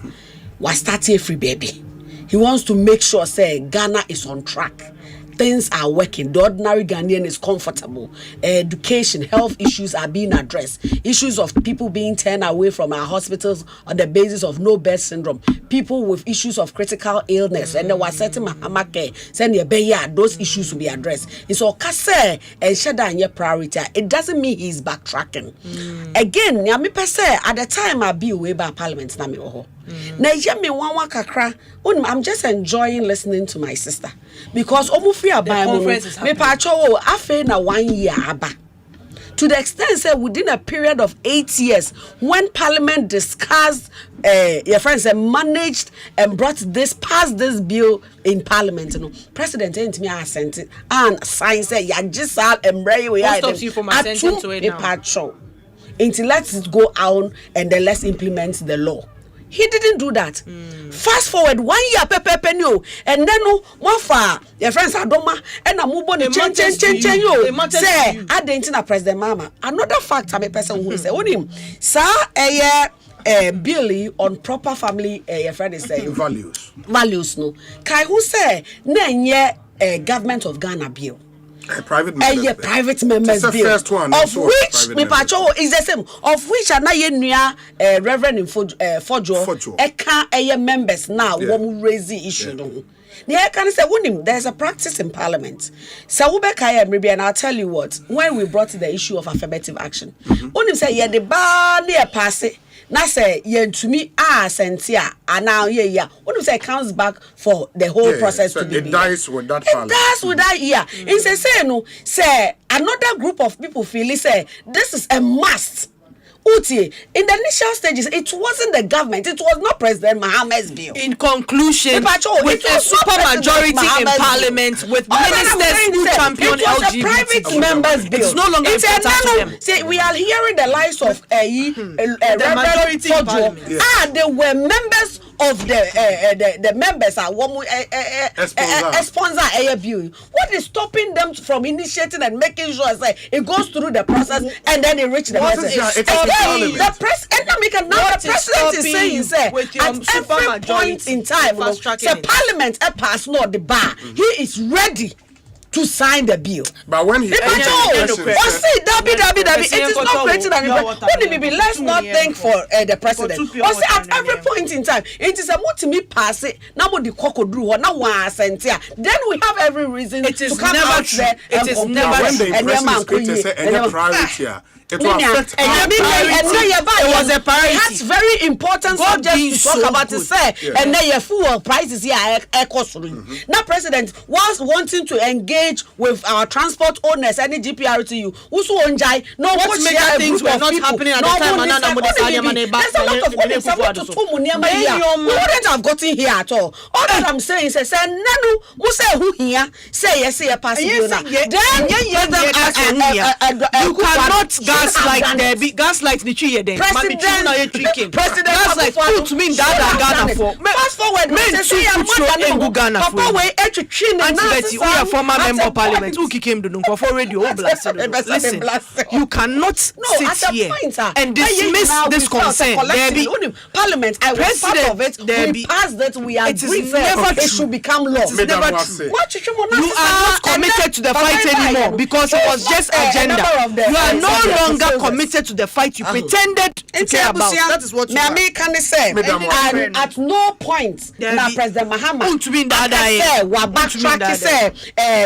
Was starting free baby. He wants to make sure say Ghana is on track. Things are working. The ordinary Ghanaian is comfortable. Education, health issues are being addressed. Issues of people being turned away from our hospitals on the basis of no birth syndrome. People with issues of critical illness. And there was certain Mahamake saying those issues will be addressed. It's all kase and shada and your priority. It doesn't mean he's backtracking. Again, yami pese at the time I be away by Parliament na me oho. Na yemi wanwa kakra. I'm just enjoying listening to my sister because me pacho afe na 1 year aba. To the extent say within a period of 8 years, when Parliament discussed, your friends managed and passed this bill in Parliament, President ain't me assent it and sign say ya just all embrace we what stops you from assenting to it now? Pacho. Until let's it go out and then let's implement the law. He didn't do that. Fast forward 1 year, pepe, and then one for your friends Adoma and a move on the change you. Say, I didn't President Mama. Another fact, I'm a person who say, him, sir, a Billy on proper family, your friend is saying values, no. Kai who say, a government of Ghana bill. Private members bill. First one, of which me pacho is the same. Of which Reverend Fojo eka members now won't raise the issue. The can say there's a practice in Parliament. So and I'll tell you what. When we brought the issue of affirmative action, say the bar near pass it. Na say to me sentia and now what do say comes back for the whole process to be it dies with that year. In say no say another group of people feel say this is a must. Uti, in the initial stages, it wasn't the government, it was not President Mahama's bill. In conclusion, with a super majority in Parliament, with ministers who champion LGBT, it was a private members bill. It's no longer them. See, we are hearing the lies of the majority in Parliament. They were members of the members are sponsor a bill. What is stopping them from initiating and making sure it goes through the process and then it reaches the message? The president is saying at every point in time, the Parliament pass not the bar. He is ready to sign the bill. But when he it is not creating an impact. Let's not think for the president. At every point in time, it is a multi pass it. Now the crocodile now then we have every reason to come out there. It is never when the priority. It was a priority. That's very important subject to talk about to say. And then your fuel prices here Now president was wanting to engage with our transport owners and the GPRTU. What major things were not happening at the time? There's a lot of we wouldn't have gotten here at all. All that I'm saying is Nanu who here say yes, say a passing. You cannot gaslight the tree then. President gaslight put me Ghana for. Fast forward, men to Ghana for. Auntie Betty, we are former member of Parliament. Who came to Dunko for radio? Listen, you cannot sit here and dismiss this concern. Parliament, I was part of it. We passed that. We are it should become law. It's never true. You are not committed to the fight anymore because it was just agenda. You are no longer committed to the fight you pretended to care about. That is what you are. Can say, and at no point now President Mahama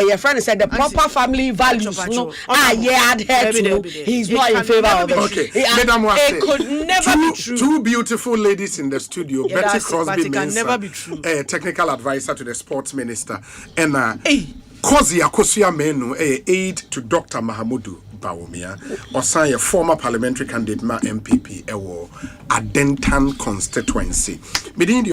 your friend said the proper family values adhere to. He's not in favor of it. Okay, it could never be true. Two beautiful ladies in the studio. Betty Crosby can never be true. Technical advisor to the sports minister, and Kozi Akosia Menu, aide to Dr. Mahamudu. Bawumia, Osei, a former parliamentary candidate, MPP, Ewo, Adentan constituency.